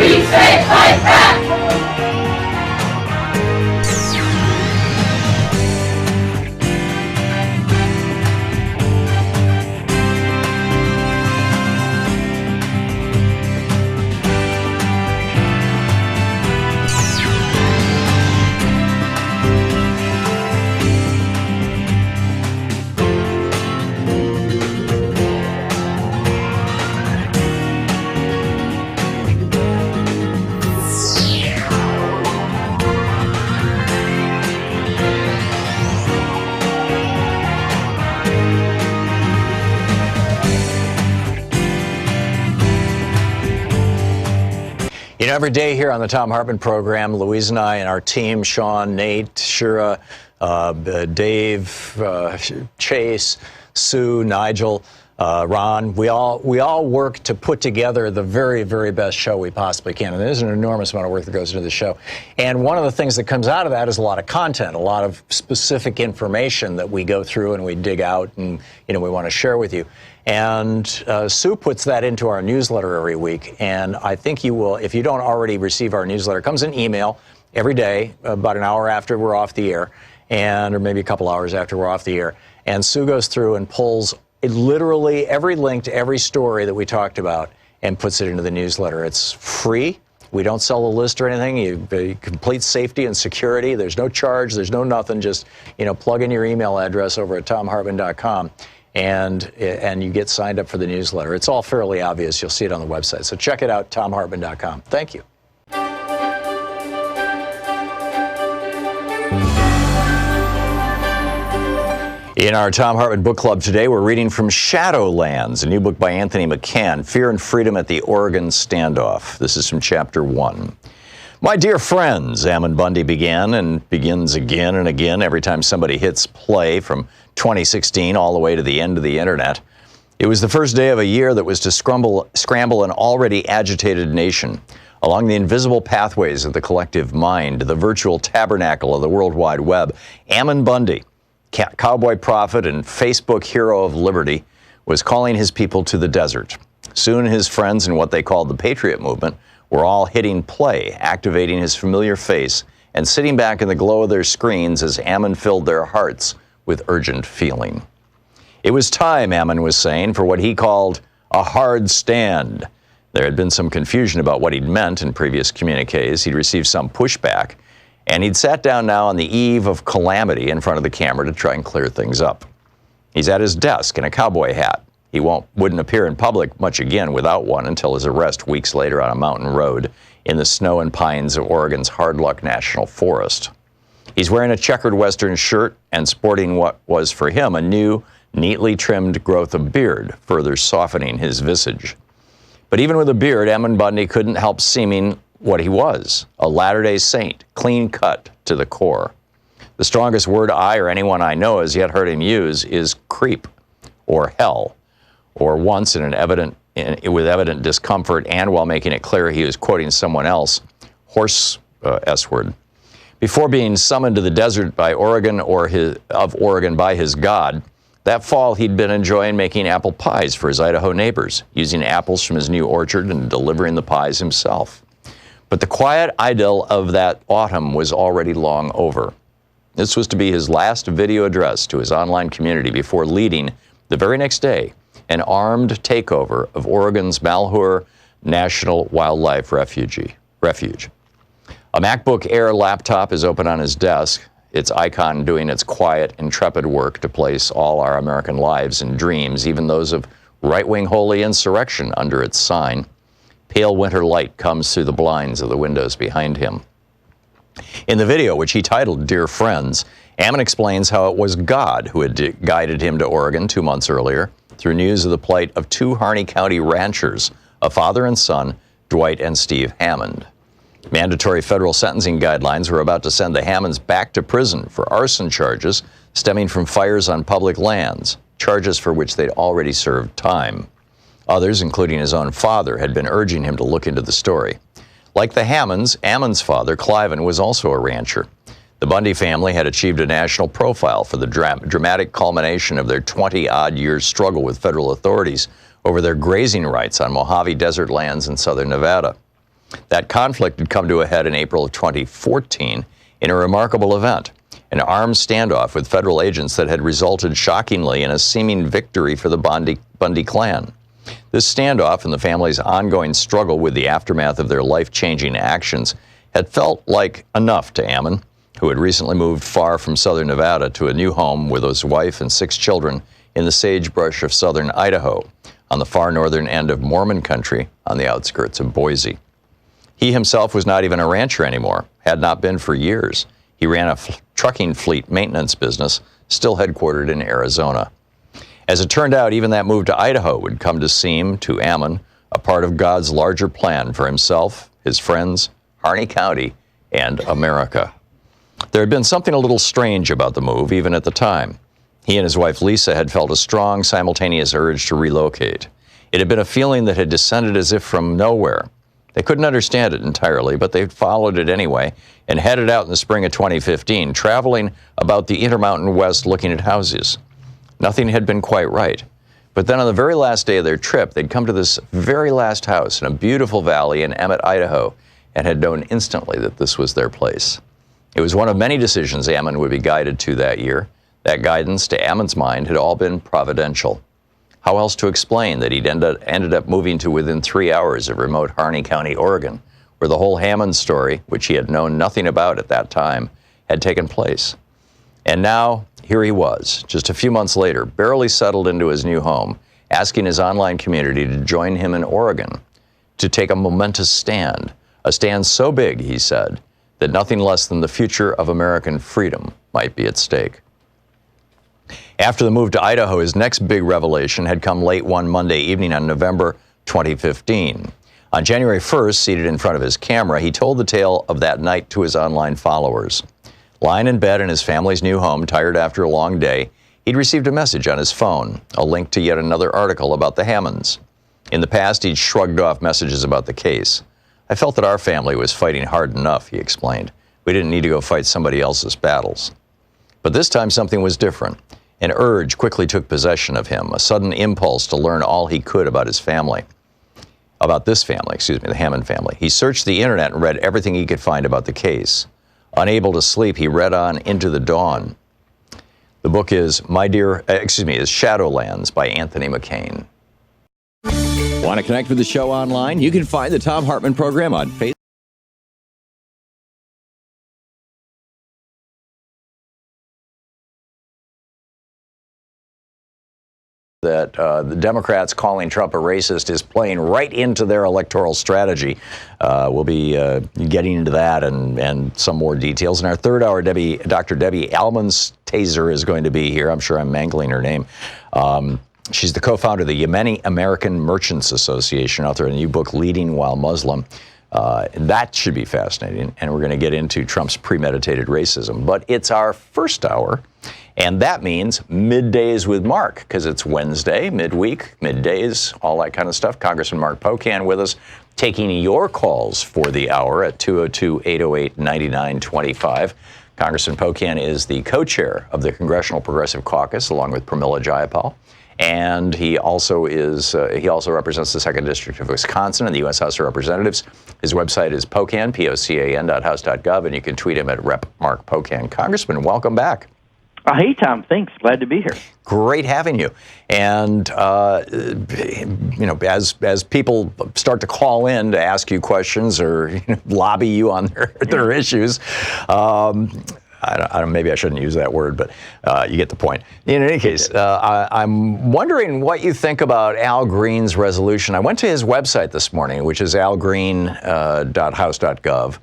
We say fight back! You know, every day here on the Thom Hartmann Program, Louise and I and our team, Sean, Nate, Shira, Dave, Chase, Sue, Nigel, Ron, we all work to put together the very, very best show we possibly can. And there's an enormous amount of work that goes into the show. And one of the things that comes out of that is a lot of content, a lot of specific information that we go through and we dig out and, you know, we want to share with you. And Sue puts that into our newsletter every week. And I think you will, if you don't already receive our newsletter, it comes in email every day, about an hour after we're off the air, or maybe a couple hours after we're off the air. And Sue goes through and pulls literally every link to every story that we talked about and puts it into the newsletter. It's free. We don't sell a list or anything. You complete safety and security. There's no charge. There's no nothing. Just, you know, plug in your email address over at thomhartmann.com. And you get signed up for the newsletter. It's all fairly obvious. You'll see it on the website. So check it out, thomhartmann.com. Thank you. In our Thom Hartmann Book Club today, we're reading from Shadowlands, a new book by Anthony McCann, Fear and Freedom at the Oregon Standoff. This is from Chapter 1. My dear friends, Ammon Bundy began and begins again and again every time somebody hits play from 2016 all the way to the end of the internet. It was the first day of a year that was to scramble an already agitated nation along the invisible pathways of the collective mind, the virtual tabernacle of the World Wide Web. Ammon Bundy, cowboy prophet and Facebook hero of liberty, was calling his people to the desert. Soon his friends in what they called the Patriot Movement were all hitting play, activating his familiar face and sitting back in the glow of their screens as Ammon filled their hearts with urgent feeling. It was time, Ammon was saying, for what he called a hard stand. There had been some confusion about what he'd meant in previous communiques. He'd received some pushback, and he'd sat down now on the eve of calamity in front of the camera to try and clear things up. He's at his desk in a cowboy hat. He wouldn't appear in public much again without one until his arrest weeks later on a mountain road in the snow and pines of Oregon's Hard Luck National Forest. He's wearing a checkered Western shirt and sporting what was for him a new, neatly trimmed growth of beard, further softening his visage. But even with a beard, Ammon Bundy couldn't help seeming what he was, a Latter-day Saint, clean cut to the core. The strongest word I or anyone I know has yet heard him use is creep, or hell, or once with evident discomfort and while making it clear he was quoting someone else, horse S-word. Before being summoned to the desert by Oregon by his God, that fall he'd been enjoying making apple pies for his Idaho neighbors, using apples from his new orchard and delivering the pies himself. But the quiet idyll of that autumn was already long over. This was to be his last video address to his online community before leading, the very next day, an armed takeover of Oregon's Malheur National Wildlife Refuge. A MacBook Air laptop is open on his desk, its icon doing its quiet, intrepid work to place all our American lives and dreams, even those of right-wing holy insurrection, under its sign. Pale winter light comes through the blinds of the windows behind him. In the video, which he titled Dear Friends, Ammon explains how it was God who had guided him to Oregon 2 months earlier through news of the plight of two Harney County ranchers, a father and son, Dwight and Steve Hammond. Mandatory federal sentencing guidelines were about to send the Hammonds back to prison for arson charges stemming from fires on public lands, charges for which they'd already served time. Others, including his own father, had been urging him to look into the story. Like the Hammonds, Ammon's father, Cliven, was also a rancher. The Bundy family had achieved a national profile for the dramatic culmination of their 20-odd years struggle with federal authorities over their grazing rights on Mojave Desert lands in southern Nevada. That conflict had come to a head in April of 2014 in a remarkable event, an armed standoff with federal agents that had resulted shockingly in a seeming victory for the Bundy clan. This standoff and the family's ongoing struggle with the aftermath of their life-changing actions had felt like enough to Ammon, who had recently moved far from southern Nevada to a new home with his wife and 6 children in the sagebrush of southern Idaho, on the far northern end of Mormon country on the outskirts of Boise. He himself was not even a rancher anymore, had not been for years. He ran a trucking fleet maintenance business, still headquartered in Arizona. As it turned out, even that move to Idaho would come to seem, to Ammon, a part of God's larger plan for himself, his friends, Harney County, and America. There had been something a little strange about the move, even at the time. He and his wife Lisa had felt a strong, simultaneous urge to relocate. It had been a feeling that had descended as if from nowhere. They couldn't understand it entirely, but they followed it anyway and headed out in the spring of 2015, traveling about the Intermountain West looking at houses. Nothing had been quite right. But then on the very last day of their trip, they'd come to this very last house in a beautiful valley in Emmett, Idaho, and had known instantly that this was their place. It was one of many decisions Ammon would be guided to that year. That guidance, to Ammon's mind, had all been providential. How else to explain that he'd ended up moving to within 3 hours of remote Harney County, Oregon, where the whole Hammond story, which he had known nothing about at that time, had taken place. And now, here he was, just a few months later, barely settled into his new home, asking his online community to join him in Oregon, to take a momentous stand, a stand so big, he said, that nothing less than the future of American freedom might be at stake. After the move to Idaho, his next big revelation had come late one Monday evening on November 2015. On January 1st, seated in front of his camera, he told the tale of that night to his online followers. Lying in bed in his family's new home, tired after a long day, he'd received a message on his phone, a link to yet another article about the Hammonds. In the past, he'd shrugged off messages about the case. I felt that our family was fighting hard enough, he explained. We didn't need to go fight somebody else's battles. But this time something was different. An urge quickly took possession of him, a sudden impulse to learn all he could about his family. About this family, the Hammond family. He searched the internet and read everything he could find about the case. Unable to sleep, he read on into the dawn. The book is Shadowlands by Anthony McCain. Want to connect with the show online? You can find the Thom Hartmann Program on Facebook. That the Democrats calling Trump a racist is playing right into their electoral strategy. We'll be getting into that and some more details. In our third hour, Dr. Debbie Almonstaser is going to be here. I'm sure I'm mangling her name. She's the co-founder of the Yemeni American Merchants Association, author of a new book, Leading While Muslim. That should be fascinating, and we're going to get into Trump's premeditated racism. But it's our first hour, and that means Middays with Mark, because it's Wednesday, midweek, middays, all that kind of stuff. Congressman Mark Pocan with us, taking your calls for the hour at 202-808-9925. Congressman Pocan is the co-chair of the Congressional Progressive Caucus, along with Pramila Jayapal. And he also represents the 2nd District of Wisconsin in the U.S. House of Representatives. His website is Pocan, POCAN.house.gov, and you can tweet him at Rep. Mark Pocan. Congressman, welcome back. Hey, Tom. Thanks. Glad to be here. Great having you. And, as people start to call in to ask you questions or lobby you on their issues, maybe I shouldn't use that word, but you get the point. In any case, I'm wondering what you think about Al Green's resolution. I went to his website this morning, which is algreen.house.gov,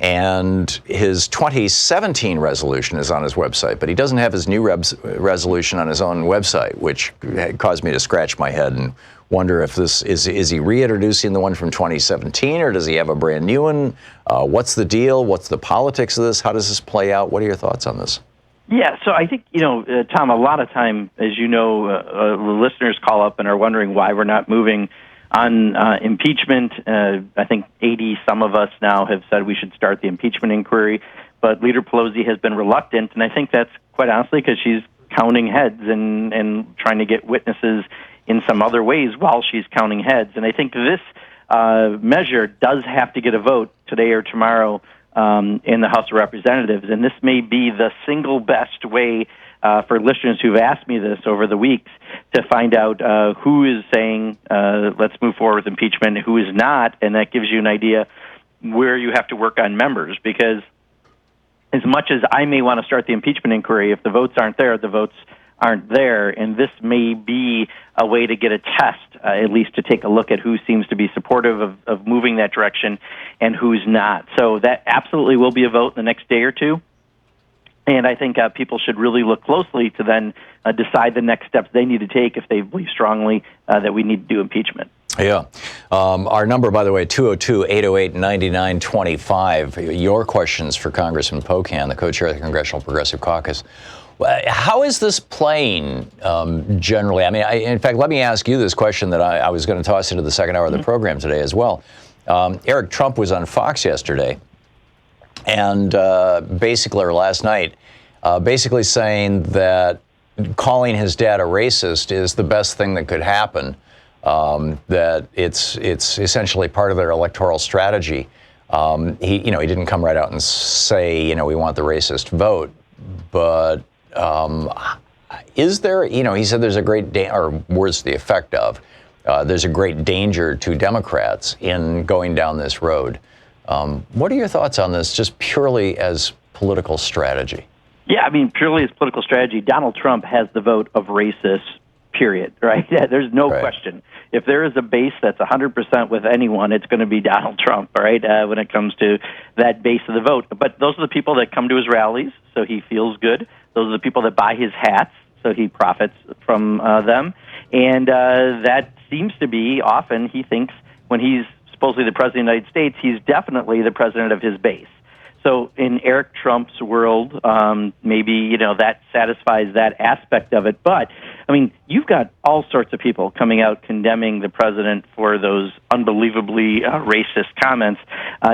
and his 2017 resolution is on his website, but he doesn't have his new resolution on his own website, which caused me to scratch my head and wonder if this is he reintroducing the one from 2017, or does he have a brand new one? What's the deal? What's the politics of this? How does this play out? What are your thoughts on this? Yeah, so I think, Tom, a lot of time, as you know, the listeners call up and are wondering why we're not moving on impeachment. I think 80 some of us now have said we should start the impeachment inquiry, but Leader Pelosi has been reluctant, and I think that's quite honestly because she's counting heads and trying to get witnesses in some other ways while she's counting heads. And I think this measure does have to get a vote today or tomorrow in the House of Representatives. And this may be the single best way for listeners who've asked me this over the weeks to find out who is saying, let's move forward with impeachment, and who is not. And that gives you an idea where you have to work on members, because as much as I may want to start the impeachment inquiry, if the votes aren't there, the votes aren't there. And this may be a way to get a test, at least to take a look at who seems to be supportive of moving that direction and who's not. So that absolutely will be a vote in the next day or two. And I think people should really look closely to then decide the next steps they need to take if they believe strongly that we need to do impeachment. Yeah. Our number, by the way, 202-808-9925. Your questions for Congressman Pocan, the co-chair of the Congressional Progressive Caucus. How is this playing generally? I mean, in fact, let me ask you this question that I was going to toss into the second hour of the program today as well. Eric Trump was on Fox yesterday, and basically, or last night, basically saying that calling his dad a racist is the best thing that could happen. That it's essentially part of their electoral strategy. He didn't come right out and say, we want the racist vote, but is there, he said there's a great, or words to the effect of, there's a great danger to Democrats in going down this road. What are your thoughts on this, just purely as political strategy? Yeah, I mean, purely as political strategy, Donald Trump has the vote of racists, period, right? There's no question. If there is a base that's 100% with anyone, it's going to be Donald Trump, right, when it comes to that base of the vote. But those are the people that come to his rallies, so he feels good. Those are the people that buy his hats, so he profits from them. And that seems to be often, he thinks, when he's supposedly the president of the United States, he's definitely the president of his base. So in Eric Trump's world, maybe, that satisfies that aspect of it. But, I mean, you've got all sorts of people coming out condemning the president for those unbelievably racist comments,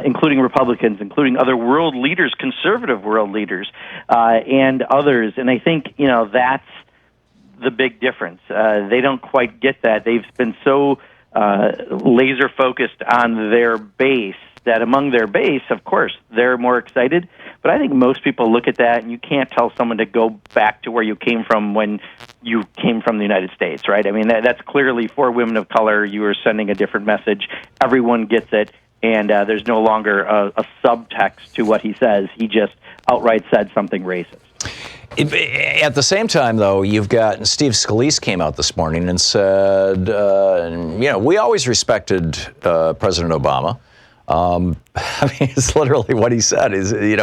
including Republicans, including other world leaders, conservative world leaders, and others. And I think, that's the big difference. They don't quite get that. They've been so laser focused on their base that among their base, of course, they're more excited. But I think most people look at that, and you can't tell someone to go back to where you came from when you came from the United States, right? I mean, that's clearly for women of color. You are sending a different message. Everyone gets it, and there's no longer a subtext to what he says. He just outright said something racist. At the same time, though, you've got Steve Scalise came out this morning and said, we always respected President Obama. I mean, it's literally what he said. Is he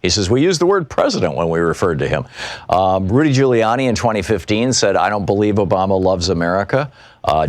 says we use the word president when we referred to him. Rudy Giuliani in 2015 said, "I don't believe Obama loves America."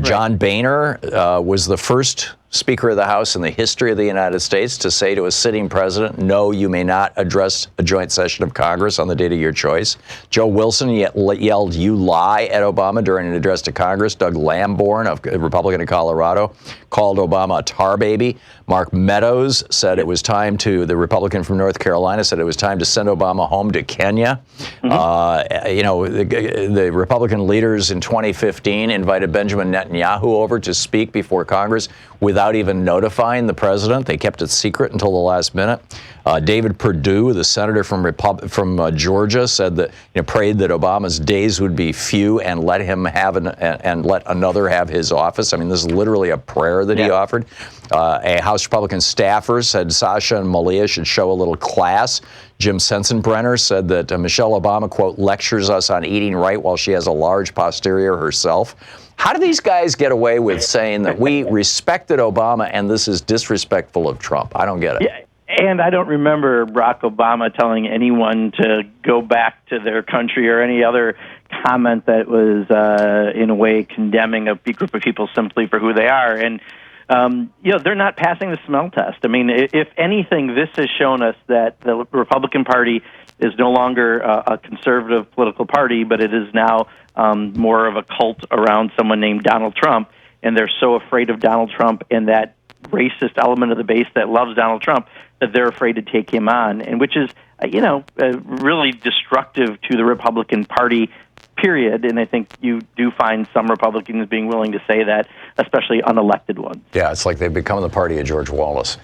John Boehner was the first Speaker of the House in the history of the United States to say to a sitting president, "No, you may not address a joint session of Congress on the date of your choice." Joe Wilson yelled, "You lie," at Obama during an address to Congress. Doug Lamborn, a Republican of Colorado, called Obama a tar baby. Mark Meadows said it was time to, the Republican from North Carolina said it was time to send Obama home to Kenya. The Republican leaders in 2015 invited Benjamin Netanyahu over to speak before Congress without even notifying the president. They kept it secret until the last minute. David Perdue, the senator from Georgia, said that prayed that Obama's days would be few and let him have and let another have his office. I mean, this is literally a prayer that he offered. A House Republican staffer said Sasha and Malia should show a little class. Jim Sensenbrenner said that Michelle Obama, quote, lectures us on eating right while she has a large posterior herself. How do these guys get away with saying that we respected Obama and this is disrespectful of Trump? I don't get it. Yeah. And I don't remember Barack Obama telling anyone to go back to their country or any other comment that was, in a way, condemning a group of people simply for who they are. And, they're not passing the smell test. I mean, if anything, this has shown us that the Republican Party is no longer a conservative political party, but it is now more of a cult around someone named Donald Trump. And they're so afraid of Donald Trump and that racist element of the base that loves Donald Trump that they're afraid to take him on, and which is, really destructive to the Republican Party, period. And I think you do find some Republicans being willing to say that, especially unelected ones. Yeah, it's like they've become the party of George Wallace,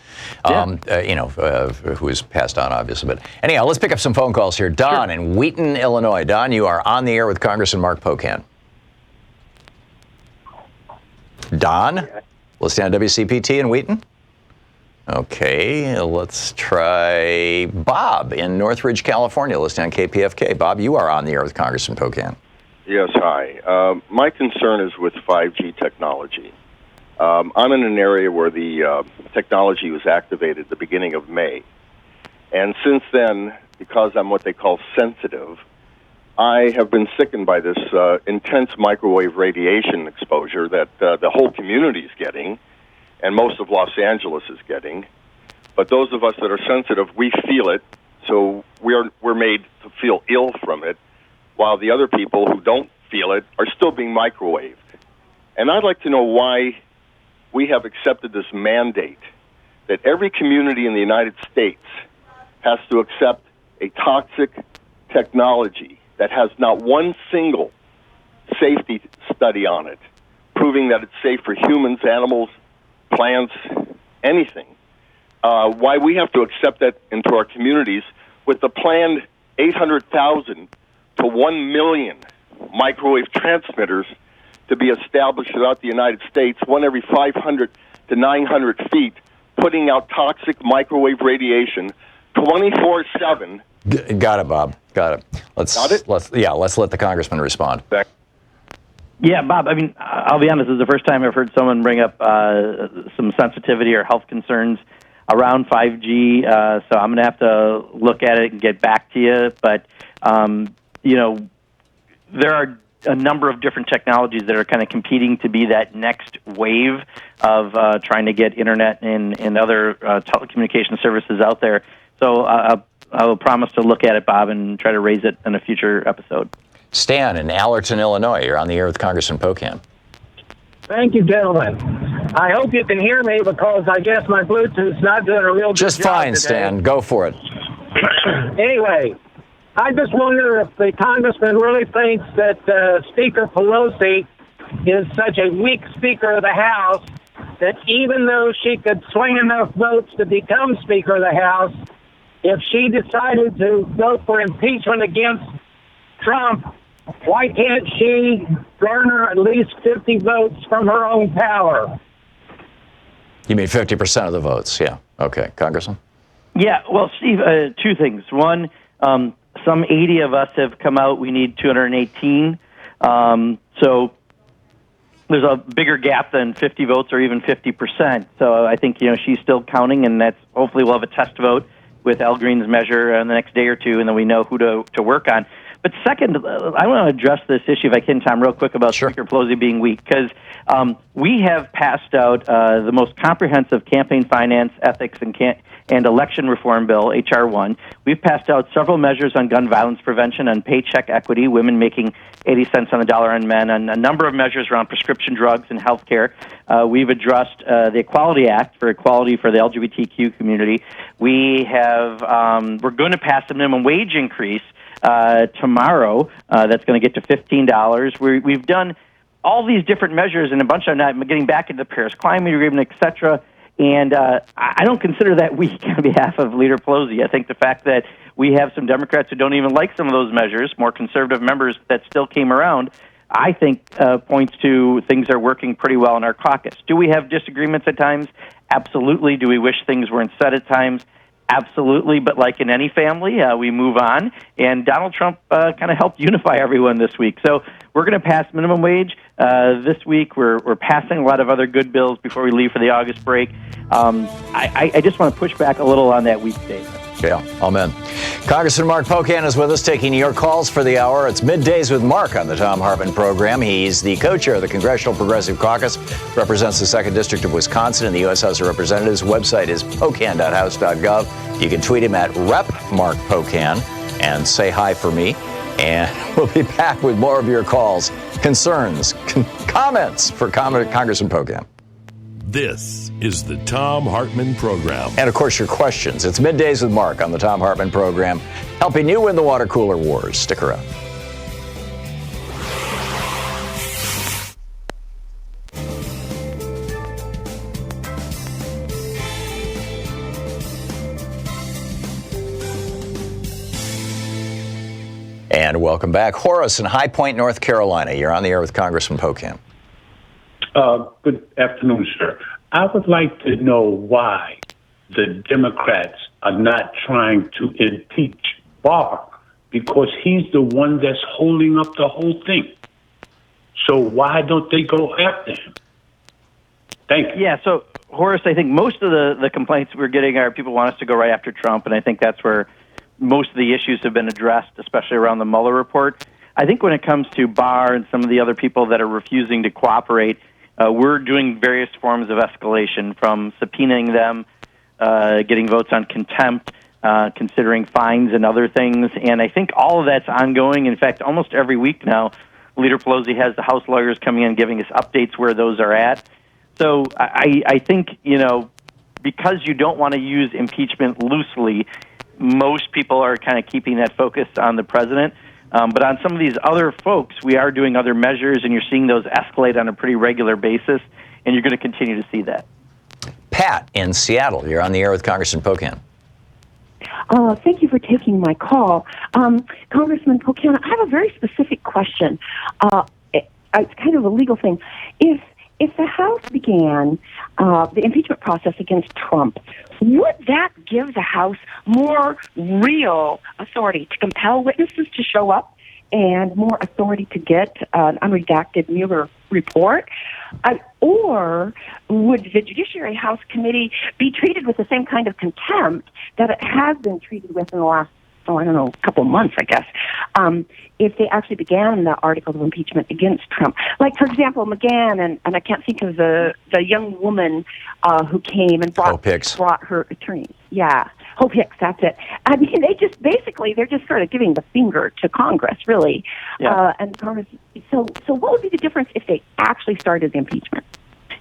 who is passed on, obviously. But anyhow, let's pick up some phone calls here. Don in Wheaton, Illinois. Don, you are on the air with Congressman Mark Pocan. Don, listening on WCPT in Wheaton? Okay, let's try Bob in Northridge, California, listening on KPFK. Bob, you are on the air with Congressman Pocan. Yes, hi. My concern is with 5G technology. I'm in an area where the technology was activated at the beginning of May. And since then, because I'm what they call sensitive, I have been sickened by this intense microwave radiation exposure that the whole community is getting, and most of Los Angeles is getting. But those of us that are sensitive, we feel it, so we're made to feel ill from it, while the other people who don't feel it are still being microwaved. And I'd like to know why we have accepted this mandate that every community in the United States has to accept a toxic technology that has not one single safety study on it, proving that it's safe for humans, animals, plants, anything. Why we have to accept that into our communities with the planned 800,000 to 1 million microwave transmitters to be established throughout the United States, one every 500 to 900 feet, putting out toxic microwave radiation 24/7. Got it, Bob. Got it. Let's let the congressman respond. Yeah, Bob, I mean, I'll be honest, this is the first time I've heard someone bring up some sensitivity or health concerns around 5G, so I'm going to have to look at it and get back to you. But, there are a number of different technologies that are kind of competing to be that next wave of trying to get internet and other telecommunication services out there. So I will promise to look at it, Bob, and try to raise it in a future episode. Stan in Allerton, Illinois. You're on the air with Congressman Pocan. Thank you, gentlemen. I hope you can hear me because I guess my Bluetooth's not doing a real good job Just fine, today. Stan. Go for it. Anyway, I just wonder if the congressman really thinks that Speaker Pelosi is such a weak Speaker of the House that even though she could swing enough votes to become Speaker of the House, if she decided to vote for impeachment against Trump, why can't she garner at least 50 votes from her own power? You mean 50% of the votes? Yeah. Okay. Congressman? Yeah, well, Steve, two things. One, some 80 of us have come out. We need 218. So there's a bigger gap than 50 votes or even 50%. So I think, she's still counting, and that's hopefully we'll have a test vote with Al Green's measure in the next day or two, and then we know who to work on. But second, I want to address this issue, if I can, Tom, real quick about Speaker Pelosi being weak, because we have passed out the most comprehensive campaign finance, ethics, and election reform bill, H.R. 1. We've passed out several measures on gun violence prevention, on paycheck equity, women making 80 cents on the dollar on men, on a number of measures around prescription drugs and health care. We've addressed the Equality Act for equality for the LGBTQ community. We have, we're going to pass a minimum wage increase tomorrow. That's going to get to $15. We've done all these different measures, and a bunch of them, getting back into the Paris Climate Agreement, et cetera. And I don't consider that weak on behalf of Leader Pelosi. I think the fact that we have some Democrats who don't even like some of those measures, more conservative members that still came around, I think points to things are working pretty well in our caucus. Do we have disagreements at times? Absolutely. Do we wish things weren't said at times? Absolutely, but like in any family, we move on. And Donald Trump kind of helped unify everyone this week. So we're going to pass minimum wage this week. We're passing a lot of other good bills before we leave for the August break. I just want to push back a little on that weak statement. Yeah, amen. Congressman Mark Pocan is with us, taking your calls for the hour. It's Middays with Mark on the Thom Hartmann Program. He's the co-chair of the Congressional Progressive Caucus, represents the 2nd District of Wisconsin in the U.S. House of Representatives. Website is pocan.house.gov. You can tweet him at @RepMarkPocan and say hi for me. And we'll be back with more of your calls, concerns, comments for Congressman Pocan. This is the Thom Hartmann Program. And, of course, your questions. It's Middays with Mark on the Thom Hartmann Program, helping you win the water cooler wars. Stick around. And welcome back. Horace in High Point, North Carolina. You're on the air with Congressman Pocan. Good afternoon, sir. I would like to know why the Democrats are not trying to impeach Barr, because he's the one that's holding up the whole thing. So why don't they go after him? Thank you. Yeah, so, Horace, I think most of the complaints we're getting are people want us to go right after Trump, and I think that's where most of the issues have been addressed, especially around the Mueller report. I think when it comes to Barr and some of the other people that are refusing to cooperate, we're doing various forms of escalation, from subpoenaing them, getting votes on contempt, considering fines and other things. And I think all of that's ongoing. In fact, almost every week now, Leader Pelosi has the House lawyers coming in giving us updates where those are at. So I think, because you don't want to use impeachment loosely, most people are kind of keeping that focus on the president. But on some of these other folks, we are doing other measures, and you're seeing those escalate on a pretty regular basis, and you're going to continue to see that. Pat in Seattle, you're on the air with Congressman Pocan. Thank you for taking my call. Congressman Pocan, I have a very specific question. It's kind of a legal thing. If the House began the impeachment process against Trump, would that give the House more real authority to compel witnesses to show up and more authority to get an unredacted Mueller report? Or would the Judiciary House Committee be treated with the same kind of contempt that it has been treated with in the last, couple of months, I guess, if they actually began the articles of impeachment against Trump? Like, for example, McGahn, and I can't think of the young woman who came and brought her attorney. Yeah, Hope Hicks, that's it. I mean, they're just sort of giving the finger to Congress, really. Yeah. And Congress. So what would be the difference if they actually started the impeachment?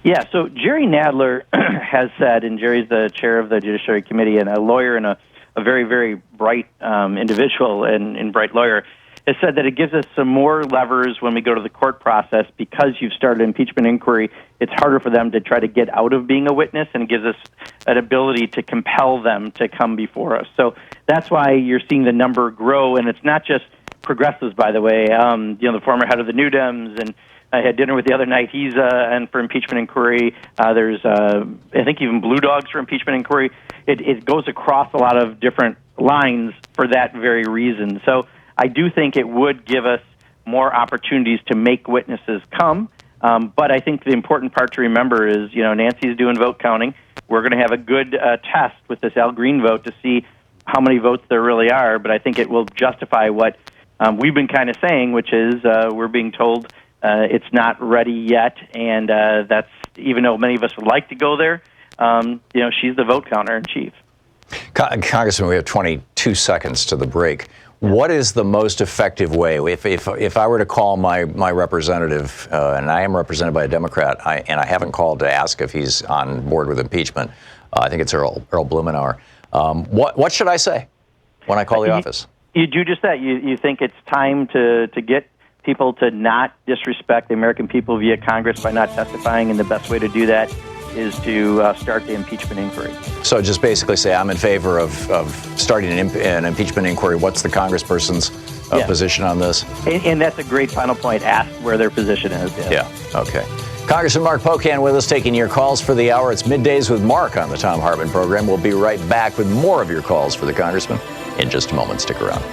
Yeah, so Jerry Nadler has said, and Jerry's the chair of the Judiciary Committee and a lawyer and a very, very bright individual and bright lawyer, has said that it gives us some more levers when we go to the court process. Because you've started an impeachment inquiry, it's harder for them to try to get out of being a witness, and it gives us an ability to compel them to come before us. So that's why you're seeing the number grow, and it's not just progressives, by the way. The former head of the New Dems, and I had dinner with the other night. He's and for impeachment inquiry. There's, I think, even Blue Dogs for impeachment inquiry. It goes across a lot of different lines for that very reason. So I do think it would give us more opportunities to make witnesses come. But I think the important part to remember is, Nancy's doing vote counting. We're going to have a good test with this Al Green vote to see how many votes there really are. But I think it will justify what we've been kind of saying, which is we're being told it's not ready yet. And that's, even though many of us would like to go there, she's the vote counter in chief. Congressman, we have 22 seconds to the break. What is the most effective way? If I were to call my representative, and I am represented by a Democrat, and I haven't called to ask if he's on board with impeachment, I think it's Earl Blumenauer. What should I say when I call the office? You do just that. You think it's time to get people to not disrespect the American people via Congress by not testifying, and the best way to do that is to start the impeachment inquiry. So just basically say, I'm in favor of starting an impeachment inquiry. What's the congressperson's position on this? And that's a great final point. Ask where their position is. Yeah, okay. Congressman Mark Pocan with us, taking your calls for the hour. It's Middays with Mark on the Thom Hartmann Program. We'll be right back with more of your calls for the congressman in just a moment. Stick around.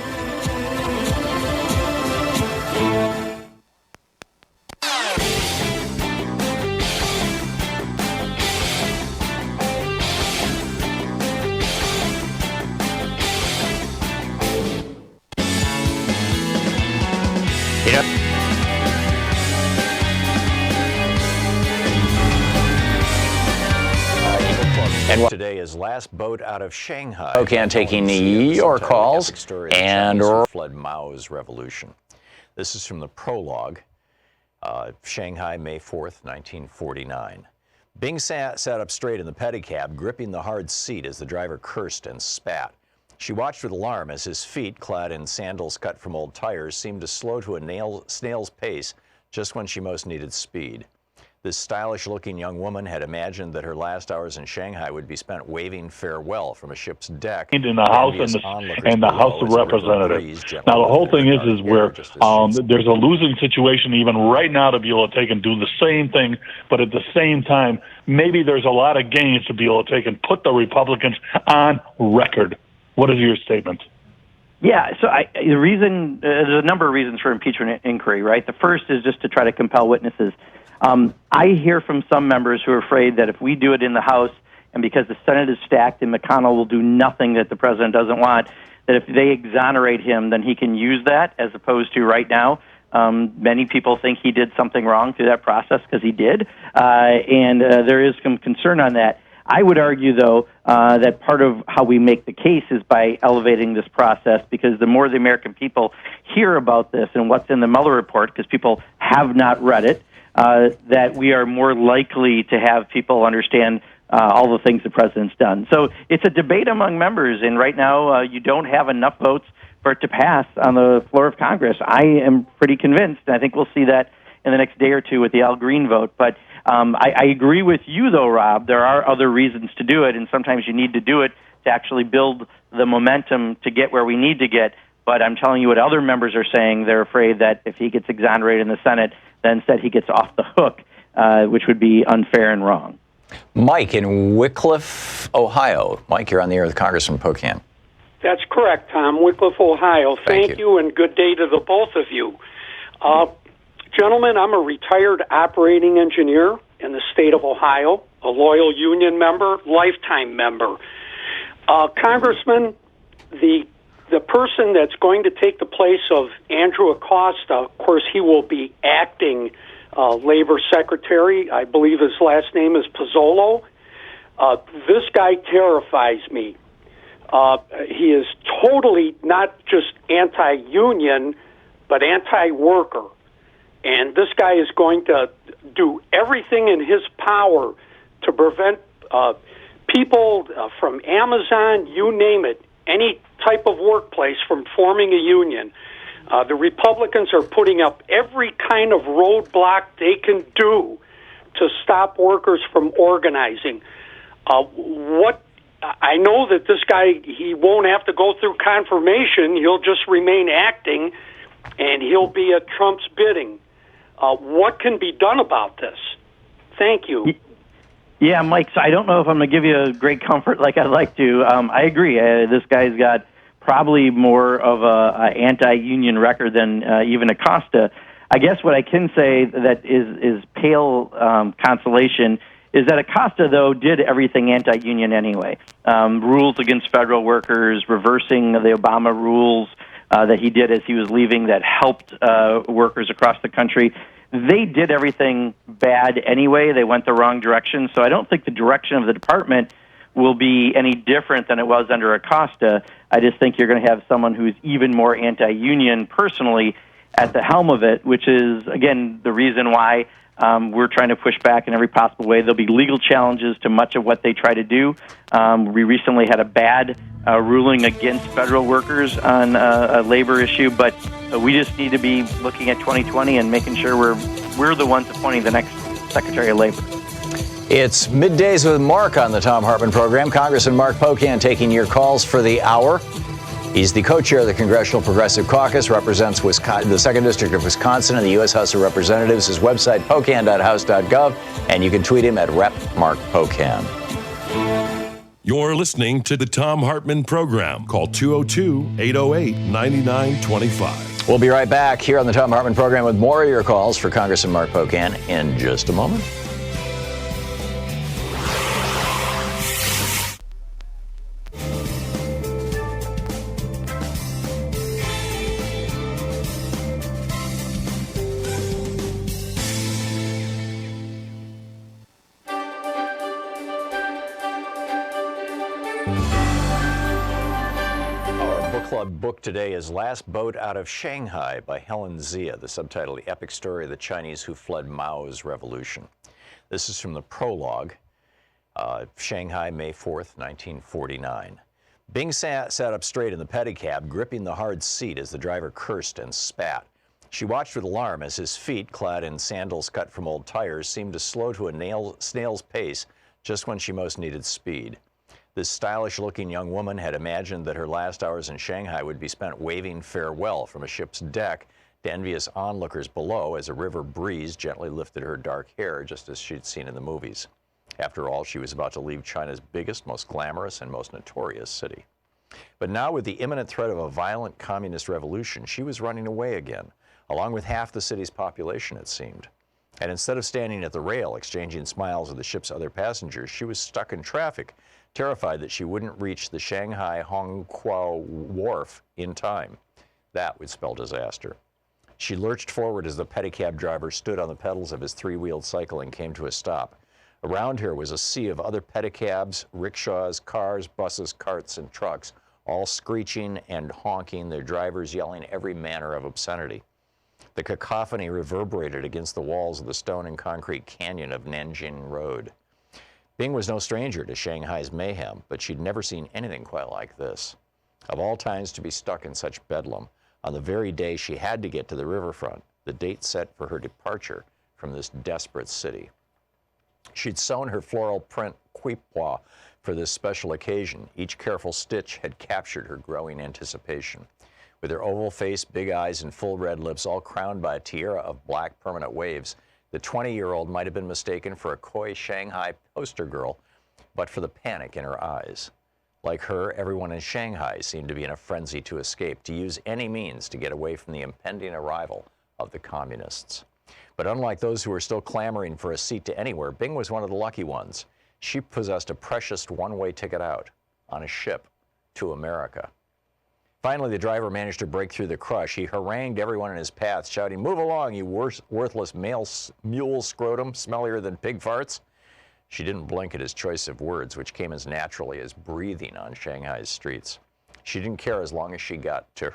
And today is last boat out of Shanghai. Pocan taking your calls and fled Mao's revolution. This is from the prologue. Shanghai, May 4th, 1949. Bing sat up straight in the pedicab, gripping the hard seat as the driver cursed and spat. She watched with alarm as his feet, clad in sandals cut from old tires, seemed to slow to a snail's pace just when she most needed speed. This stylish-looking young woman had imagined that her last hours in Shanghai would be spent waving farewell from a ship's deck. In the House and the House of Representatives. Now, the whole thing is where there's a losing situation even right now to be able to take and do the same thing, but at the same time, maybe there's a lot of gains to be able to take and put the Republicans on record. What is your statement? Yeah, so the reason, there's a number of reasons for impeachment inquiry, right? The first is just to try to compel witnesses. I hear from some members who are afraid that if we do it in the House, and because the Senate is stacked and McConnell will do nothing that the president doesn't want, that if they exonerate him, then he can use that, as opposed to right now. Many people think he did something wrong through that process, because he did, and there is some concern on that. I would argue, though, that part of how we make the case is by elevating this process, because the more the American people hear about this and what's in the Mueller report, because people have not read it, that we are more likely to have people understand all the things the president's done. So it's a debate among members, and right now you don't have enough votes for it to pass on the floor of Congress. I am pretty convinced, and I think we'll see that in the next day or two with the Al Green vote. But I agree with you, though, Rob. There are other reasons to do it, and sometimes you need to do it to actually build the momentum to get where we need to get. But I'm telling you what other members are saying. They're afraid that if he gets exonerated in the Senate, then instead he gets off the hook, which would be unfair and wrong. Mike in Wickliffe, Ohio. Mike, you're on the air with Congressman Pocan. That's correct, Tom. Wickliffe, Ohio. Thank you, and good day to the both of you. Gentlemen, I'm a retired operating engineer in the state of Ohio, a loyal union member, lifetime member. Congressman, the person that's going to take the place of Andrew Acosta, of course, he will be acting labor secretary. I believe his last name is Pozzolo. This guy terrifies me. He is totally not just anti-union, but anti-worker. And this guy is going to do everything in his power to prevent people from Amazon, you name it, any type of workplace from forming a union. The Republicans are putting up every kind of roadblock they can do to stop workers from organizing. I know that this guy, he won't have to go through confirmation. He'll just remain acting, and he'll be at Trump's bidding. What can be done about this? Thank you. Yeah, Mike, so I don't know if I'm going to give you a great comfort like I'd like to. I agree. This guy's got probably more of a anti-union record than even Acosta. I guess what I can say that is pale consolation is that Acosta, though, did everything anti-union anyway. Rules against federal workers, reversing the Obama rules that he did as he was leaving that helped workers across the country. They did everything bad anyway. They went the wrong direction. So I don't think the direction of the department will be any different than it was under Acosta. I just think you're going to have someone who's even more anti-union personally at the helm of it, which is, again, the reason why we're trying to push back in every possible way. There'll be legal challenges to much of what they try to do. We recently had a bad ruling against federal workers on a labor issue, but we just need to be looking at 2020 and making sure we're the ones appointing the next Secretary of Labor. It's Middays with Mark on the Thom Hartmann Program. Congressman Mark Pocan taking your calls for the hour. He's the co-chair of the Congressional Progressive Caucus, represents the 2nd District of Wisconsin in the U.S. House of Representatives. His website, pocan.house.gov, and you can tweet him at @RepMarkPocan. You're listening to the Thom Hartmann Program. Call 202-808-9925. We'll be right back here on the Thom Hartmann Program with more of your calls for Congressman Mark Pocan in just a moment. Book today is Last Boat Out of Shanghai by Helen Zia, the subtitle, The Epic Story of the Chinese Who Fled Mao's Revolution. This is from the prologue, Shanghai, May 4th, 1949. Bing sat up straight in the pedicab, gripping the hard seat as the driver cursed and spat. She watched with alarm as his feet, clad in sandals cut from old tires, seemed to slow to a snail's pace just when she most needed speed. This stylish-looking young woman had imagined that her last hours in Shanghai would be spent waving farewell from a ship's deck to envious onlookers below as a river breeze gently lifted her dark hair, just as she'd seen in the movies. After all, she was about to leave China's biggest, most glamorous, and most notorious city. But now, with the imminent threat of a violent communist revolution, she was running away again, along with half the city's population, it seemed. And instead of standing at the rail exchanging smiles with the ship's other passengers, she was stuck in traffic, terrified that she wouldn't reach the Shanghai Hongqiao wharf in time. That would spell disaster. She lurched forward as the pedicab driver stood on the pedals of his three-wheeled cycle and came to a stop. Around her was a sea of other pedicabs, rickshaws, cars, buses, carts, and trucks, all screeching and honking, their drivers yelling every manner of obscenity. The cacophony reverberated against the walls of the stone and concrete canyon of Nanjing Road. Bing was no stranger to Shanghai's mayhem, but she'd never seen anything quite like this. Of all times to be stuck in such bedlam, on the very day she had to get to the riverfront, the date set for her departure from this desperate city. She'd sewn her floral print quipois for this special occasion. Each careful stitch had captured her growing anticipation. With her oval face, big eyes, and full red lips, all crowned by a tiara of black permanent waves, the 20-year-old might have been mistaken for a coy Shanghai poster girl, but for the panic in her eyes. Like her, everyone in Shanghai seemed to be in a frenzy to escape, to use any means to get away from the impending arrival of the communists. But unlike those who were still clamoring for a seat to anywhere, Bing was one of the lucky ones. She possessed a precious one-way ticket out on a ship to America. Finally, the driver managed to break through the crush. He harangued everyone in his path, shouting, "Move along, you worthless mule scrotum, smellier than pig farts." She didn't blink at his choice of words, which came as naturally as breathing on Shanghai's streets. She didn't care as long as she got to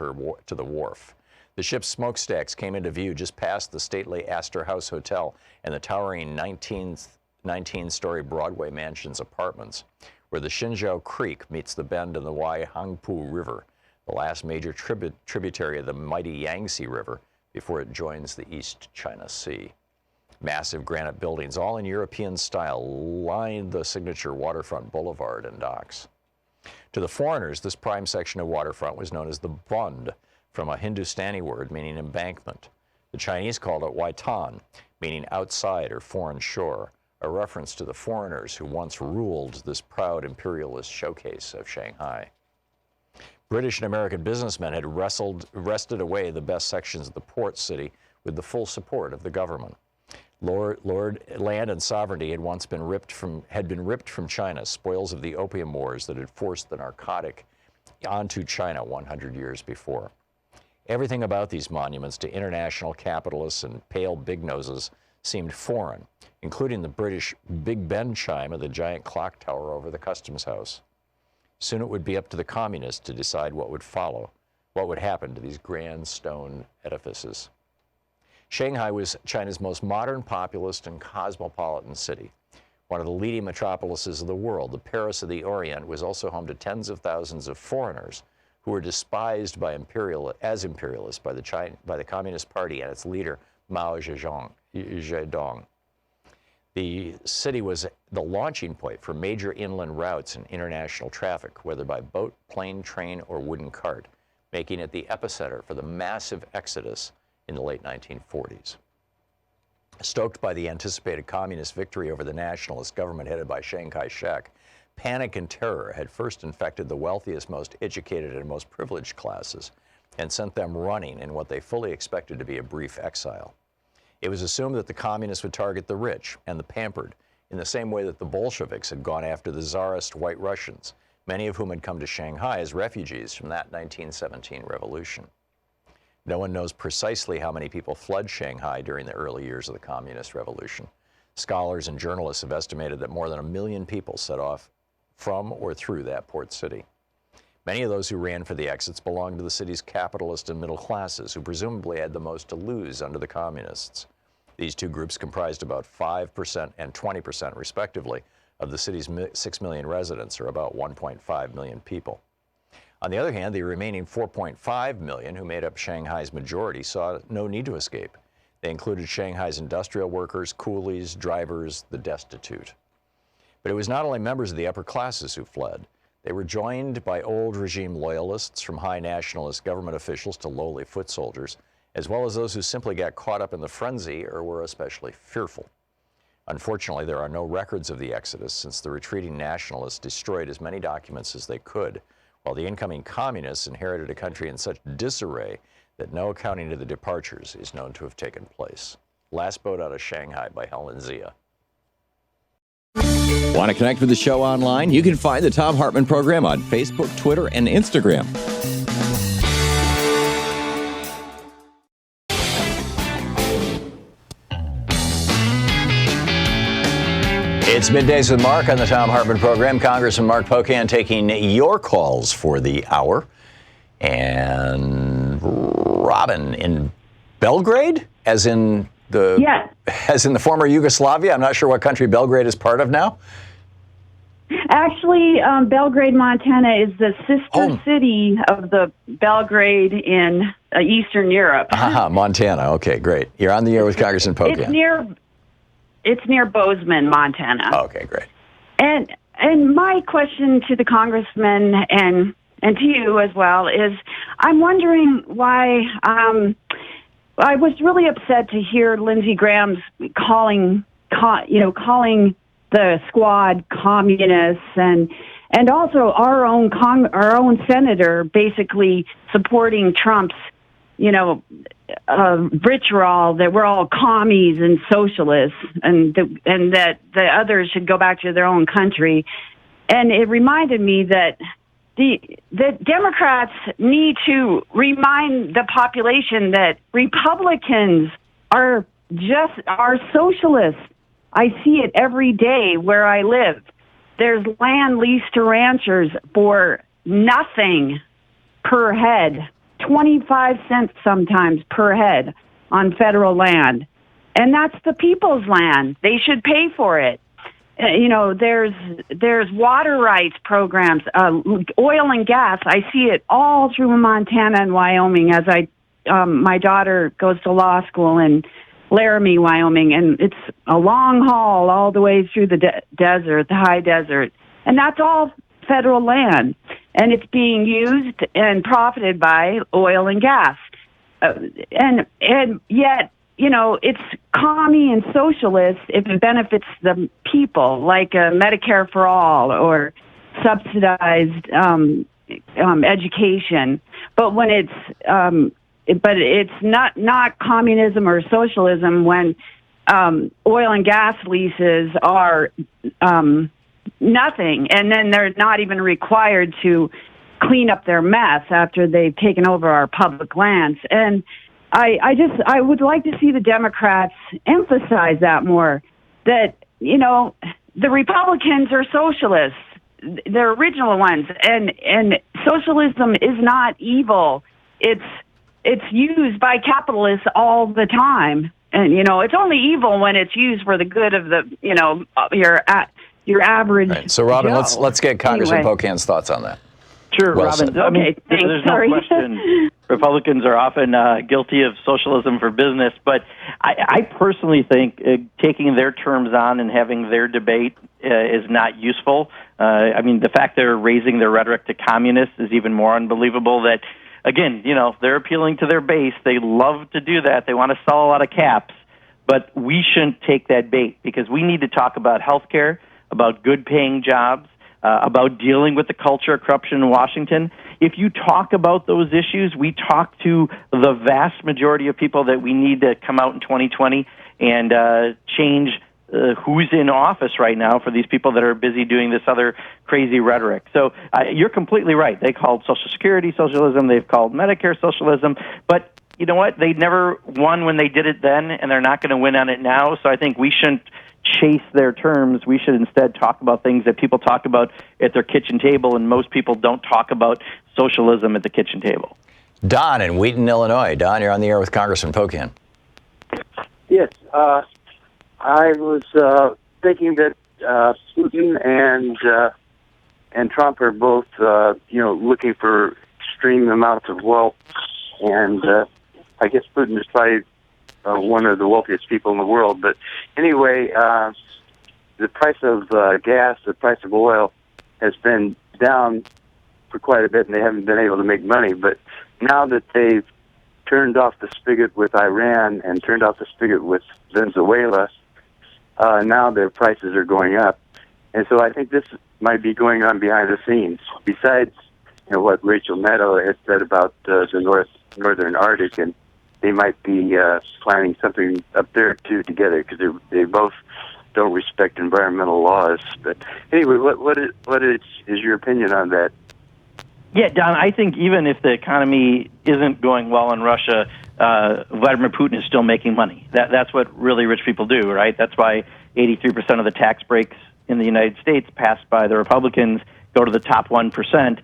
the wharf. The ship's smokestacks came into view just past the stately Astor House Hotel and the towering 19-story Broadway Mansions apartments, where the Xinjiao Creek meets the bend in the Huaihangpu River, the last major tributary of the mighty Yangtze River before it joins the East China Sea. Massive granite buildings, all in European style, lined the signature waterfront boulevard and docks. To the foreigners, this prime section of waterfront was known as the Bund, from a Hindustani word meaning embankment. The Chinese called it Waitan, meaning outside or foreign shore, a reference to the foreigners who once ruled this proud imperialist showcase of Shanghai. British and American businessmen had wrested away the best sections of the port city with the full support of the government. Land and sovereignty had been ripped from China, spoils of the opium wars that had forced the narcotic onto China 100 years before. Everything about these monuments to international capitalists and pale big noses seemed foreign, including the British Big Ben chime of the giant clock tower over the customs house. Soon it would be up to the communists to decide what would follow, what would happen to these grand stone edifices. Shanghai was China's most modern, populous, and cosmopolitan city. One of the leading metropolises of the world, the Paris of the Orient was also home to tens of thousands of foreigners who were despised by imperialists by the Communist Party and its leader, Mao Zedong. The city was the launching point for major inland routes and international traffic, whether by boat, plane, train, or wooden cart, making it the epicenter for the massive exodus in the late 1940s. Stoked by the anticipated communist victory over the nationalist government headed by Chiang Kai-shek, panic and terror had first infected the wealthiest, most educated, and most privileged classes and sent them running in what they fully expected to be a brief exile. It was assumed that the communists would target the rich and the pampered in the same way that the Bolsheviks had gone after the Tsarist White Russians, many of whom had come to Shanghai as refugees from that 1917 revolution. No one knows precisely how many people fled Shanghai during the early years of the Communist Revolution. Scholars and journalists have estimated that more than 1 million people set off from or through that port city. Many of those who ran for the exits belonged to the city's capitalist and middle classes, who presumably had the most to lose under the communists. These two groups comprised about 5% and 20%, respectively, of the city's 6 million residents, or about 1.5 million people. On the other hand, the remaining 4.5 million who made up Shanghai's majority saw no need to escape. They included Shanghai's industrial workers, coolies, drivers, the destitute. But it was not only members of the upper classes who fled. They were joined by old regime loyalists, from high nationalist government officials to lowly foot soldiers, as well as those who simply got caught up in the frenzy or were especially fearful. Unfortunately, there are no records of the exodus, since the retreating nationalists destroyed as many documents as they could, while the incoming communists inherited a country in such disarray that no accounting to the departures is known to have taken place. Last Boat Out of Shanghai by Helen Zia. Want to connect with the show online? You can find the Thom Hartmann Program on Facebook, Twitter, and Instagram. It's Middays with Mark on the Thom Hartmann Program. Congressman Mark Pocan taking your calls for the hour. And Robin in Belgrade, as in the former Yugoslavia. I'm not sure what country Belgrade is part of now. Actually, Belgrade, Montana is the sister city of the Belgrade in Eastern Europe. Montana. Okay, great. You're on the air with Congressman Pocan. It's near Bozeman, Montana. Okay, great. And my question to the congressman and to you as well is, I'm wondering why. I was really upset to hear Lindsey Graham's calling the squad communists, and also our own senator basically supporting Trump's ritual that we're all commies and socialists, and that the others should go back to their own country. And it reminded me that the Democrats need to remind the population that Republicans are socialists. I see it every day where I live. There's land leased to ranchers for nothing per head, 25 cents sometimes per head on federal land. And that's the people's land. They should pay for it. There's water rights programs, oil and gas. I see it all through Montana and Wyoming as my daughter goes to law school in Laramie, Wyoming, and it's a long haul all the way through the desert, the high desert. And that's all federal land. And it's being used and profited by oil and gas. And yet, it's commie and socialist if it benefits the people, like Medicare for all or subsidized education. But when it's not communism or socialism when oil and gas leases are nothing, and then they're not even required to clean up their mess after they've taken over our public lands. And I would like to see the Democrats emphasize that more, that, the Republicans are socialists, the original ones, and socialism is not evil. It's used by capitalists all the time. And, it's only evil when it's used for the good of your average. Right. So, Robin, Joe. let's get Congressman Pocan's thoughts on that. Sure, Well Robin. said. There's no question Republicans are often guilty of socialism for business, but I personally think taking their terms on and having their debate is not useful. The fact they're raising their rhetoric to communists is even more unbelievable. That, again, they're appealing to their base. They love to do that. They want to sell a lot of caps, but we shouldn't take that bait, because we need to talk about health care, about good-paying jobs, about dealing with the culture of corruption in Washington. If you talk about those issues, we talk to the vast majority of people that we need to come out in 2020 and change who's in office right now for these people that are busy doing this other crazy rhetoric. So you're completely right. They called Social Security socialism. They've called Medicare socialism. But you know what? They never won when they did it then, and they're not going to win on it now. So I think we shouldn't chase their terms. We should instead talk about things that people talk about at their kitchen table, and most people don't talk about socialism at the kitchen table. Don in Wheaton, Illinois. Don, you're on the air with Congressman Pocan. Yes, I was thinking that Putin and and Trump are both, looking for extreme amounts of wealth. And I guess Putin is probably one of the wealthiest people in the world. But anyway, the price of gas, the price of oil has been down for quite a bit, and they haven't been able to make money. But now that they've turned off the spigot with Iran and turned off the spigot with Venezuela, now their prices are going up. And so I think this might be going on behind the scenes. Besides, what Rachel Maddow has said about the northern Arctic, and they might be planning something up there too together, because they both don't respect environmental laws. But anyway, what is your opinion on that? Yeah, Don, I think even if the economy isn't going well in Russia, Vladimir Putin is still making money. That's what really rich people do, right? That's why 83% of the tax breaks in the United States passed by the Republicans go to the top 1%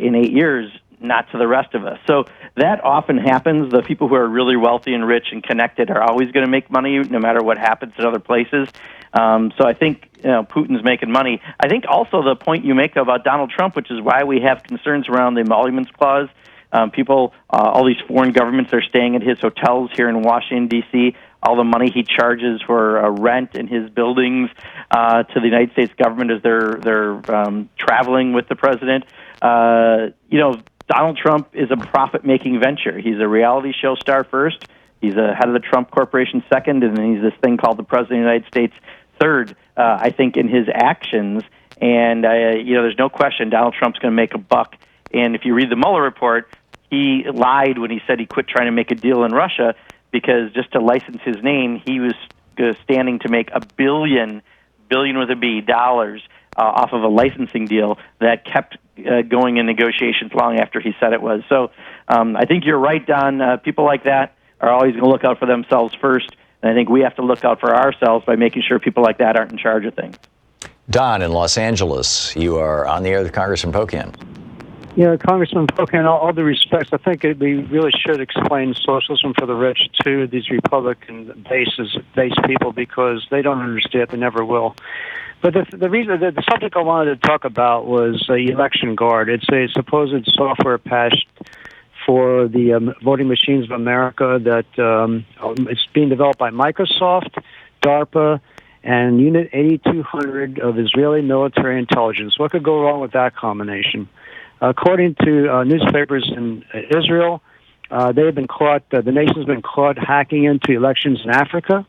in 8 years, not to the rest of us. So that often happens. The people who are really wealthy and rich and connected are always going to make money no matter what happens in other places. So I think Putin's making money. I think also the point you make about Donald Trump, which is why we have concerns around the emoluments clause. People, all these foreign governments are staying at his hotels here in Washington, D.C., all the money he charges for rent in his buildings to the United States government as they're traveling with the president. Donald Trump is a profit-making venture. He's a reality show star first. He's the head of the Trump Corporation second, and then he's this thing called the President of the United States third, I think, in his actions. And, there's no question Donald Trump's going to make a buck. And if you read the Mueller report, he lied when he said he quit trying to make a deal in Russia, because just to license his name, he was standing to make $1 billion with a B, dollars off of a licensing deal that kept going in negotiations long after he said it was. So I think you're right, Don. People like that are always going to look out for themselves first, and I think we have to look out for ourselves by making sure people like that aren't in charge of things. Don in Los Angeles, you are on the air with Congressman Pocan. Yeah, Congressman Pocan, all due respect, I think we really should explain socialism for the rich to these Republican-based people, because they don't understand. They never will. But the subject I wanted to talk about was Election Guard. It's a supposed software patch for the voting machines of America that it's being developed by Microsoft, DARPA, and Unit 8200 of Israeli military intelligence. What could go wrong with that combination? According to newspapers in Israel, they have been caught. The nation's been caught hacking into elections in Africa,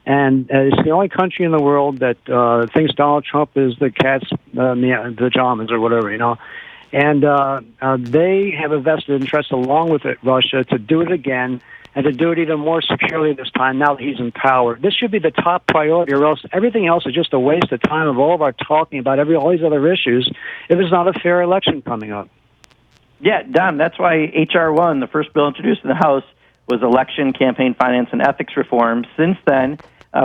and it's the only country in the world that thinks Donald Trump is the cat's pajamas or whatever, And they have a vested interest, along with Russia, to do it again, and to do it even more securely this time now that he's in power. This should be the top priority, or else everything else is just a waste of time of all of our talking about all these other issues if it's not a fair election coming up. Yeah, Don, that's why H.R. 1, the first bill introduced in the House, was election, campaign finance, and ethics reform. Since then,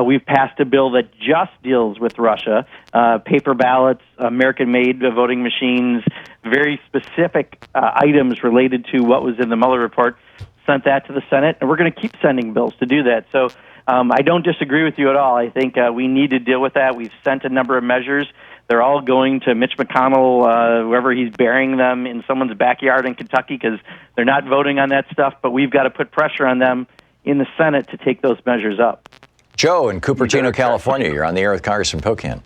we've passed a bill that just deals with Russia, paper ballots, American-made voting machines, very specific items related to what was in the Mueller report. Sent that to the Senate, and we're going to keep sending bills to do that. So I don't disagree with you at all. I think we need to deal with that. We've sent a number of measures. They're all going to Mitch McConnell, wherever he's burying them in someone's backyard in Kentucky, because they're not voting on that stuff. But we've got to put pressure on them in the Senate to take those measures up. Joe in Cupertino, California. You're on the air with Congressman Pocan.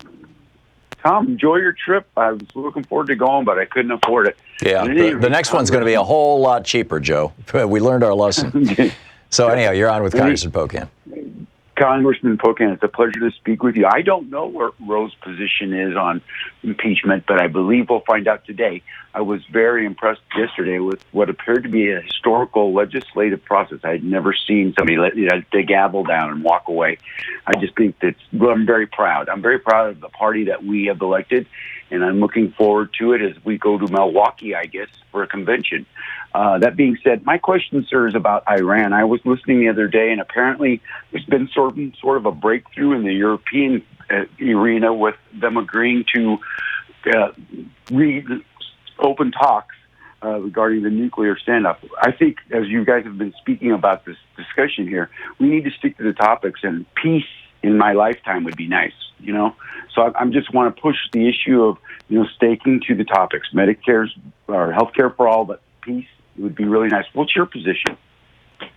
Tom, enjoy your trip. I was looking forward to going, but I couldn't afford it. Yeah, the next one's going to be a whole lot cheaper, Joe. We learned our lesson. So anyhow, you're on with Congressman Pocan. Congressman Pocan, it's a pleasure to speak with you. I don't know where Roe's position is on impeachment, but I believe we'll find out today. I was very impressed yesterday with what appeared to be a historical legislative process. I had never seen somebody let the gavel down and walk away. I just think I'm very proud. I'm very proud of the party that we have elected, and I'm looking forward to it as we go to Milwaukee, I guess, for a convention. That being said, my question, sir, is about Iran. I was listening the other day, and apparently there's been sort of a breakthrough in the European arena with them agreeing to open talks regarding the nuclear standoff. I think, as you guys have been speaking about this discussion here, we need to stick to the topics, and peace in my lifetime would be nice. you know. So I just want to push the issue of, staking to the topics, Medicare's or healthcare for all, but peace. It would be really nice. What's your position?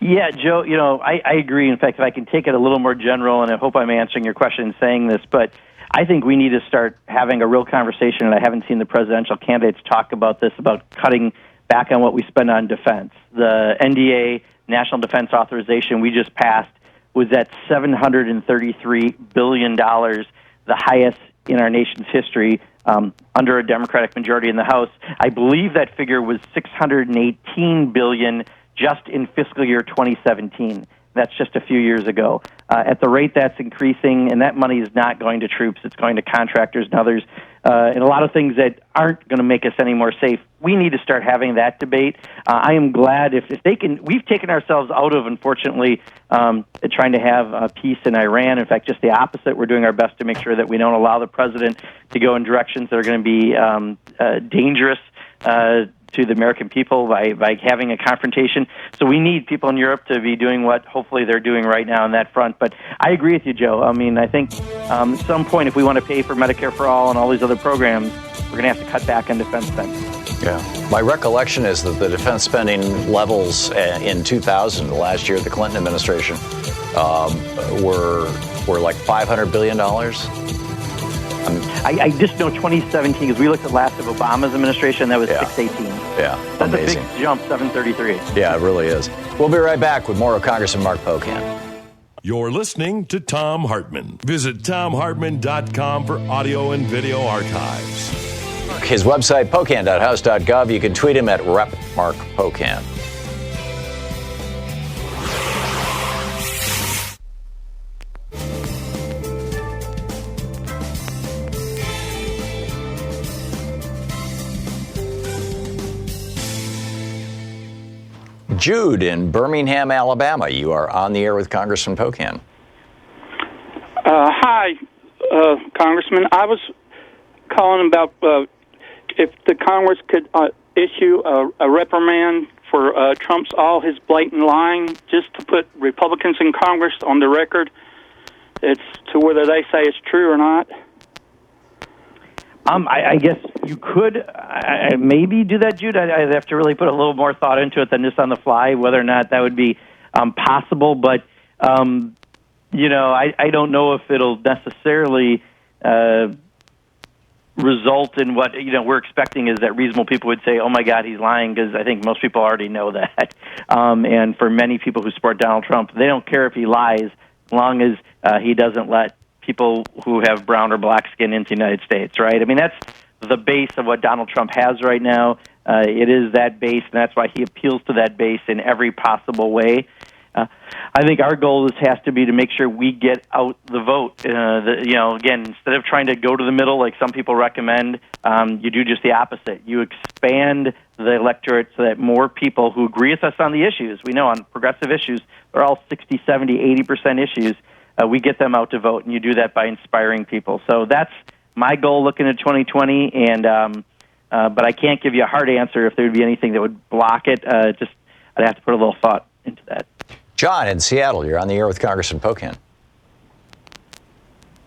Yeah, Joe, I agree. In fact, if I can take it a little more general, and I hope I'm answering your question in saying this, but I think we need to start having a real conversation, and I haven't seen the presidential candidates talk about this, about cutting back on what we spend on defense. The NDA, National Defense Authorization, we just passed, was at $733 billion, the highest in our nation's history, under a Democratic majority in the House. I believe that figure was $618 billion just in fiscal year 2017. That's just a few years ago. At the rate that's increasing, and that money is not going to troops, it's going to contractors and others, and a lot of things that aren't going to make us any more safe. We need to start having that debate. I am glad if they can. We've taken ourselves out of, unfortunately, trying to have peace in Iran. In fact, just the opposite. We're doing our best to make sure that we don't allow the president to go in directions that are going to be dangerous to the American people by having a confrontation. So we need people in Europe to be doing what hopefully they're doing right now on that front. But I agree with you, Joe. I mean, I think at some point, if we want to pay for Medicare for All and all these other programs, we're going to have to cut back on defense spending. Yeah. My recollection is that the defense spending levels in 2000, the last year of the Clinton administration, were like $500 billion. I just know 2017, because we looked at last of Obama's administration, that was 618. Yeah, that's amazing. a big jump, 733. Yeah, it really is. We'll be right back with more of Congressman Mark Pocan. You're listening to Thom Hartmann. Visit thomhartmann.com for audio and video archives. His website, pocan.house.gov. You can tweet him at @RepMarkPocan. Jude in Birmingham, Alabama. You are on the air with Congressman Pocan. Hi, Congressman. I was calling about if the Congress could issue a reprimand for Trump's all his blatant lying, just to put Republicans in Congress on the record. It's to whether they say it's true or not. I guess you could maybe do that, Jude. I'd have to really put a little more thought into it than just on the fly, whether or not that would be possible. But, I don't know if it'll necessarily result in what, we're expecting is that reasonable people would say, oh, my God, he's lying, because I think most people already know that. And for many people who support Donald Trump, they don't care if he lies as long as he doesn't let people who have brown or black skin into the United States, right? I mean, that's the base of what Donald Trump has right now. It is that base, and that's why he appeals to that base in every possible way. I think our goal has to be to make sure we get out the vote. Again, instead of trying to go to the middle like some people recommend, you do just the opposite. You expand the electorate so that more people who agree with us on the issues, we know on progressive issues, they're all 60, 70, 80% issues, we get them out to vote, and you do that by inspiring people. So that's my goal looking at 2020, and but I can't give you a hard answer if there would be anything that would block it. I'd have to put a little thought into that. John in Seattle, you're on the air with Congressman Pocan.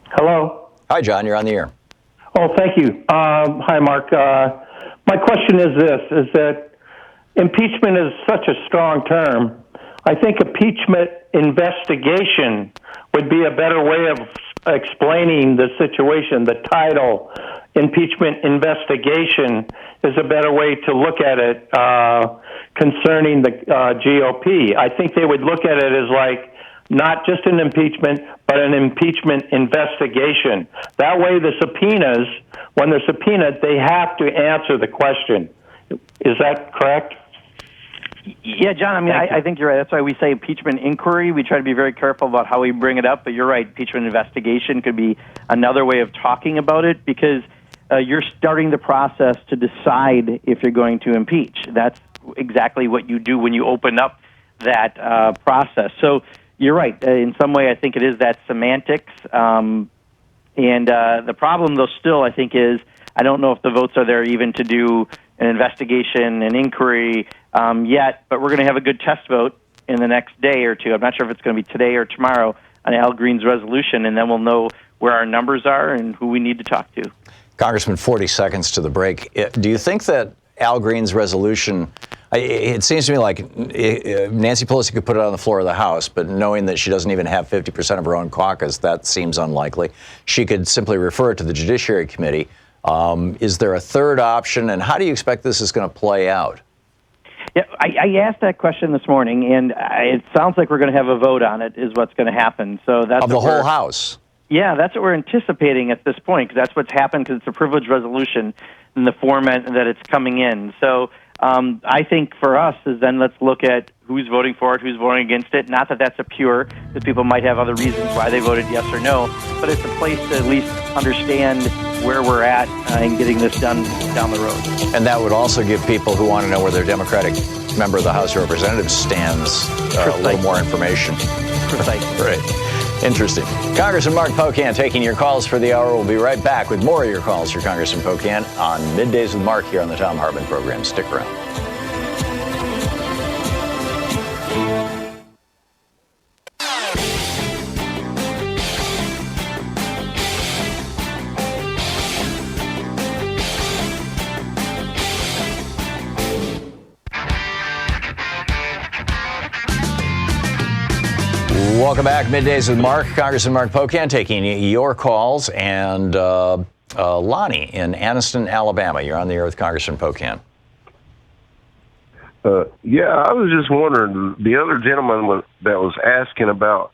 Hello. Hi, John, you're on the air. Oh, thank you. Hi, Mark. My question is this, is that impeachment is such a strong term. I think impeachment investigation would be a better way of explaining the situation. The title, impeachment investigation, is a better way to look at it concerning the GOP. I think they would look at it as like not just an impeachment, but an impeachment investigation. That way the subpoenas, when they're subpoenaed, they have to answer the question. Is that correct? Yeah, John, I mean, I think you're right. That's why we say impeachment inquiry. We try to be very careful about how we bring it up, but you're right. Impeachment investigation could be another way of talking about it, because you're starting the process to decide if you're going to impeach. That's exactly what you do when you open up that process. So you're right. In some way, I think it is that semantics. And the problem, though, still, I think, is I don't know if the votes are there even to do an investigation, an inquiry yet, but we're going to have a good test vote in the next day or two. I'm not sure if it's going to be today or tomorrow on Al Green's resolution, and then we'll know where our numbers are and who we need to talk to. Congressman, 40 seconds to the break. Do you think that Al Green's resolution, it seems to me like Nancy Pelosi could put it on the floor of the House, but knowing that she doesn't even have 50% of her own caucus, that seems unlikely. She could simply refer it to the Judiciary Committee. Is there a third option, and how do you expect this is going to play out? Yeah, I asked that question this morning, and it sounds like we're going to have a vote on it is what's going to happen. So that's of the whole House? Yeah, that's what we're anticipating at this point, because that's what's happened, because it's a privileged resolution in the format that it's coming in. So I think for us is then let's look at who's voting for it, who's voting against it. Not that that's a pure, because people might have other reasons why they voted yes or no, but it's a place to at least understand where we're at in getting this done down the road. And that would also give people who want to know where their Democratic member of the House of Representatives stands a little more information. Precisely. Right. Interesting. Congressman Mark Pocan taking your calls for the hour. We'll be right back with more of your calls for Congressman Pocan on Middays with Mark here on the Thom Hartmann Program. Stick around. Welcome back. Middays with Mark. Congressman Mark Pocan taking your calls. And Lonnie in Anniston, Alabama. You're on the air with Congressman Pocan. Yeah, I was just wondering, the other gentleman that was asking about,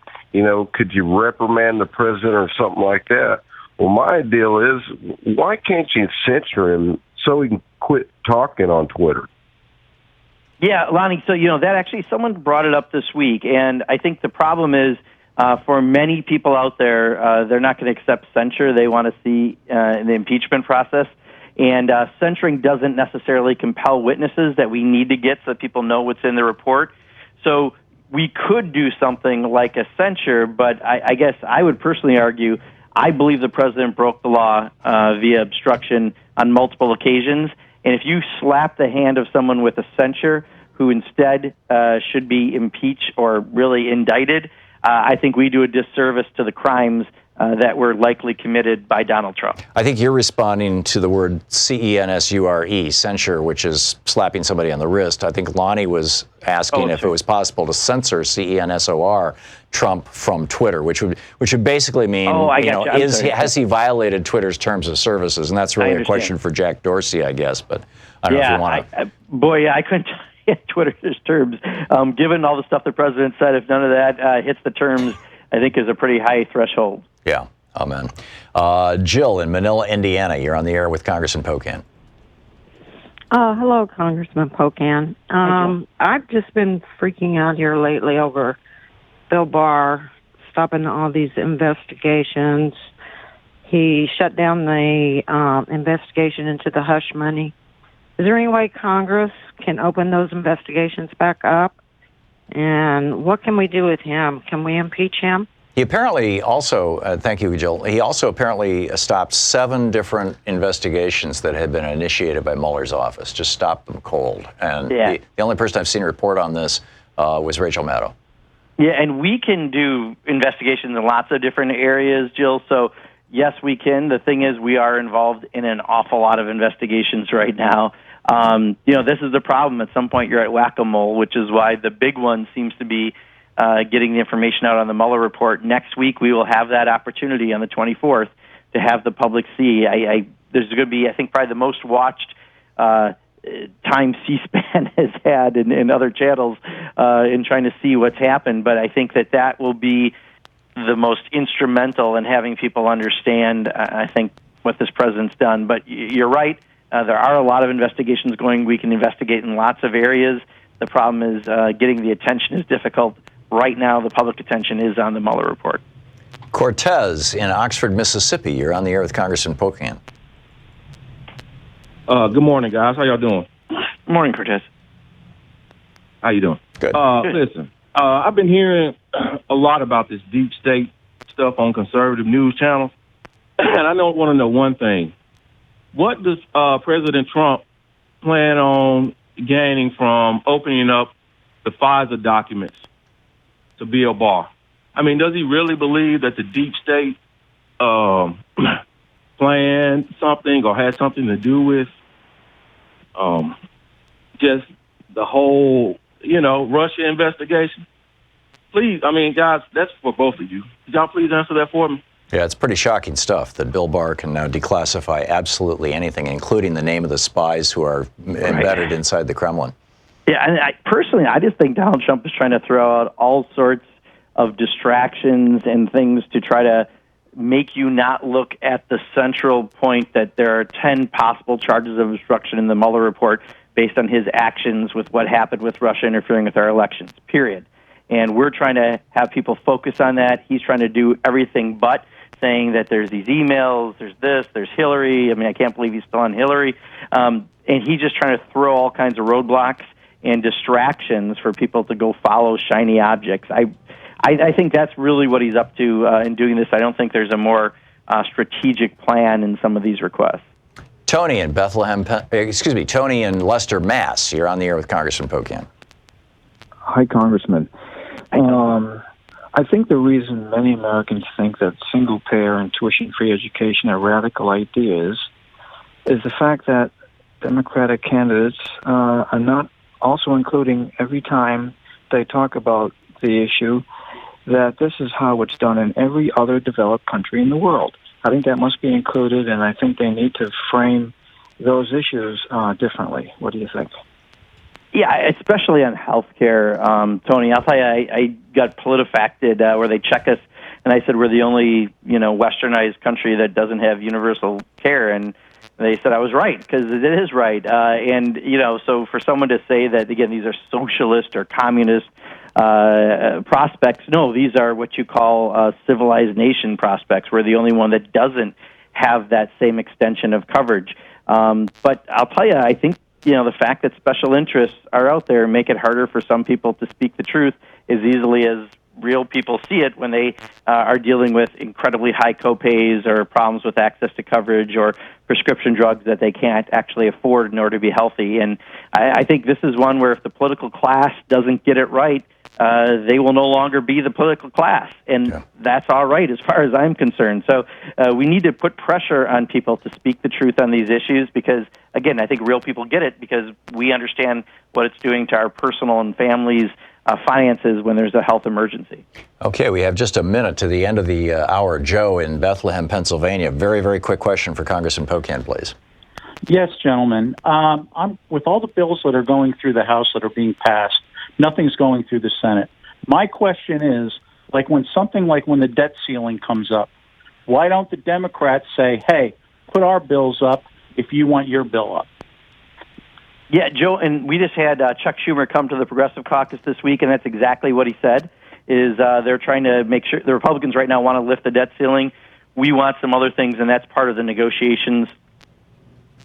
could you reprimand the president or something like that? Well, my deal is, why can't you censor him so he can quit talking on Twitter? Yeah, Lonnie, so, that actually someone brought it up this week, and I think the problem is for many people out there, they're not going to accept censure. They want to see the impeachment process, and censoring doesn't necessarily compel witnesses that we need to get so that people know what's in the report. So we could do something like a censure, but I guess I would personally argue I believe the president broke the law via obstruction on multiple occasions. And if you slap the hand of someone with a censure who instead should be impeached or really indicted, I think we do a disservice to the crimes that were likely committed by Donald Trump. I think you're responding to the word censure, censure, which is slapping somebody on the wrist. I think Lonnie was asking if it was possible to censor censor Trump from Twitter, which would basically mean, has he violated Twitter's terms of services? And that's really a question for Jack Dorsey, I guess. But I don't know if you want to. I couldn't tell you Twitter's terms. Given all the stuff the president said, if none of that hits the terms, I think is a pretty high threshold. Yeah, amen. Jill in Manila, Indiana, you're on the air with Congressman Pocan. Hello, Congressman Pocan. I've just been freaking out here lately over Bill Barr stopping all these investigations. He shut down the investigation into the hush money. Is there any way Congress can open those investigations back up? And what can we do with him? Can we impeach him? He apparently also, thank you, Jill, he also apparently stopped 7 different investigations that had been initiated by Mueller's office, just stopped them cold. And the only person I've seen report on this was Rachel Maddow. Yeah, and we can do investigations in lots of different areas, Jill, so yes, we can. The thing is, we are involved in an awful lot of investigations right now. This is the problem. At some point, you're at whack-a-mole, which is why the big one seems to be getting the information out on the Mueller report. Next week, we will have that opportunity on the 24th to have the public see. There's going to be, I think, probably the most watched time C-SPAN has had in other channels in trying to see what's happened. But I think that will be the most instrumental in having people understand, I think, what this president's done. But you're right. There are a lot of investigations going. We can investigate in lots of areas. The problem is getting the attention is difficult. Right now, the public attention is on the Mueller report. Cortez in Oxford, Mississippi. You're on the air with Congressman Pocan. Good morning, guys. How y'all doing? Good morning, Cortez. How you doing? Good. Listen, I've been hearing a lot about this deep state stuff on conservative news channels, and I want to know one thing. What does President Trump plan on gaining from opening up the FISA documents to Bill Barr? I mean, does he really believe that the deep state planned something or had something to do with just the whole, Russia investigation? Please, guys, that's for both of you. Could y'all please answer that for me? Yeah, it's pretty shocking stuff that Bill Barr can now declassify absolutely anything, including the name of the spies who are embedded inside the Kremlin. Yeah, and I just think Donald Trump is trying to throw out all sorts of distractions and things to try to make you not look at the central point that there are 10 possible charges of obstruction in the Mueller report based on his actions with what happened with Russia interfering with our elections, period. And we're trying to have people focus on that. He's trying to do everything but saying that there's these emails, there's this, there's Hillary. I can't believe he's still on Hillary. And he's just trying to throw all kinds of roadblocks and distractions for people to go follow shiny objects. I think that's really what he's up to in doing this. I don't think there's a more strategic plan in some of these requests. Tony in Tony in Leicester, Mass. You're on the air with Congressman Pocan. Hi, Congressman. I think the reason many Americans think that single-payer and tuition-free education are radical ideas is the fact that Democratic candidates are not also including every time they talk about the issue that this is how it's done in every other developed country in the world. I think that must be included, and I think they need to frame those issues differently. What do you think? Yeah, especially on health care, Tony. I'll tell you, I got PolitiFacted where they check us, and I said we're the only, westernized country that doesn't have universal care, and they said I was right, because it is right. So for someone to say that, again, these are socialist or communist prospects, no, these are what you call civilized nation prospects. We're the only one that doesn't have that same extension of coverage. But I'll tell you, I think the fact that special interests are out there make it harder for some people to speak the truth as easily as real people see it when they are dealing with incredibly high copays or problems with access to coverage or prescription drugs that they can't actually afford in order to be healthy. And I think this is one where if the political class doesn't get it right, they will no longer be the political class. And that's all right as far as I'm concerned. So we need to put pressure on people to speak the truth on these issues because, again, I think real people get it because we understand what it's doing to our personal and families' finances when there's a health emergency. Okay, we have just a minute to the end of the hour. Joe in Bethlehem, Pennsylvania. Very, very quick question for Congressman Pocan, please. Yes, gentlemen. I'm with all the bills that are going through the House that are being passed, nothing's going through the Senate. My question is, when the debt ceiling comes up, why don't the Democrats say, hey, put our bills up if you want your bill up? Yeah, Joe, and we just had Chuck Schumer come to the Progressive Caucus this week, and that's exactly what he said, is they're trying to make sure the Republicans right now want to lift the debt ceiling. We want some other things, and that's part of the negotiations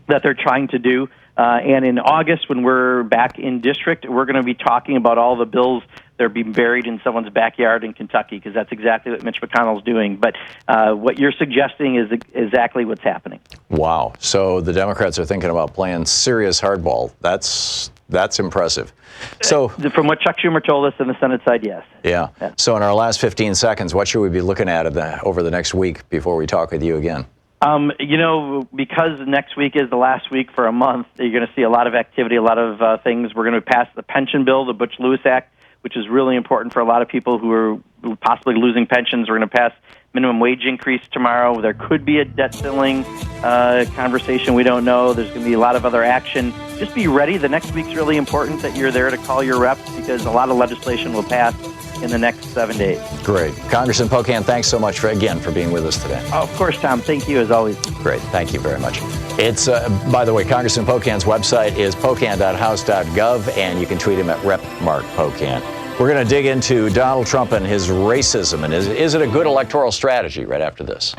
that they're trying to do. And in August, when we're back in district, we're going to be talking about all the bills that are being buried in someone's backyard in Kentucky, because that's exactly what Mitch McConnell's doing. But what you're suggesting is exactly what's happening. Wow. So the Democrats are thinking about playing serious hardball. That's impressive. So from what Chuck Schumer told us on the Senate side, yes. Yeah. So in our last 15 seconds, what should we be looking at over the next week before we talk with you again? Because next week is the last week for a month, you're going to see a lot of activity, a lot of things. We're going to pass the pension bill, the Butch-Lewis Act, which is really important for a lot of people who are possibly losing pensions. We're going to pass minimum wage increase tomorrow. There could be a debt ceiling conversation. We don't know. There's going to be a lot of other action. Just be ready. The next week's really important that you're there to call your reps because a lot of legislation will pass in the next 7 days. Great. Congressman Pocan, thanks so much for being with us today. Oh, of course, Tom. Thank you as always. Great. Thank you very much. It's, by the way, Congressman Pocan's website is pocan.house.gov, and you can tweet him at @RepMarkPocan. We're going to dig into Donald Trump and his racism, and is it a good electoral strategy right after this?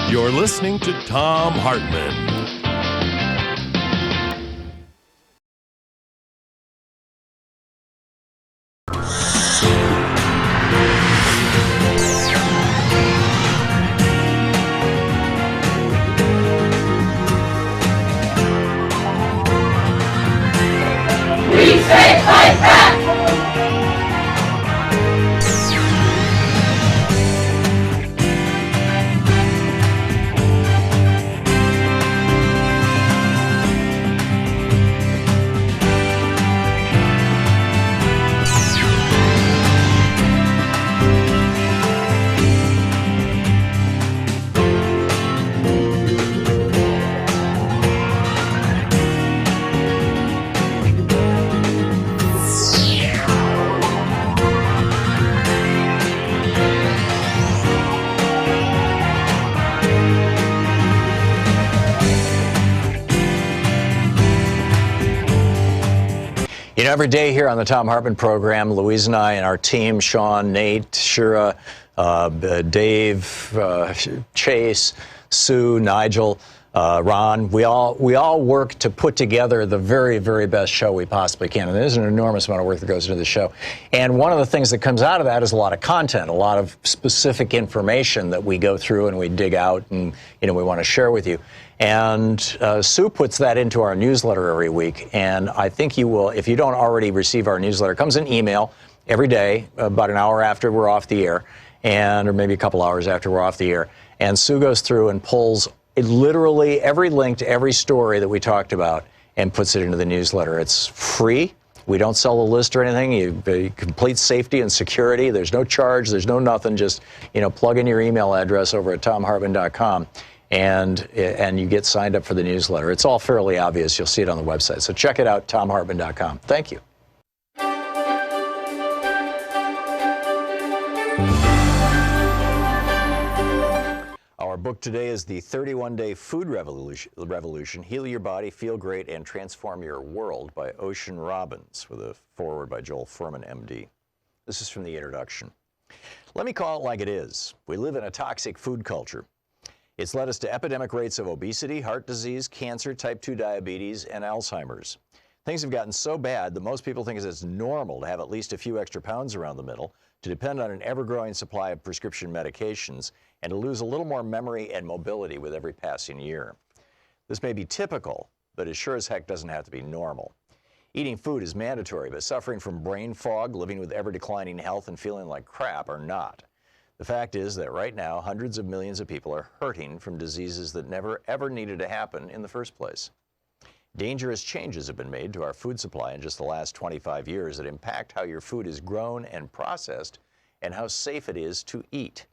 You're listening to Thom Hartmann. You know, every day here on the Thom Hartmann Program, Louise and I and our team, Sean, Nate, Shira, Dave, Chase, Sue, Nigel, Ron, we all work to put together the very, very best show we possibly can. And there's an enormous amount of work that goes into the show. And one of the things that comes out of that is a lot of content, a lot of specific information that we go through and we dig out and, you know, we want to share with you. And Sue puts that into our newsletter every week. And I think you will, if you don't already receive our newsletter, it comes in email every day, about an hour after we're off the air, or maybe a couple hours after we're off the air. And Sue goes through and pulls literally every link to every story that we talked about and puts it into the newsletter. It's free. We don't sell a list or anything. You complete safety and security. There's no charge. There's no nothing. Just, you know, plug in your email address over at thomhartmann.com and you get signed up for the newsletter. It's all fairly obvious. You'll see it on the website. So check it out, thomhartmann.com. Thank you. Our book today is The 31-Day Food Revolution, Heal Your Body, Feel Great, and Transform Your World by Ocean Robbins, with a foreword by Joel Furman, MD. This is from the introduction. Let me call it like it is. We live in a toxic food culture. It's led us to epidemic rates of obesity, heart disease, cancer, type 2 diabetes, and Alzheimer's. Things have gotten so bad that most people think it's normal to have at least a few extra pounds around the middle, to depend on an ever-growing supply of prescription medications, and to lose a little more memory and mobility with every passing year. This may be typical, but it sure as heck doesn't have to be normal. Eating food is mandatory, but suffering from brain fog, living with ever-declining health, and feeling like crap are not. The fact is that right now, hundreds of millions of people are hurting from diseases that never, ever needed to happen in the first place. Dangerous changes have been made to our food supply in just the last 25 years that impact how your food is grown and processed and how safe it is to eat.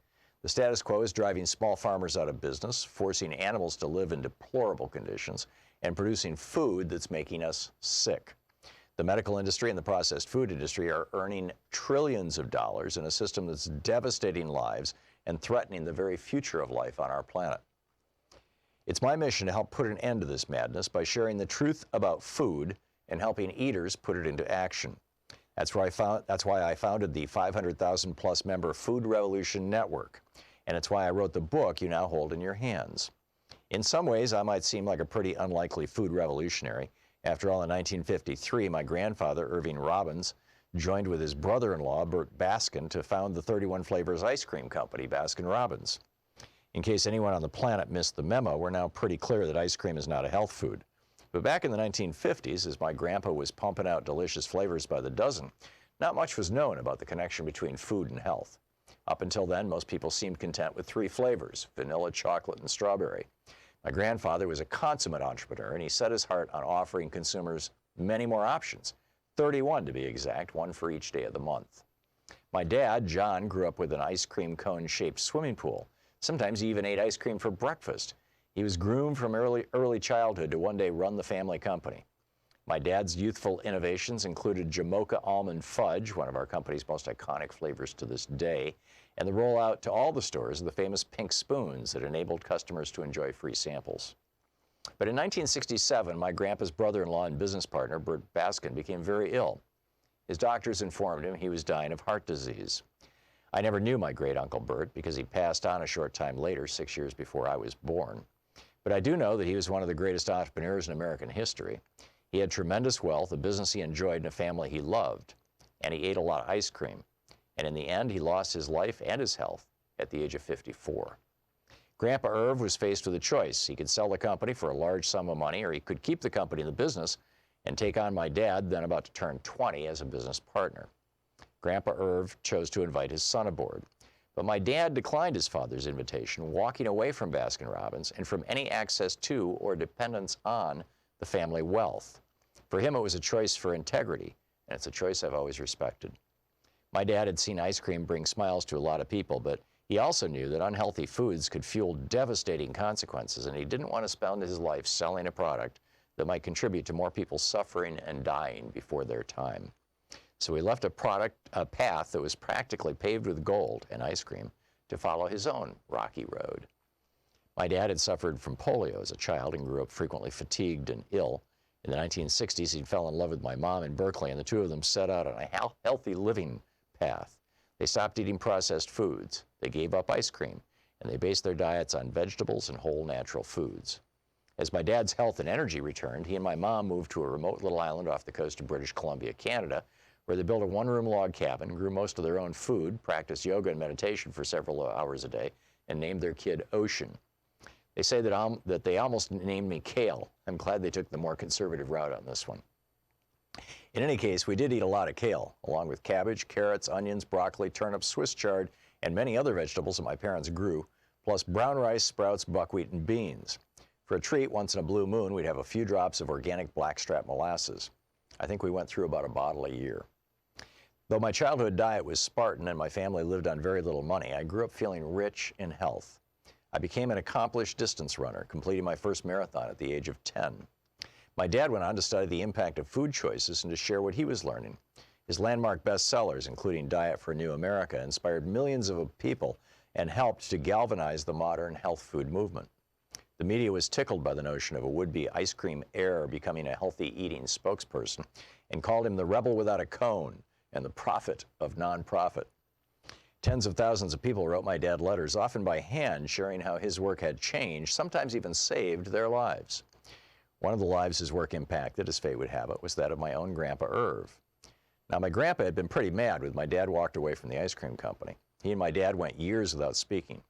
The status quo is driving small farmers out of business, forcing animals to live in deplorable conditions, and producing food that's making us sick. The medical industry and the processed food industry are earning trillions of dollars in a system that's devastating lives and threatening the very future of life on our planet. It's my mission to help put an end to this madness by sharing the truth about food and helping eaters put it into action. That's why I founded the 500,000-plus member Food Revolution Network, and it's why I wrote the book you now hold in your hands. In some ways, I might seem like a pretty unlikely food revolutionary. After all, in 1953, my grandfather, Irving Robbins, joined with his brother-in-law, Bert Baskin, to found the 31 Flavors ice cream company, Baskin-Robbins. In case anyone on the planet missed the memo, we're now pretty clear that ice cream is not a health food. But back in the 1950s, as my grandpa was pumping out delicious flavors by the dozen, not much was known about the connection between food and health. Up until then, most people seemed content with 3 flavors, vanilla, chocolate, and strawberry. My grandfather was a consummate entrepreneur, and he set his heart on offering consumers many more options, 31 to be exact, one for each day of the month. My dad, John, grew up with an ice cream cone-shaped swimming pool. Sometimes he even ate ice cream for breakfast. He was groomed from early childhood to one day run the family company. My dad's youthful innovations included Jamocha Almond Fudge, one of our company's most iconic flavors to this day, and the rollout to all the stores of the famous pink spoons that enabled customers to enjoy free samples. But in 1967, my grandpa's brother-in-law and business partner, Bert Baskin, became very ill. His doctors informed him he was dying of heart disease. I never knew my great-uncle Bert because he passed on a short time later, 6 years before I was born. But I do know that he was one of the greatest entrepreneurs in American history. He had tremendous wealth, a business he enjoyed, and a family he loved. And he ate a lot of ice cream. And in the end, he lost his life and his health at the age of 54. Grandpa Irv was faced with a choice. He could sell the company for a large sum of money, or he could keep the company in the business and take on my dad, then about to turn 20, as a business partner. Grandpa Irv chose to invite his son aboard. But my dad declined his father's invitation, walking away from Baskin-Robbins and from any access to or dependence on the family wealth. For him, it was a choice for integrity, and it's a choice I've always respected. My dad had seen ice cream bring smiles to a lot of people, but he also knew that unhealthy foods could fuel devastating consequences, and he didn't want to spend his life selling a product that might contribute to more people suffering and dying before their time. So he left a path that was practically paved with gold and ice cream to follow his own rocky road. My dad had suffered from polio as a child and grew up frequently fatigued and ill. In the 1960s, he fell in love with my mom in Berkeley, and the two of them set out on a healthy living path. They stopped eating processed foods, they gave up ice cream, and they based their diets on vegetables and whole natural foods. As my dad's health and energy returned, he and my mom moved to a remote little island off the coast of British Columbia, Canada, where they built a one-room log cabin, grew most of their own food, practiced yoga and meditation for several hours a day, and named their kid Ocean. They say that they almost named me Kale. I'm glad they took the more conservative route on this one. In any case, we did eat a lot of kale, along with cabbage, carrots, onions, broccoli, turnips, Swiss chard, and many other vegetables that my parents grew, plus brown rice, sprouts, buckwheat, and beans. For a treat, once in a blue moon, we'd have a few drops of organic blackstrap molasses. I think we went through about a bottle a year. Though my childhood diet was Spartan and my family lived on very little money, I grew up feeling rich in health. I became an accomplished distance runner, completing my first marathon at the age of 10. My dad went on to study the impact of food choices and to share what he was learning. His landmark bestsellers, including Diet for a New America, inspired millions of people and helped to galvanize the modern health food movement. The media was tickled by the notion of a would-be ice cream heir becoming a healthy eating spokesperson and called him the rebel without a cone and the prophet of nonprofit. Tens of thousands of people wrote my dad letters, often by hand, sharing how his work had changed, sometimes even saved their lives. One of the lives his work impacted, as fate would have it, was that of my own Grandpa Irv. Now, my grandpa had been pretty mad when my dad walked away from the ice cream company. He and my dad went years without speaking.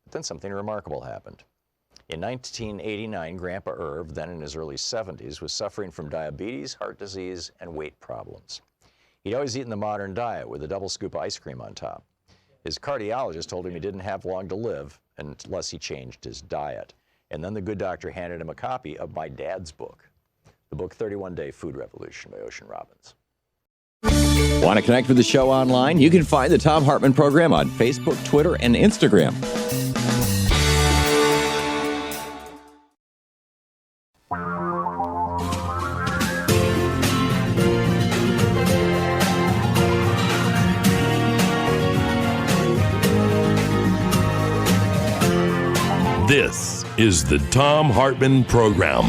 But then something remarkable happened. In 1989, Grandpa Irv, then in his early 70s, was suffering from diabetes, heart disease, and weight problems. He'd always eaten the modern diet with a double scoop of ice cream on top. His cardiologist told him he didn't have long to live unless he changed his diet. And then the good doctor handed him a copy of my dad's book, the book 31-Day Food Revolution by Ocean Robbins. Want to connect with the show online? You can find the Thom Hartmann Program on Facebook, Twitter, and Instagram. This is the Thom Hartmann Program.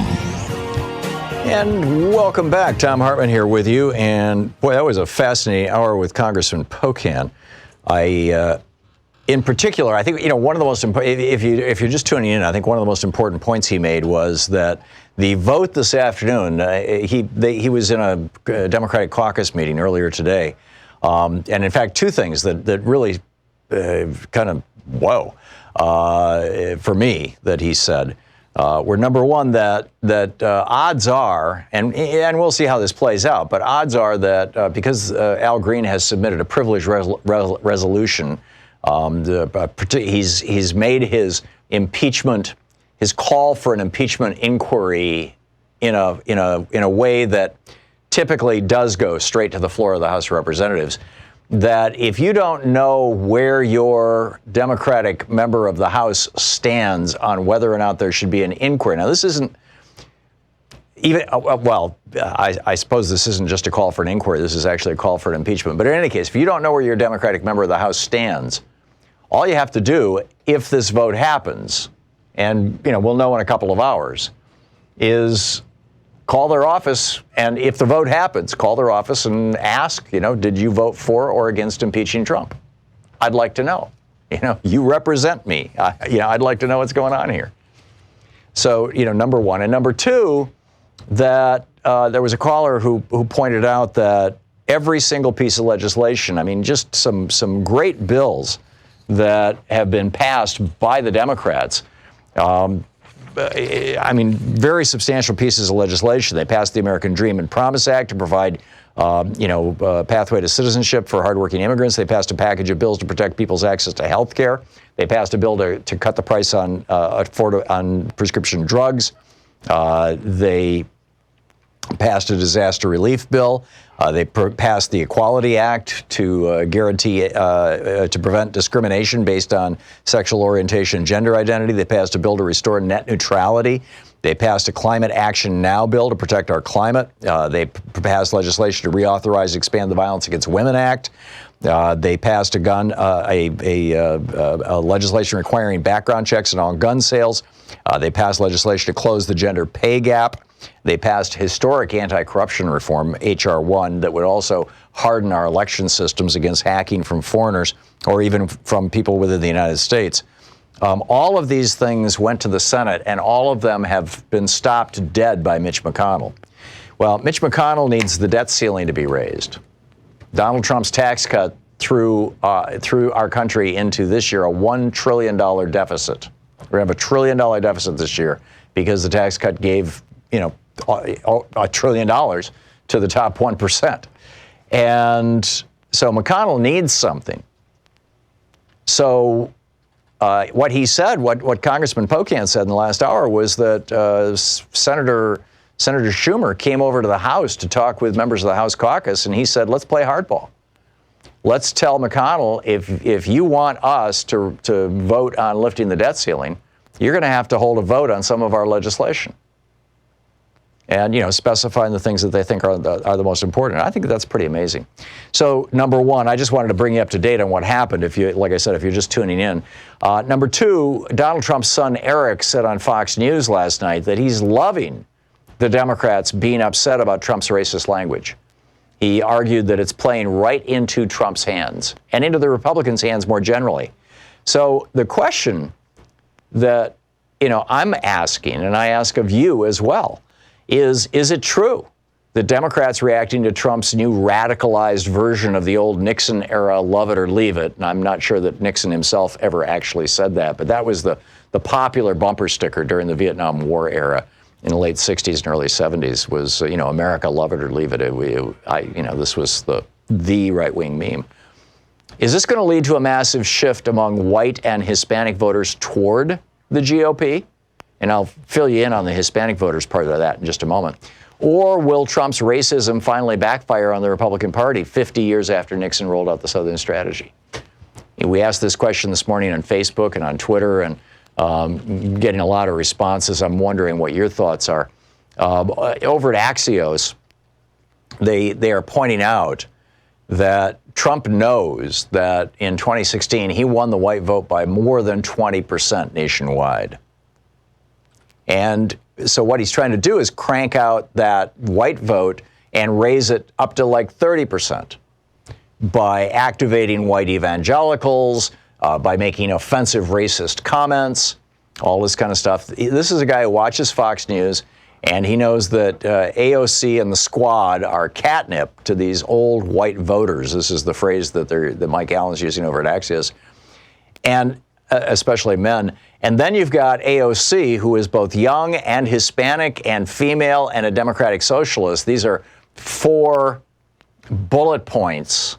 And welcome back. Thom Hartmann here with you. And boy, that was a fascinating hour with Congressman Pocan. In particular, I think, one of the most important, if you're just tuning in, I think one of the most important points he made was that the vote this afternoon, he was in a Democratic caucus meeting earlier today. And in fact, two things that really kind of, whoa. For me, that he said, were number one, that odds are, and we'll see how this plays out, but odds are that because Al Green has submitted a privilege resolution, he's made his impeachment, his call for an impeachment inquiry in a way that typically does go straight to the floor of the House of Representatives. That if you don't know where your Democratic member of the House stands on whether or not there should be an inquiry. Now, this isn't even, I suppose this isn't just a call for an inquiry. This is actually a call for an impeachment. But in any case, if you don't know where your Democratic member of the House stands, all you have to do, if this vote happens, and, we'll know in a couple of hours, is call their office, and if the vote happens, call their office and ask, did you vote for or against impeaching Trump? I'd like to know. You represent me. I'd like to know what's going on here. So, number one. And number two, that there was a caller who pointed out that every single piece of legislation, just some great bills that have been passed by the Democrats, very substantial pieces of legislation. They passed the American Dream and Promise Act to provide, pathway to citizenship for hardworking immigrants. They passed a package of bills to protect people's access to health care. They passed a bill to cut the price on prescription drugs. They passed a disaster relief bill. They passed the Equality Act to guarantee, to prevent discrimination based on sexual orientation and gender identity. They passed a bill to restore net neutrality. They passed a Climate Action Now bill to protect our climate. They passed legislation to reauthorize, expand the Violence Against Women Act. They passed a legislation requiring background checks on all gun sales. They passed legislation to close the gender pay gap. They passed historic anti-corruption reform, H.R. 1, that would also harden our election systems against hacking from foreigners or even from people within the United States. All of these things went to the Senate, and all of them have been stopped dead by Mitch McConnell. Well, Mitch McConnell needs the debt ceiling to be raised. Donald Trump's tax cut threw our country into this year a $1 trillion deficit. We're going to have $1 trillion deficit this year because the tax cut gave, $1 trillion to the top 1%. And so McConnell needs something. So what he said, what Congressman Pocan said in the last hour was that Senator Schumer came over to the House to talk with members of the House caucus, and he said, let's play hardball. Let's tell McConnell, if you want us to vote on lifting the debt ceiling, you're going to have to hold a vote on some of our legislation. And, specifying the things that they think are the most important. I think that's pretty amazing. So, number one, I just wanted to bring you up to date on what happened, like I said, if you're just tuning in. Number two, Donald Trump's son, Eric, said on Fox News last night that he's loving the Democrats being upset about Trump's racist language. He argued that it's playing right into Trump's hands and into the Republicans' hands more generally. So the question that, I'm asking, and I ask of you as well, is it true that Democrats reacting to Trump's new radicalized version of the old Nixon era love it or leave it? And I'm not sure that Nixon himself ever actually said that, but that was the popular bumper sticker during the Vietnam War era in the late 60s and early 70s was, America, love it or leave it. This was the right-wing meme. Is this going to lead to a massive shift among white and Hispanic voters toward the GOP? And I'll fill you in on the Hispanic voters part of that in just a moment. Or will Trump's racism finally backfire on the Republican Party 50 years after Nixon rolled out the Southern strategy? We asked this question this morning on Facebook and on Twitter, and getting a lot of responses. I'm wondering what your thoughts are. Over at Axios, they are pointing out that Trump knows that in 2016 he won the white vote by more than 20% nationwide. And so what he's trying to do is crank out that white vote and raise it up to like 30% by activating white evangelicals, by making offensive racist comments, all this kind of stuff. This is a guy who watches Fox News, and he knows that AOC and the squad are catnip to these old white voters. This is the phrase that Mike Allen's using over at Axios, and especially men. And then you've got AOC, who is both young and Hispanic and female and a democratic socialist. These are 4 bullet points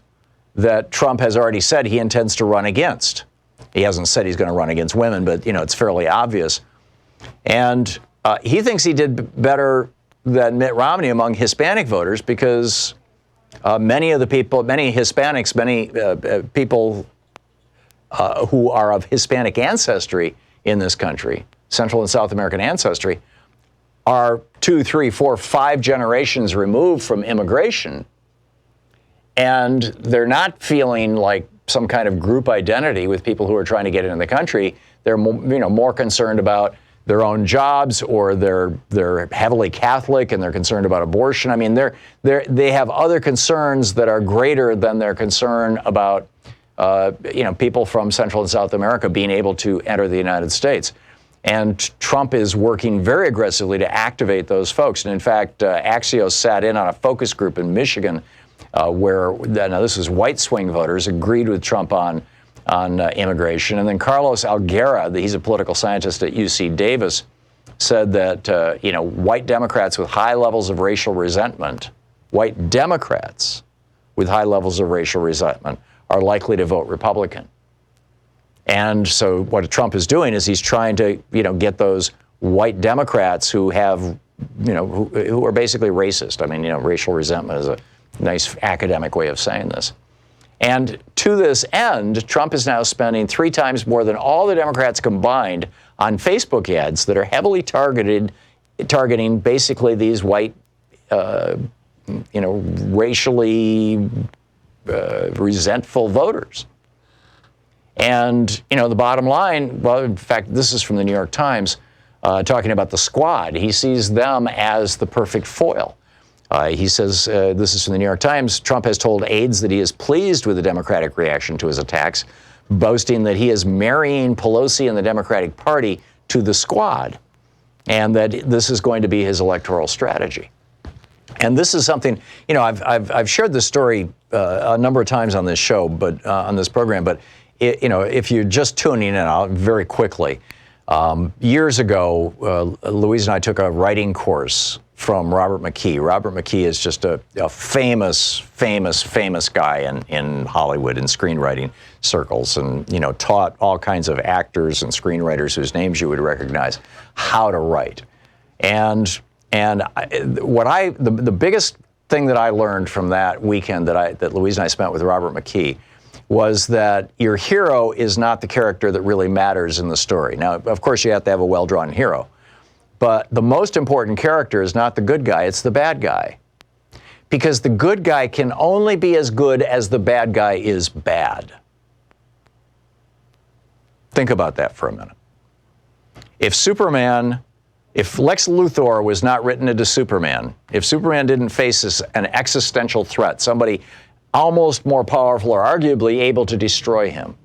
that Trump has already said he intends to run against. He hasn't said he's going to run against women, but, it's fairly obvious. And he thinks he did better than Mitt Romney among Hispanic voters because many Hispanics, many people who are of Hispanic ancestry in this country, Central and South American ancestry, are 2, 3, 4, 5 generations removed from immigration. And they're not feeling like some kind of group identity with people who are trying to get into the country. They're more concerned about their own jobs, or they're heavily Catholic and they're concerned about abortion. I mean, they have other concerns that are greater than their concern about people from Central and South America being able to enter the United States. And Trump is working very aggressively to activate those folks. And in fact, Axios sat in on a focus group in Michigan where, now this is white swing voters, agreed with Trump on immigration. And then Carlos Alguera, he's a political scientist at UC Davis, said that, white Democrats with high levels of racial resentment, white Democrats with high levels of racial resentment are likely to vote Republican. And so what Trump is doing is he's trying to, get those white Democrats who have, who are basically racist. I mean, racial resentment is a nice academic way of saying this. And to this end, Trump is now spending 3 times more than all the Democrats combined on Facebook ads that are heavily targeting basically these white, racially resentful voters. And, the bottom line, well, in fact, this is from the New York Times, talking about the Squad. He sees them as the perfect foil. He says, this is from the New York Times, Trump has told aides that he is pleased with the Democratic reaction to his attacks, boasting that he is marrying Pelosi and the Democratic Party to the Squad, and that this is going to be his electoral strategy. And this is something, I've shared this story a number of times on this show, but on this program, but if you're just tuning in, I'll very quickly. Years ago, Louise and I took a writing course from Robert McKee. Robert McKee is just a famous guy in Hollywood in screenwriting circles, and taught all kinds of actors and screenwriters whose names you would recognize how to write. And the biggest thing that I learned from that weekend that Louise and I spent with Robert McKee was that your hero is not the character that really matters in the story. Now, of course, you have to have a well-drawn hero. But the most important character is not the good guy, it's the bad guy. Because the good guy can only be as good as the bad guy is bad. Think about that for a minute. If Lex Luthor was not written into Superman, if Superman didn't face an existential threat, somebody almost more powerful or arguably able to destroy him,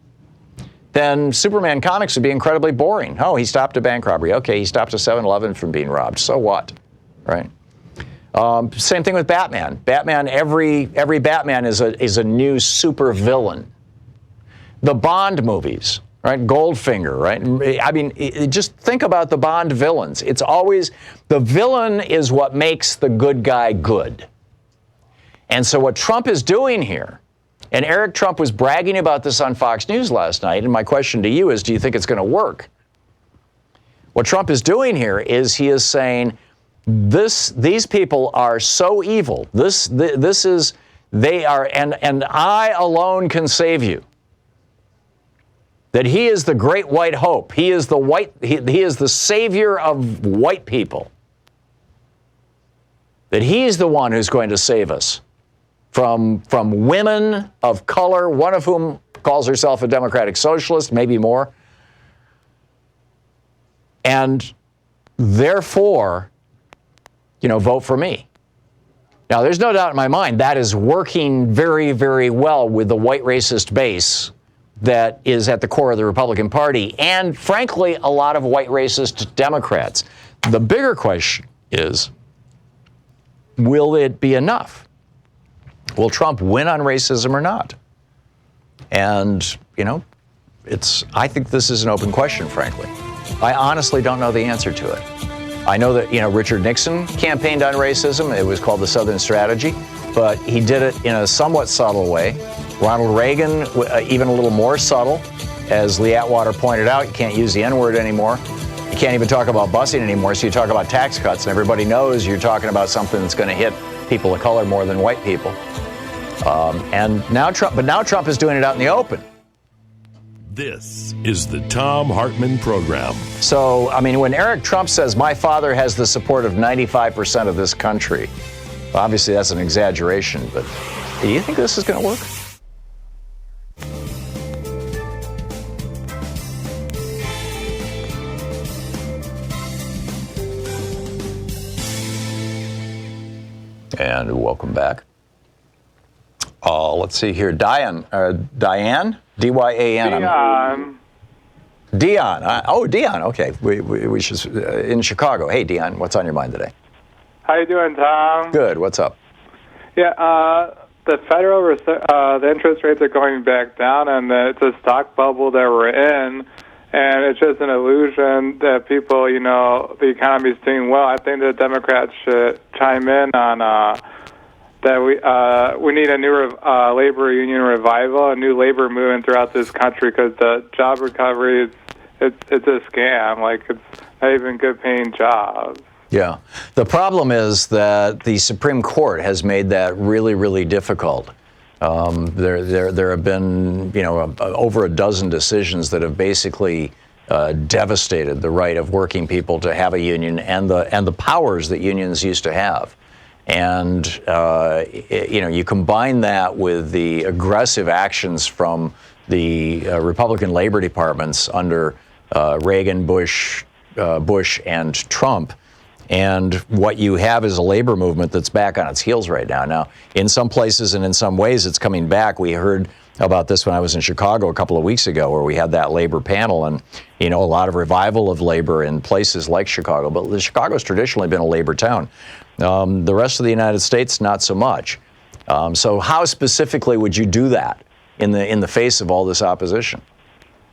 then Superman comics would be incredibly boring. Oh, he stopped a bank robbery. Okay, he stopped a 7-Eleven from being robbed. So what, right? Same thing with Batman. Batman, every Batman is a new super villain. The Bond movies, right? Goldfinger, right? I mean, just think about the Bond villains. It's always the villain is what makes the good guy good. And so what Trump is doing here, and Eric Trump was bragging about this on Fox News last night, and my question to you is, do you think it's going to work? What Trump is doing here is he is saying, these people are so evil. They are, and I alone can save you. That he is the great white hope. He is he is the savior of white people. That he's the one who's going to save us from women of color, one of whom calls herself a democratic socialist, maybe more. And therefore, vote for me. Now, there's no doubt in my mind that is working very, very well with the white racist base that is at the core of the Republican Party, and frankly, a lot of white racist Democrats. The bigger question is, will it be enough? Will Trump win on racism or not? And, I think this is an open question, frankly. I honestly don't know the answer to it. I know that, Richard Nixon campaigned on racism. It was called the Southern Strategy, but he did it in a somewhat subtle way. Ronald Reagan, even a little more subtle. As Lee Atwater pointed out, you can't use the N-word anymore. You can't even talk about busing anymore, so you talk about tax cuts, and everybody knows you're talking about something that's going to hit people of color more than white people. And now Trump is doing it out in the open. This is the Thom Hartmann Program. So, when Eric Trump says, my father has the support of 95% of this country, obviously that's an exaggeration, but do you think this is going to work? And welcome back. Let's see here. Diane? D-Y-A-N? Dion. Dion. Okay. We should, in Chicago. Hey, Dion, what's on your mind today? How you doing, Tom? Good. What's up? Yeah, the Federal Reserve, the interest rates are going back down, and it's a stock bubble that we're in, and it's just an illusion that people, the economy's doing well. I think the Democrats should chime in on that we need a new labor union revival, a new labor movement throughout this country, because the job recovery it's a scam. Like, it's not even good paying jobs. Yeah. The problem is that the Supreme Court has made that really, really difficult. There have been, over a dozen decisions that have basically devastated the right of working people to have a union and the powers that unions used to have. And, you combine that with the aggressive actions from the Republican labor departments under Reagan, Bush, and Trump, and what you have is a labor movement that's back on its heels right now. Now, in some places and in some ways, it's coming back. We heard about this when I was in Chicago a couple of weeks ago, where we had that labor panel, and a lot of revival of labor in places like Chicago. But Chicago's traditionally been a labor town. The rest of the United States, not so much. So how specifically would you do that in the face of all this opposition?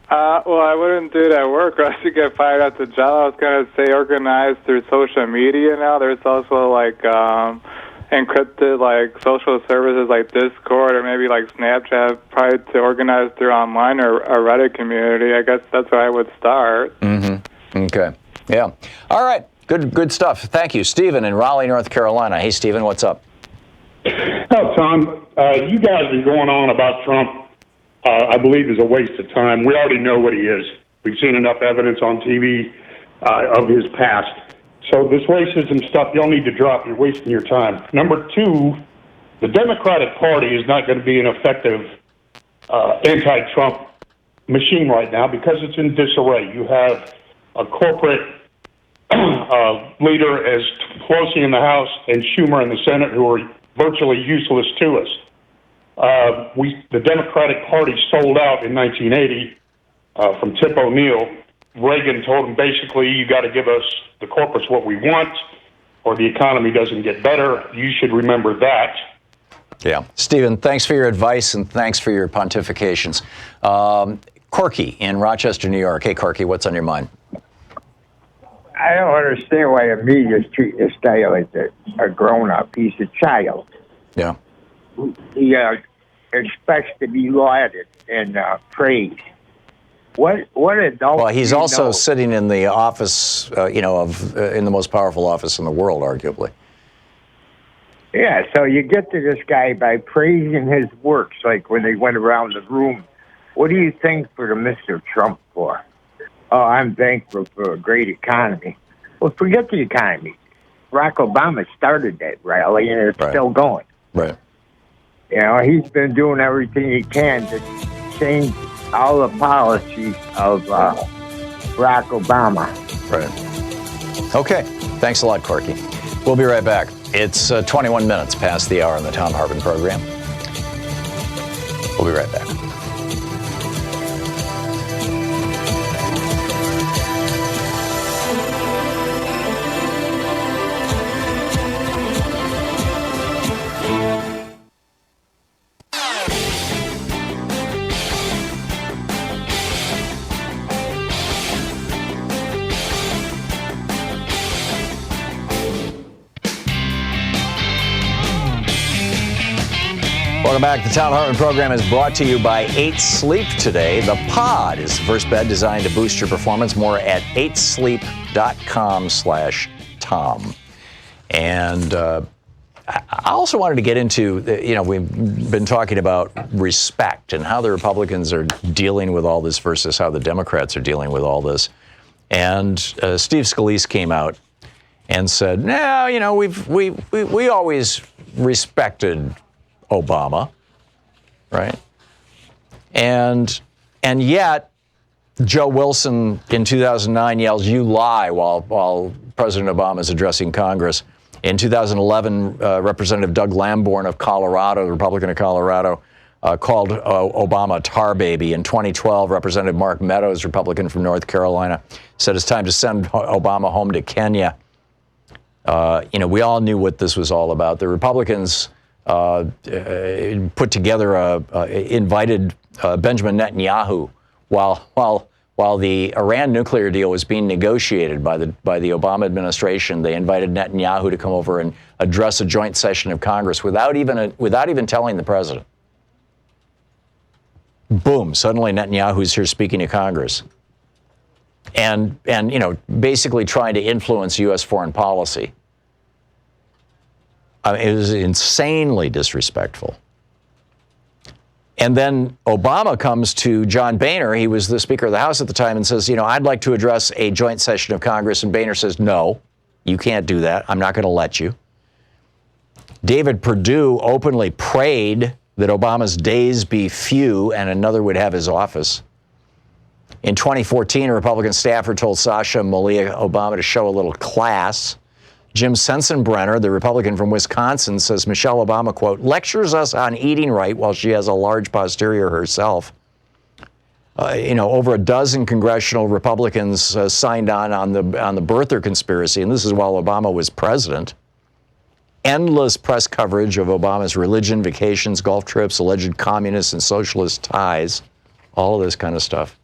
Well, I wouldn't do it at work, or else you get fired at the job. I was going to say organized through social media now. There's also encrypted social services like Discord or maybe like Snapchat, probably to organize through online or a Reddit community. I guess that's where I would start. Mm-hmm. Okay. Yeah. All right. Good stuff. Thank you. Stephen in Raleigh, North Carolina. Hey, Stephen, what's up? Oh, Tom, you guys are going on about Trump. I believe is a waste of time. We already know what he is. We've seen enough evidence on TV of his past. So this racism stuff, y'all need to drop. You're wasting your time. Number two, the Democratic Party is not going to be an effective anti-Trump machine right now because it's in disarray. You have a corporate leader as Pelosi in the House and Schumer in the Senate who are virtually useless to us. The Democratic Party sold out in 1980 from Tip O'Neill. Reagan told him basically, you got to give us the corporates what we want, or the economy doesn't get better. You should remember that. Yeah. Stephen, thanks for your advice and thanks for your pontifications. Corky in Rochester, New York. Hey, Corky, what's on your mind? I don't understand why the media is treating this guy like a grown-up. He's a child. Yeah. He expects to be lauded and praised. What adult? Well, he's also sitting in the office, in the most powerful office in the world, arguably. Yeah, so you get to this guy by praising his works, like when they went around the room. What do you think for the Mr. Trump for? Oh, I'm thankful for a great economy. Well, forget the economy. Barack Obama started that rally, and it's still going. Right. He's been doing everything he can to change all the policies of Barack Obama. Right. Okay. Thanks a lot, Corky. We'll be right back. It's 21 minutes past the hour on the Thom Hartmann Program. We'll be right back. Welcome back. The Thom Hartmann Program is brought to you by 8 Sleep today. The Pod is the first bed designed to boost your performance. More at 8sleep.com/Tom. And I also wanted to get into, we've been talking about respect and how the Republicans are dealing with all this versus how the Democrats are dealing with all this. And Steve Scalise came out and said, no, we always respected Obama, right? And yet, Joe Wilson in 2009 yells, "You lie," while President Obama is addressing Congress. In 2011, Representative Doug Lamborn of Colorado, the Republican of Colorado, called Obama a tar baby. In 2012, Representative Mark Meadows, Republican from North Carolina, said it's time to send Obama home to Kenya. We all knew what this was all about. The Republicans put together invited Benjamin Netanyahu while the Iran nuclear deal was being negotiated by the Obama administration. They invited Netanyahu to come over and address a joint session of Congress without even telling the president. Boom! Suddenly Netanyahu's here speaking to Congress, and basically trying to influence U.S. foreign policy. It was insanely disrespectful. And then Obama comes to John Boehner, he was the Speaker of the House at the time, and says, I'd like to address a joint session of Congress. And Boehner says, no, you can't do that. I'm not going to let you. David Perdue openly prayed that Obama's days be few and another would have his office. In 2014, a Republican staffer told Sasha Malia Obama to show a little class. Jim Sensenbrenner, the Republican from Wisconsin, says Michelle Obama, quote, lectures us on eating right while she has a large posterior herself. Over a dozen congressional Republicans signed on the birther conspiracy, and this is while Obama was president. Endless press coverage of Obama's religion, vacations, golf trips, alleged communist and socialist ties, all of this kind of stuff.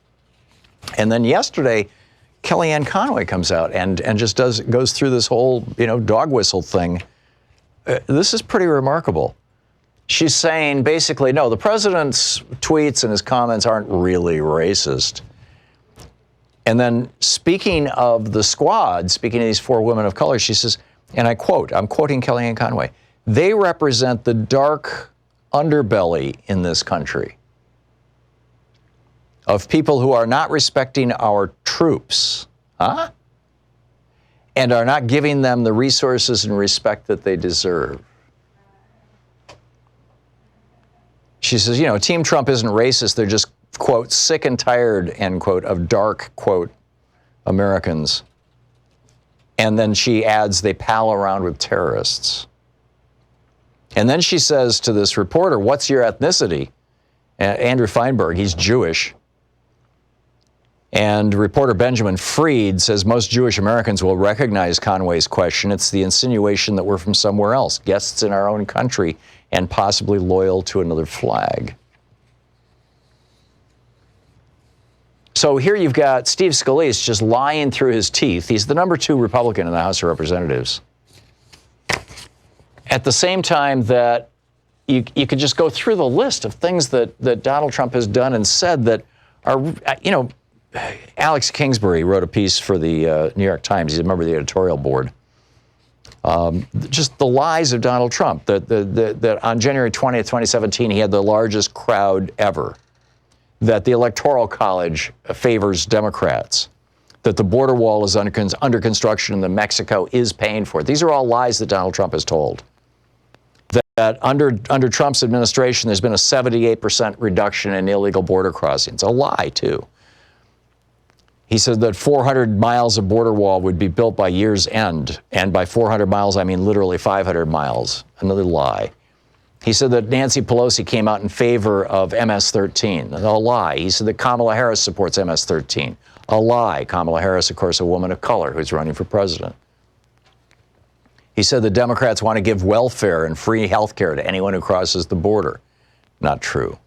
And then yesterday, Kellyanne Conway comes out and just goes through this whole, dog whistle thing. This is pretty remarkable. She's saying basically, no, the president's tweets and his comments aren't really racist. And then speaking of the squad, speaking of these 4 women of color, she says, and I quote, I'm quoting Kellyanne Conway, they represent the dark underbelly in this country of people who are not respecting our troops, and are not giving them the resources and respect that they deserve. She says, Team Trump isn't racist. They're just, quote, sick and tired, end quote, of dark, quote, Americans. And then she adds, they pal around with terrorists. And then she says to this reporter, what's your ethnicity? Andrew Feinberg, he's Jewish. And reporter Benjamin Freed says most Jewish Americans will recognize Conway's question. It's the insinuation that we're from somewhere else, guests in our own country, and possibly loyal to another flag. So here you've got Steve Scalise just lying through his teeth. He's the number 2 Republican in the House of Representatives. At the same time that you could just go through the list of things that Donald Trump has done and said that are, Alex Kingsbury wrote a piece for the New York Times. He's a member of the editorial board. Just the lies of Donald Trump, that on January 20th, 2017, he had the largest crowd ever, that the Electoral College favors Democrats, that the border wall is under construction and that Mexico is paying for it. These are all lies that Donald Trump has told. That under Trump's administration, there's been a 78% reduction in illegal border crossings. A lie, too. He said that 400 miles of border wall would be built by year's end. And by 400 miles, I mean literally 500 miles. Another lie. He said that Nancy Pelosi came out in favor of MS-13. A lie. He said that Kamala Harris supports MS-13. A lie. Kamala Harris, of course, a woman of color who's running for president. He said the Democrats want to give welfare and free health care to anyone who crosses the border. Not true.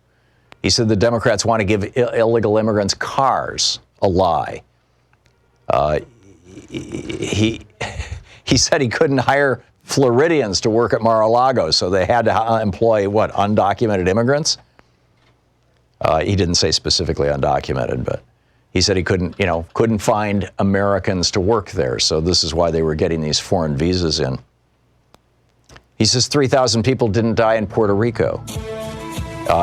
He said the Democrats want to give illegal immigrants cars. A lie. He said he couldn't hire Floridians to work at Mar-a-Lago, so they had to employ, undocumented immigrants? He didn't say specifically undocumented, but he said he couldn't find Americans to work there, so this is why they were getting these foreign visas in. He says 3,000 people didn't die in Puerto Rico.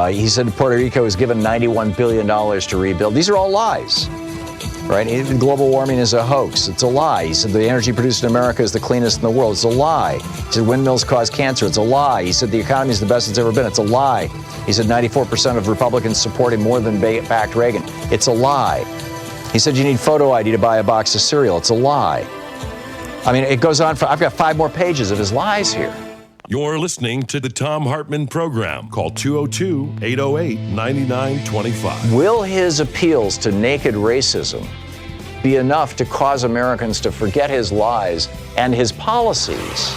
He said Puerto Rico was given $91 billion to rebuild. These are all lies, right? Global warming is a hoax. It's a lie. He said the energy produced in America is the cleanest in the world. It's a lie. He said windmills cause cancer. It's a lie. He said the economy is the best it's ever been. It's a lie. He said 94% of Republicans support him more than backed Reagan. It's a lie. He said you need photo ID to buy a box of cereal. It's a lie. I mean, it goes on for, I've got 5 more pages of his lies here. You're listening to the Thom Hartmann Program. Call 202-808-9925. Will his appeals to naked racism be enough to cause Americans to forget his lies and his policies?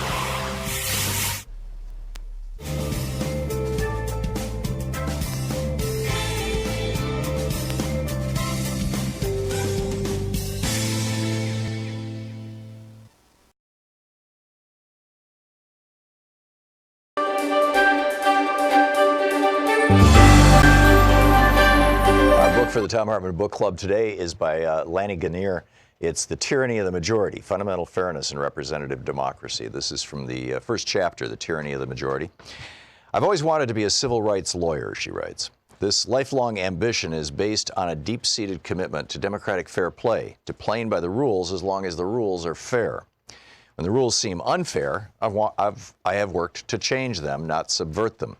For the Thom Hartmann Book Club today is by Lanny Guinier. It's The Tyranny of the Majority, Fundamental Fairness in Representative Democracy. This is from the first chapter, The Tyranny of the Majority. I've always wanted to be a civil rights lawyer, she writes. This lifelong ambition is based on a deep-seated commitment to democratic fair play, to playing by the rules as long as the rules are fair. When the rules seem unfair, I have worked to change them, not subvert them.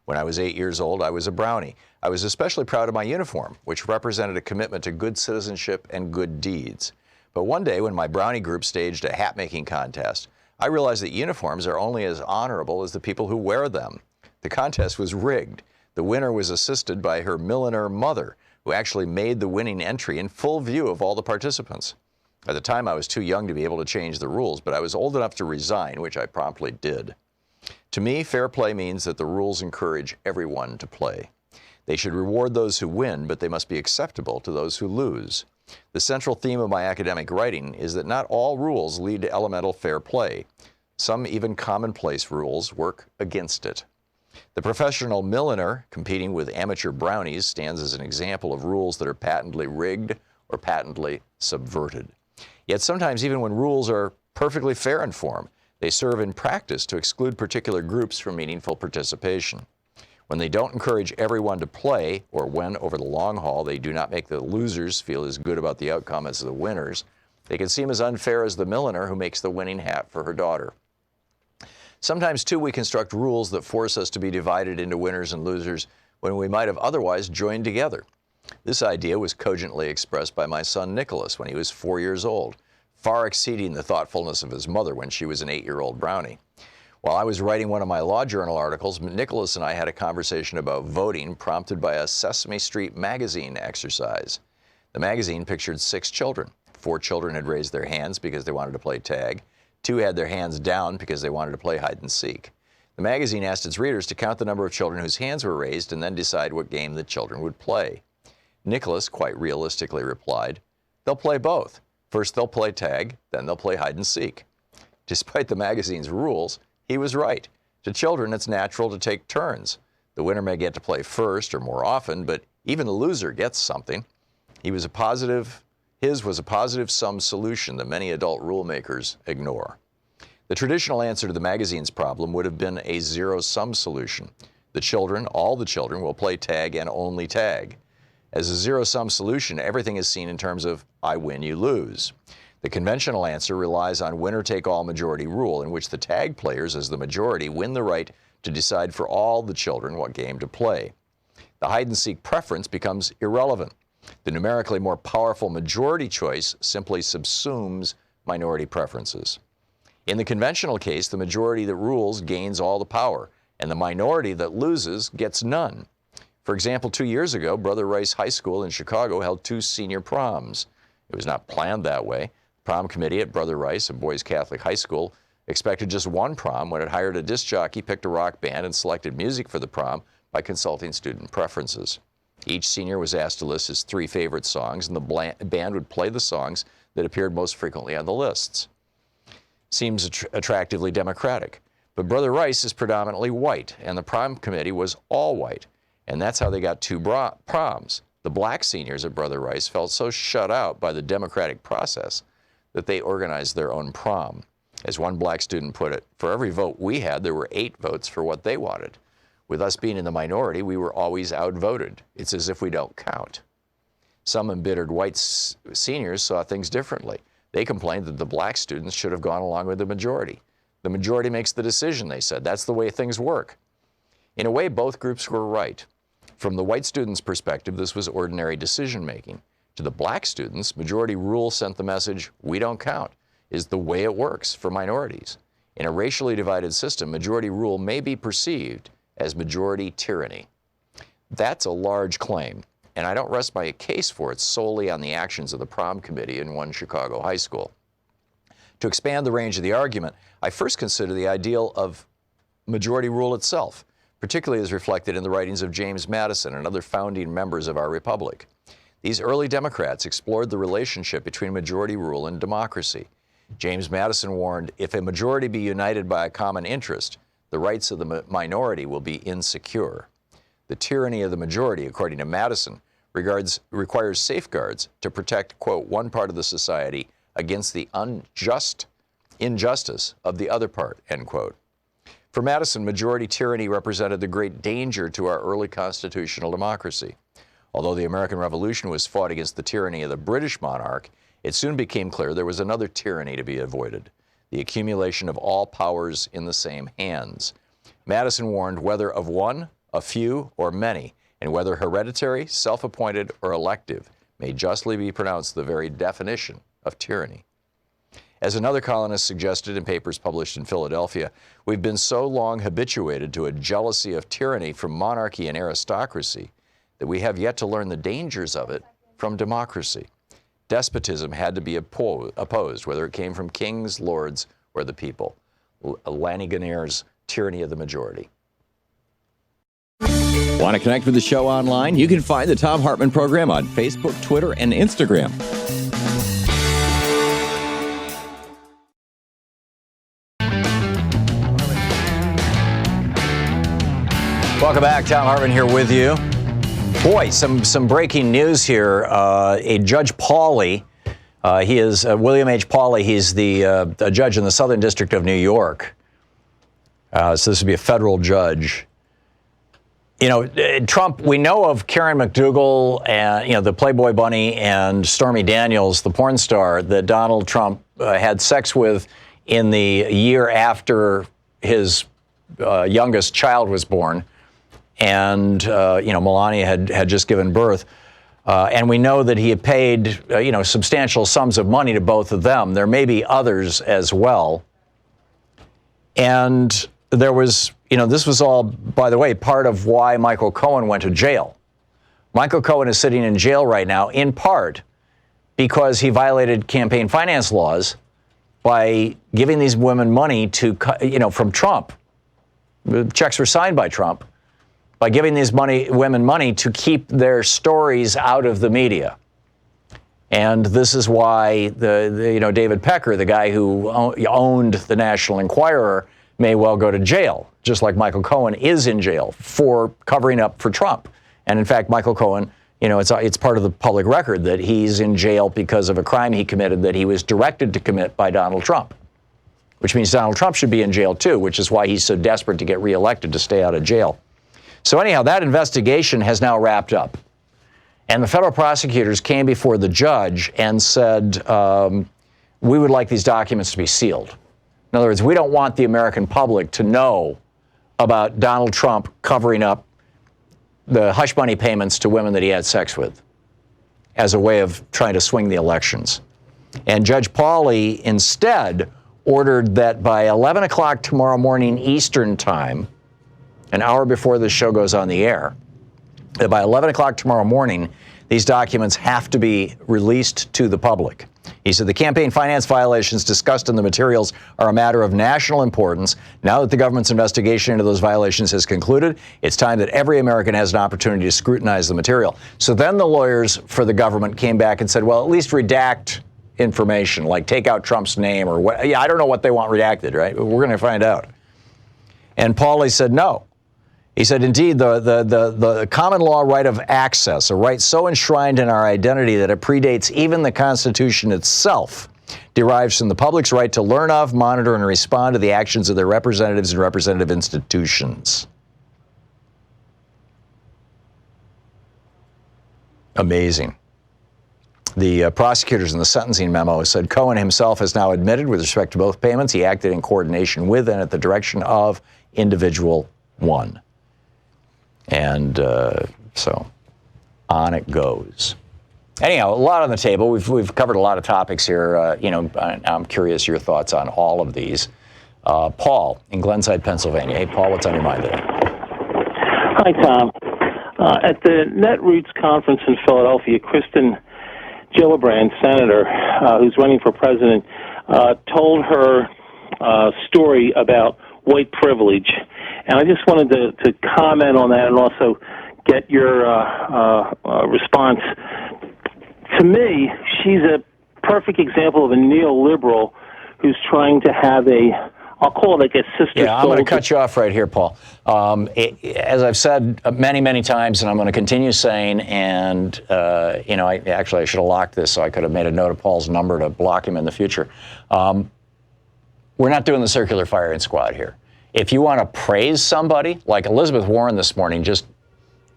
When I was 8 years old, I was a Brownie. I was especially proud of my uniform, which represented a commitment to good citizenship and good deeds. But one day, when my Brownie group staged a hat-making contest, I realized that uniforms are only as honorable as the people who wear them. The contest was rigged. The winner was assisted by her milliner mother, who actually made the winning entry in full view of all the participants. At the time, I was too young to be able to change the rules, but I was old enough to resign, which I promptly did. To me, fair play means that the rules encourage everyone to play. They should reward those who win, but they must be acceptable to those who lose. The central theme of my academic writing is that not all rules lead to elemental fair play. Some even commonplace rules work against it. The professional milliner competing with amateur brownies stands as an example of rules that are patently rigged or patently subverted. Yet sometimes, even when rules are perfectly fair in form, they serve in practice to exclude particular groups from meaningful participation. When they don't encourage everyone to play, or when, over the long haul, they do not make the losers feel as good about the outcome as the winners, they can seem as unfair as the milliner who makes the winning hat for her daughter. Sometimes, too, we construct rules that force us to be divided into winners and losers when we might have otherwise joined together. This idea was cogently expressed by my son Nicholas when he was 4 years old, far exceeding the thoughtfulness of his mother when she was an 8-year-old Brownie. While I was writing one of my law journal articles, Nicholas and I had a conversation about voting prompted by a Sesame Street magazine exercise. The magazine pictured 6 children. 4 children had raised their hands because they wanted to play tag. 2 had their hands down because they wanted to play hide and seek. The magazine asked its readers to count the number of children whose hands were raised and then decide what game the children would play. Nicholas quite realistically replied, "They'll play both. First they'll play tag, then they'll play hide and seek." Despite the magazine's rules, he was right. To children, it's natural to take turns. The winner may get to play first or more often, but even the loser gets something. His was a positive sum solution that many adult rule makers ignore. The traditional answer to the magazine's problem would have been a zero-sum solution. All the children will play tag and only tag. As a zero-sum solution, everything is seen in terms of I win, you lose. The conventional answer relies on winner-take-all majority rule, in which the tag players, as the majority, win the right to decide for all the children what game to play. The hide-and-seek preference becomes irrelevant. The numerically more powerful majority choice simply subsumes minority preferences. In the conventional case, the majority that rules gains all the power, and the minority that loses gets none. For example, 2 years ago, Brother Rice High School in Chicago held 2 senior proms. It was not planned that way. The prom committee at Brother Rice, a boys' Catholic high school, expected just one prom when it hired a disc jockey, picked a rock band, and selected music for the prom by consulting student preferences. Each senior was asked to list his 3 favorite songs, and the band would play the songs that appeared most frequently on the lists. Seems attractively democratic. But Brother Rice is predominantly white, and the prom committee was all white. And that's how they got 2 proms. The black seniors at Brother Rice felt so shut out by the democratic process that they organized their own prom. As one black student put it, for every vote we had, there were 8 votes for what they wanted. With us being in the minority, we were always outvoted. It's as if we don't count. Some embittered white seniors saw things differently. They complained that the black students should have gone along with the majority. The majority makes the decision, they said. That's the way things work. In a way, both groups were right. From the white students' perspective, this was ordinary decision-making. To the black students, majority rule sent the message, we don't count, is the way it works for minorities. In a racially divided system, majority rule may be perceived as majority tyranny. That's a large claim, and I don't rest my case for it solely on the actions of the prom committee in one Chicago high school. To expand the range of the argument, I first consider the ideal of majority rule itself, particularly as reflected in the writings of James Madison and other founding members of our republic. These early Democrats explored the relationship between majority rule and democracy. James Madison warned, if a majority be united by a common interest, the rights of the minority will be insecure. The tyranny of the majority, according to Madison, requires safeguards to protect, quote, one part of the society against the injustice of the other part, end quote. For Madison, majority tyranny represented the great danger to our early constitutional democracy. Although the American Revolution was fought against the tyranny of the British monarch, it soon became clear there was another tyranny to be avoided, the accumulation of all powers in the same hands. Madison warned whether of one, a few, or many, and whether hereditary, self-appointed, or elective, may justly be pronounced the very definition of tyranny. As another columnist suggested in papers published in Philadelphia, we've been so long habituated to a jealousy of tyranny from monarchy and aristocracy that we have yet to learn the dangers of it from democracy. Despotism had to be opposed, whether it came from kings, lords, or the people. Laniganier's Tyranny of the Majority. Want to connect with the show online? You can find the Thom Hartmann Program on Facebook, Twitter, and Instagram. Welcome back. Thom Hartmann here with you. Boy, some breaking news here. A Judge Pauley, he is William H. Pauley. He's a judge in the Southern District of New York. So this would be a federal judge. You know, Trump, we know of Karen McDougal and, you know, the Playboy Bunny, and Stormy Daniels, the porn star that Donald Trump had sex with in the year after his youngest child was born. And, you know, Melania had just given birth. And we know that he had paid, you know, substantial sums of money to both of them. There may be others as well. And there was, you know, this was all, by the way, part of why Michael Cohen went to jail. Michael Cohen is sitting in jail right now, in part because he violated campaign finance laws by giving these women money to, you know, from Trump. The checks were signed by Trump. By giving these women money to keep their stories out of the media. And this is why you know, David Pecker, the guy who owned the National Enquirer, may well go to jail, just like Michael Cohen is in jail for covering up for Trump. And in fact, Michael Cohen, you know, it's part of the public record that he's in jail because of a crime he committed that he was directed to commit by Donald Trump, which means Donald Trump should be in jail too, which is why he's so desperate to get reelected to stay out of jail. So anyhow, that investigation has now wrapped up. And the federal prosecutors came before the judge and said, we would like these documents to be sealed. In other words, we don't want the American public to know about Donald Trump covering up the hush money payments to women that he had sex with as a way of trying to swing the elections. And Judge Pauley instead ordered that by 11 o'clock tomorrow morning Eastern time, an hour before this show goes on the air, that by 11 o'clock tomorrow morning, these documents have to be released to the public. He said the campaign finance violations discussed in the materials are a matter of national importance. Now that the government's investigation into those violations has concluded, it's time that every American has an opportunity to scrutinize the material. So then the lawyers for the government came back and said, well, at least redact information, like take out Trump's name or what. Yeah, I don't know what they want redacted, right? We're going to find out. And Pauley said no. He said, indeed, the common law right of access, a right so enshrined in our identity that it predates even the Constitution itself, derives from the public's right to learn of, monitor, and respond to the actions of their representatives and representative institutions. Amazing. The prosecutors in the sentencing memo said Cohen himself has now admitted with respect to both payments he acted in coordination with and at the direction of individual one. And so on it goes. Anyhow, a lot on the table. We've covered a lot of topics here. You know, I'm curious your thoughts on all of these. Paul in Glenside, Pennsylvania. Hey, Paul, what's on your mind today? Hi, Tom. At the Netroots conference in Philadelphia, Kristen Gillibrand, senator, who's running for president, told her story about white privilege. And I just wanted to comment on that and also get your response. To me, she's a perfect example of a neoliberal who's trying to have I'll call it like a sister. Yeah, I'm going to cut you off right here, Paul. As I've said many, many times, and I'm going to continue saying, and, you know, I should have locked this so I could have made a note of Paul's number to block him in the future. We're not doing the circular firing squad here. If you want to praise somebody, like Elizabeth Warren this morning just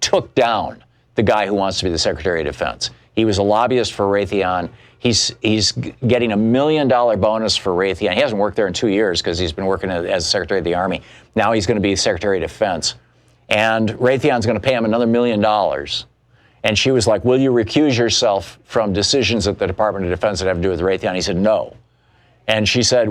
took down the guy who wants to be the Secretary of Defense. He was a lobbyist for Raytheon. He's getting $1 million bonus for Raytheon. He hasn't worked there in 2 years because he's been working as Secretary of the Army. Now he's going to be Secretary of Defense. And Raytheon's going to pay him another $1 million. And she was like, will you recuse yourself from decisions at the Department of Defense that have to do with Raytheon? He said, no. And she said,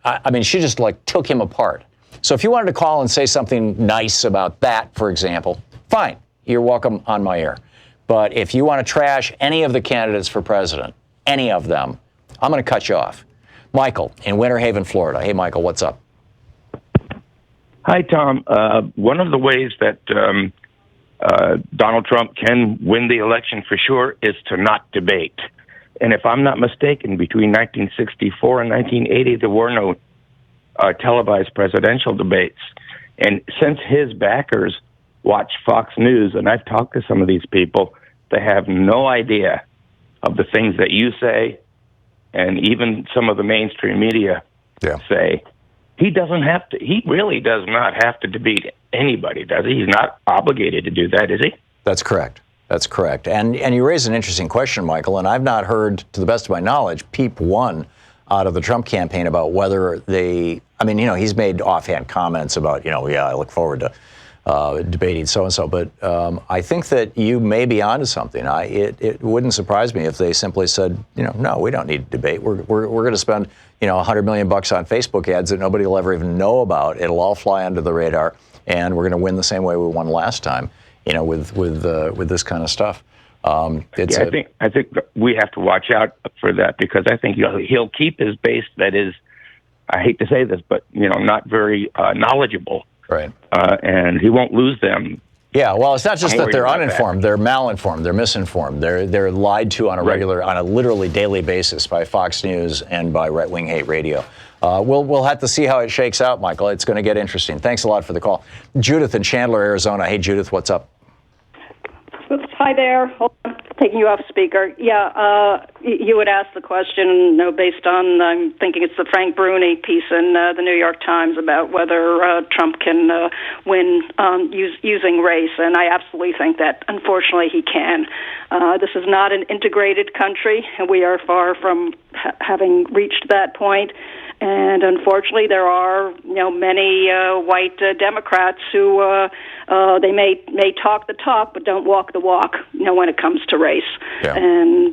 I mean, she just like took him apart. So if you wanted to call and say something nice about that, for example, fine. You're welcome on my air. But if you want to trash any of the candidates for president, any of them, I'm going to cut you off. Michael in Winter Haven, Florida. Hey, Michael, what's up? Hi, Tom. One of the ways that Donald Trump can win the election for sure is to not debate. And if I'm not mistaken, between 1964 and 1980, there were no televised presidential debates. And since his backers watch Fox News, and I've talked to some of these people, they have no idea of the things that you say, and even some of the mainstream media say. He really does not have to debate anybody, does he? He's not obligated to do that, is he? That's correct. That's correct. And you raise an interesting question, Michael, and I've not heard, to the best of my knowledge, peep one out of the Trump campaign about whether he's made offhand comments about, I look forward to debating so-and-so, but I think that you may be onto something. It wouldn't surprise me if they simply said, no, we don't need to debate. We're going to spend, $100 million on Facebook ads that nobody will ever even know about. It'll all fly under the radar, and we're going to win the same way we won last time, with this kind of stuff. I think we have to watch out for that, because I think he'll keep his base that is, I hate to say this, but not very knowledgeable. Right. And he won't lose them. Yeah, well, it's not just that they're uninformed; they're malinformed, they're misinformed, they're lied to on a literally daily basis by Fox News and by right-wing hate radio. We'll have to see how it shakes out, Michael. It's going to get interesting. Thanks a lot for the call, Judith in Chandler, Arizona. Hey, Judith, what's up? Hi there. Hold on. Taking you off speaker. Yeah, you would ask the question, based on, I'm thinking it's the Frank Bruni piece in the New York Times about whether Trump can win using race, and I absolutely think that, unfortunately, he can. This is not an integrated country, and we are far from having reached that point. And unfortunately, there are many white Democrats who they may talk the talk but don't walk the walk. When it comes to race, and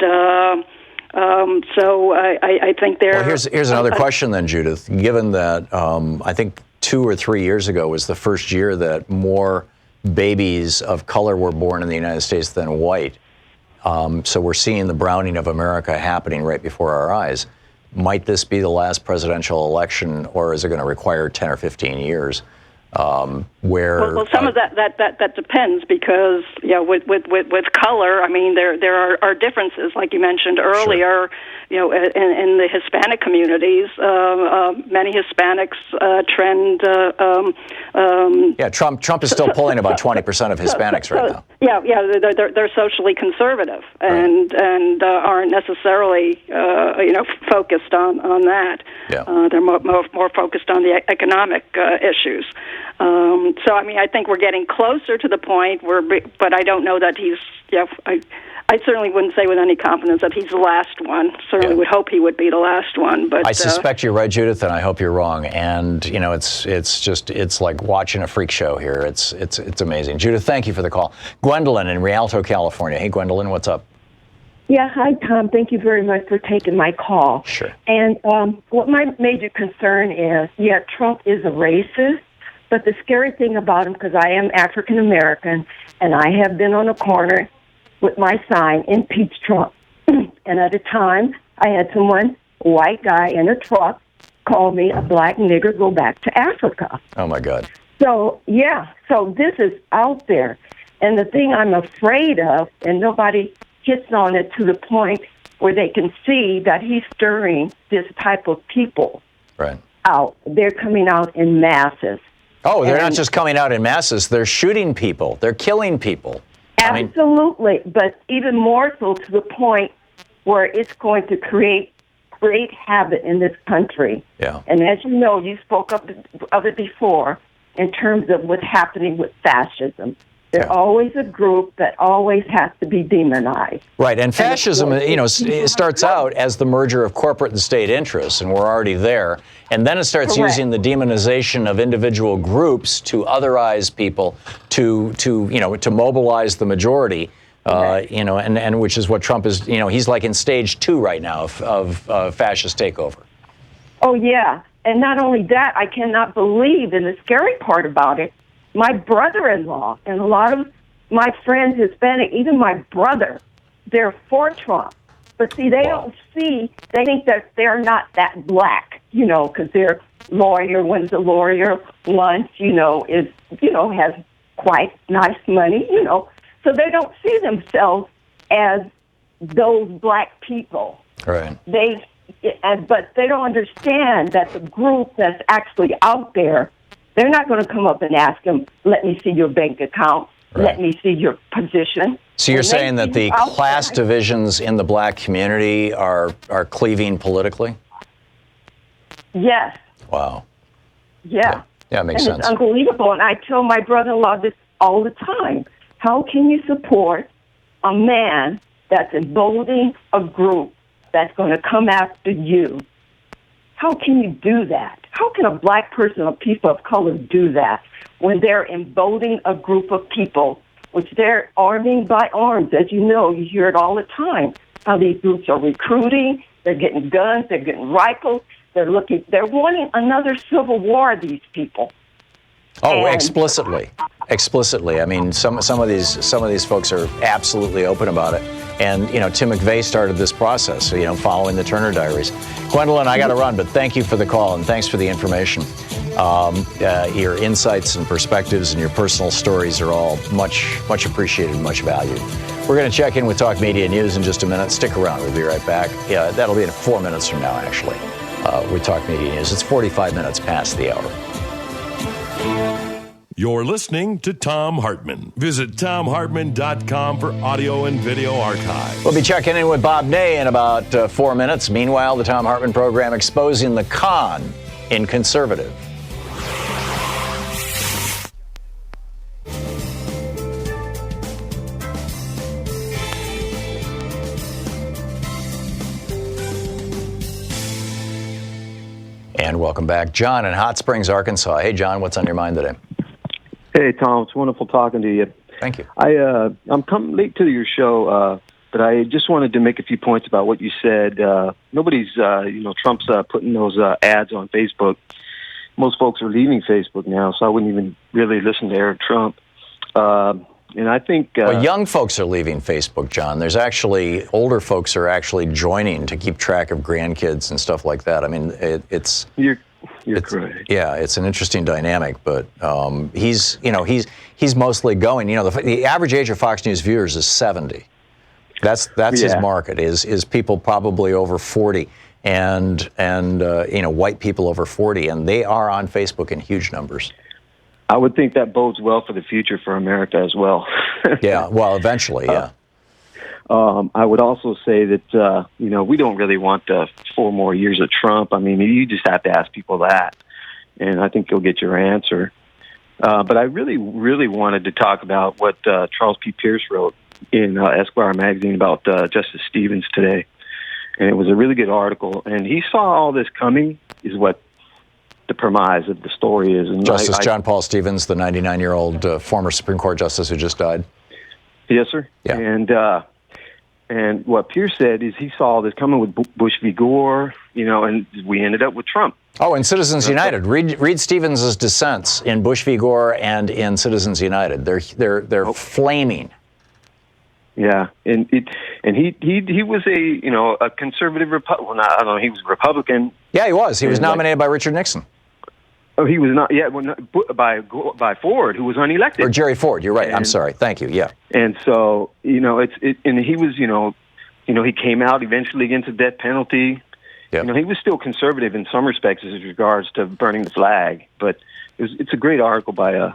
so I think there. Well, here's another question then, Judith. Given that I think 2 or 3 years ago was the first year that more babies of color were born in the United States than white, so we're seeing the browning of America happening right before our eyes. Might this be the last presidential election, or is it going to require 10 or 15 years? Well, some of that depends, because with color, I mean there are differences, like you mentioned earlier. Sure. In the Hispanic communities, many Hispanics trend. Trump is still pulling about 20% of Hispanics right now. They're socially conservative and aren't necessarily focused on that. Yeah. They're more focused on the economic issues. So I think we're getting closer to the point but I don't know that he's. I certainly wouldn't say with any confidence that he's the last one. Certainly would hope he would be the last one. But I suspect you're right, Judith, and I hope you're wrong. And it's like watching a freak show here. It's amazing. Judith, thank you for the call. Gwendolyn in Rialto, California. Hey, Gwendolyn, what's up? Yeah, hi, Tom. Thank you very much for taking my call. Sure. And what my major concern is, Trump is a racist, but the scary thing about him, because I am African American, and I have been on a corner with my sign, impeach Trump. And at the time, I had someone, a white guy in a truck, call me a black nigger, go back to Africa. Oh, my God. So this is out there. And the thing I'm afraid of, and nobody hits on it to the point where they can see that he's stirring this type of people out. They're coming out in masses. Oh, they're not just coming out in masses. They're shooting people. They're killing people. Absolutely, but even more so to the point where it's going to create great havoc in this country. Yeah. And as you know, you spoke of it before in terms of what's happening with fascism. They're always a group that always has to be demonized. Right, and fascism, it starts out as the merger of corporate and state interests, and we're already there. And then it starts Correct. using the demonization of individual groups to otherize people, to mobilize the majority. And which is what Trump is. He's like in stage 2 right now of fascist takeover. Oh, yeah. And not only that, I cannot believe, and the scary part about it, my brother-in-law and a lot of my friends, Hispanic, even my brother, they're for Trump. But see, they don't see, they think that they're not that black, because their lawyer, when's a lawyer, lunch, has quite nice money, So they don't see themselves as those black people. Right. But they don't understand that the group that's actually out there, they're not going to come up and ask them, let me see your bank account, let me see your position. So you're saying that the class divisions in the black community are cleaving politically? Yes. Wow. Yeah. Yeah, it makes sense. It's unbelievable. And I tell my brother-in-law this all the time. How can you support a man that's emboldening a group that's going to come after you? How can you do that? How can a black person or people of color do that when they're emboldening a group of people, which they're arming by arms? As you know, you hear it all the time, how these groups are recruiting, they're getting guns, they're getting rifles, they're wanting another civil war, these people. Oh, explicitly. I mean, some of these folks are absolutely open about it. And Tim McVeigh started this process, following the Turner Diaries. Gwendolyn, I got to run, but thank you for the call and thanks for the information. Your insights and perspectives and your personal stories are all much appreciated, much valued. We're going to check in with Talk Media News in just a minute. Stick around. We'll be right back. Yeah, that'll be in 4 minutes from now, actually. With Talk Media News. It's 45 minutes past the hour. You're listening to Thom Hartmann. Visit ThomHartmann.com for audio and video archives. We'll be checking in with Bob Ney in about 4 minutes. Meanwhile, the Thom Hartmann Program exposing the con in conservative. And welcome back. John in Hot Springs, Arkansas. Hey, John, what's on your mind today? Hey, Tom, it's wonderful talking to you. Thank you. I'm coming late to your show, but I just wanted to make a few points about what you said. Trump's putting those ads on Facebook. Most folks are leaving Facebook now, so I wouldn't even really listen to Eric Trump. And I think young folks are leaving Facebook, John. There's actually older folks are actually joining to keep track of grandkids and stuff like that. I mean, You're correct. Yeah, it's an interesting dynamic, but he's mostly going. The average age of Fox News viewers is 70. That's his market is people probably over 40, and white people over 40, and they are on Facebook in huge numbers. I would think that bodes well for the future for America as well. Yeah, well, eventually, yeah. I would also say that, we don't really want 4 more years of Trump. I mean, you just have to ask people that, and I think you'll get your answer. But I really, really wanted to talk about what Charles P. Pierce wrote in Esquire magazine about Justice Stevens today. And it was a really good article. And he saw all this coming, is what the premise of the story is. And Justice John Paul Stevens, the 99-year-old former Supreme Court justice who just died. Yes, sir. Yeah. And what Pierce said is he saw this coming with Bush v. Gore, and we ended up with Trump. Oh, and Citizens United. Read Stevens' dissents in Bush v. Gore and in Citizens United. They're flaming. Yeah, and he was a conservative Republican. Well, I don't know. He was a Republican. Yeah, he was. He was nominated by Richard Nixon. Oh, he was not. Yeah, by Ford, who was unelected. Or Jerry Ford. You're right. I'm sorry. Thank you. Yeah. And so and he was he came out eventually against the death penalty. Yeah. He was still conservative in some respects as regards to burning the flag. But it's a great article by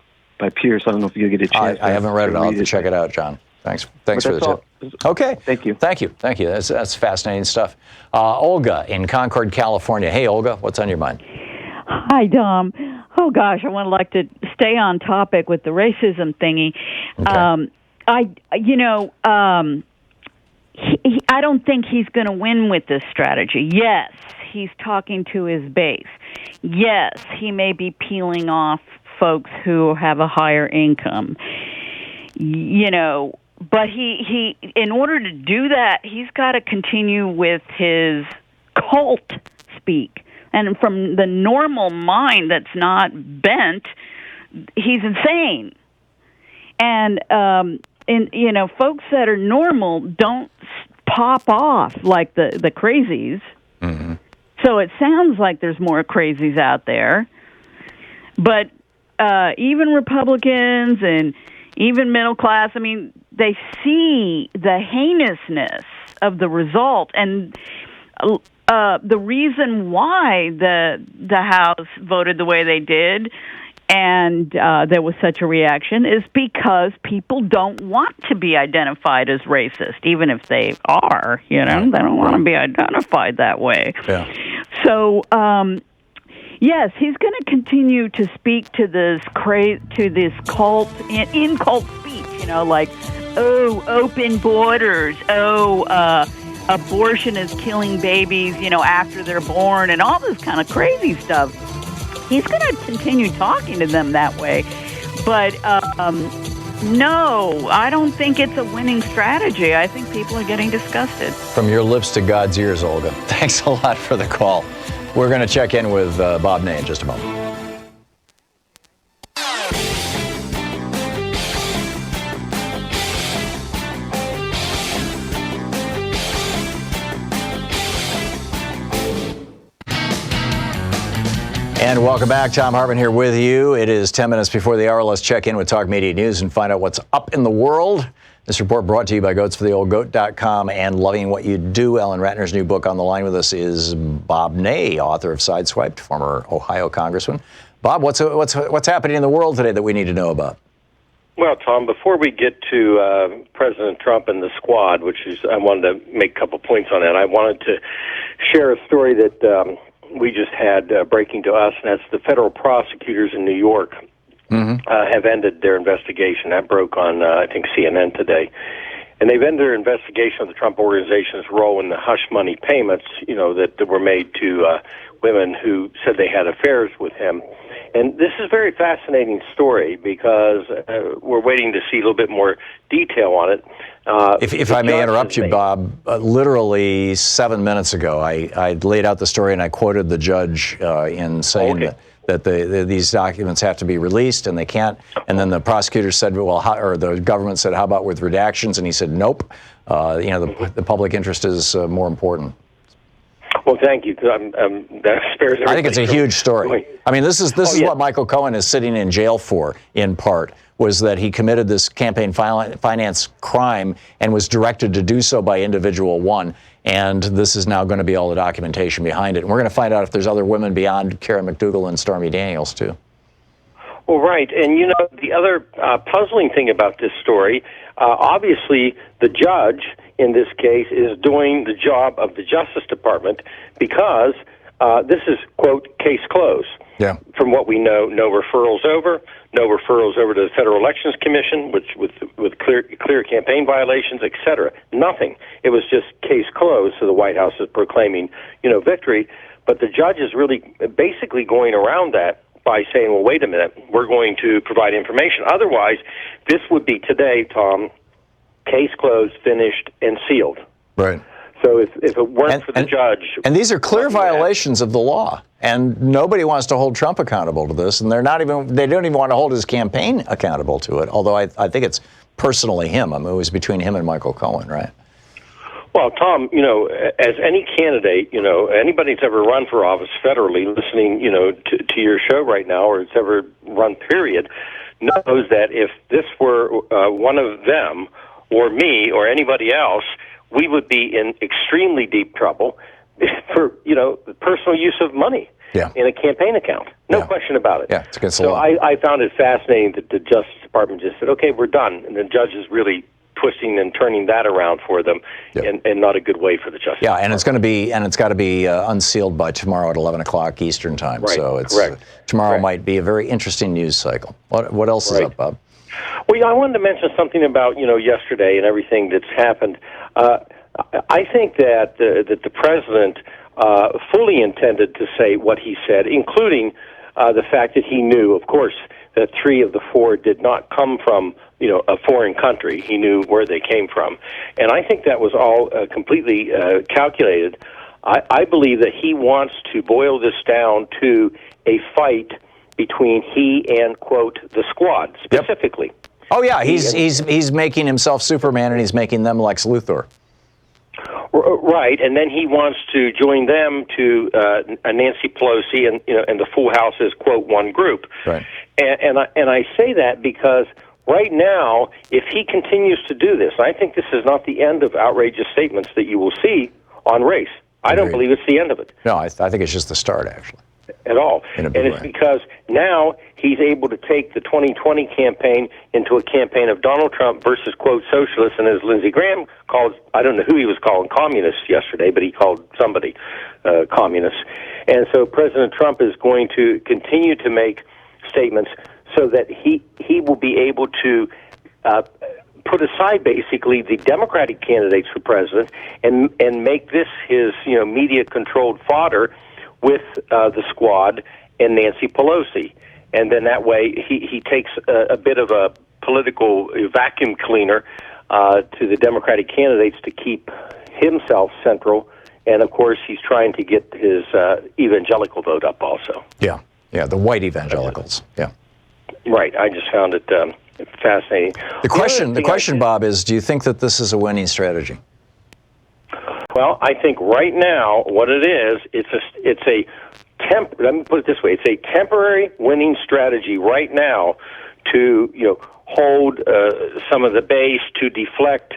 Pierce. I don't know if you get a chance. I haven't read it. I'll have to check it out, John. Thanks for the tip. Okay. Thank you. Thank you. That's fascinating stuff. Olga in Concord, California. Hey, Olga, what's on your mind? Hi, Dom. Oh gosh, I would like to stay on topic with the racism thingy. Okay. I don't think he's going to win with this strategy. Yes, he's talking to his base. Yes, he may be peeling off folks who have a higher income. But he in order to do that, he's got to continue with his cult speak. And from the normal mind that's not bent, he's insane. And folks that are normal don't pop off like the crazies. Mm-hmm. So it sounds like there's more crazies out there. But even Republicans and even middle class, I mean, they see the heinousness of the result. And the reason why the House voted the way they did and there was such a reaction is because people don't want to be identified as racist, even if they are, they don't want to be identified that way. Yeah. So, yes, he's going to continue to speak to this cult, in cult speech, like, open borders, abortion is killing babies, after they're born, and all this kind of crazy stuff. He's going to continue talking to them that way. But no, I don't think it's a winning strategy. I think people are getting disgusted. From your lips to God's ears, Olga. Thanks a lot for the call. We're going to check in with Bob Ney in just a moment. And welcome back. Thom Hartmann here with you. It is 10 minutes before the hour. Let's check in with Talk Media News and find out what's up in the world. This report brought to you by goatsfortheoldgoat.com and Loving What You Do. Ellen Ratner's new book. On the line with us is Bob Ney, author of Sideswiped, former Ohio congressman. Bob, what's happening in the world today that we need to know about? Well, Tom, before we get to President Trump and the squad, I wanted to make a couple points on that. I wanted to share a story that we just had breaking to us, and that's the federal prosecutors in New York have ended their investigation. That broke on, I think, CNN today. And they've ended their investigation of the Trump Organization's role in the hush money payments, that were made to women who said they had affairs with him. And this is a very fascinating story because we're waiting to see a little bit more detail on it. If I may interrupt you, Bob, literally 7 minutes ago, I laid out the story and I quoted the judge in saying that these documents have to be released and they can't. And then the prosecutor said, or the government said, how about with redactions? And he said, nope. The public interest is more important. Well, thank you. That spares I think it's a huge story. I mean, this is what Michael Cohen is sitting in jail for, in part, was that he committed this campaign finance crime and was directed to do so by individual one. And this is now going to be all the documentation behind it. And we're going to find out if there's other women beyond Karen McDougal and Stormy Daniels, too. Well, right. And, the other puzzling thing about this story, obviously the judge in this case is doing the job of the Justice Department because this is, quote, case closed. Yeah. From what we know, no referrals over to the Federal Elections Commission, which with clear campaign violations, et cetera. Nothing. It was just case closed, so the White House is proclaiming, victory. But the judge is really basically going around that by saying, well, wait a minute, we're going to provide information. Otherwise, this would be today, Tom, case closed, finished, and sealed. Right. So if it weren't for the judge... And these are clear violations of the law. And nobody wants to hold Trump accountable to this. And they don't even want to hold his campaign accountable to it. Although I think it's personally him. I mean, it was between him and Michael Cohen, right? Well, Tom, as any candidate, anybody that's ever run for office federally, listening, to your show right now, or it's ever run period, knows that if this were one of them, or me, or anybody else, we would be in extremely deep trouble for, the personal use of money in a campaign account. No question about it. Yeah, it's against the law. I found it fascinating that the Justice Department just said, okay, we're done. And the judge is really twisting and turning that around for them, and not a good way for the Justice. Yeah, and it's got to be unsealed by tomorrow at 11 o'clock Eastern time. Right. So it's tomorrow might be a very interesting news cycle. What else is up, Bob? Well, I wanted to mention something about yesterday and everything that's happened. I think that the president fully intended to say what he said, including the fact that he knew, of course, that 3 of the 4 did not come from a foreign country. He knew where they came from, and I think that was all completely calculated. I believe that he wants to boil this down to a fight between he and, quote, the squad specifically. Yep. Oh yeah, he's making himself Superman, and he's making them Lex Luthor. Right, and then he wants to join them to Nancy Pelosi, and the full House is, quote, one group. Right. And I say that because right now, if he continues to do this, I think this is not the end of outrageous statements that you will see on race. I don't believe it's the end of it. No, I think it's just the start, actually. At all. And it's because now he's able to take the 2020 campaign into a campaign of Donald Trump versus, quote, socialists, and as Lindsey Graham called, I don't know who he was calling communists yesterday, but he called somebody communists. And so President Trump is going to continue to make statements so that he will be able to put aside basically the Democratic candidates for president and make this his media-controlled fodder with the squad and Nancy Pelosi. And then that way he takes a bit of a political vacuum cleaner to the Democratic candidates to keep himself central. And, of course, he's trying to get his evangelical vote up also. Yeah, the white evangelicals, yeah. Right. I just found it fascinating. The question, Bob, is do you think that this is a winning strategy? Well, I think right now what it is, let me put it this way, it's a temporary winning strategy right now to hold some of the base, to deflect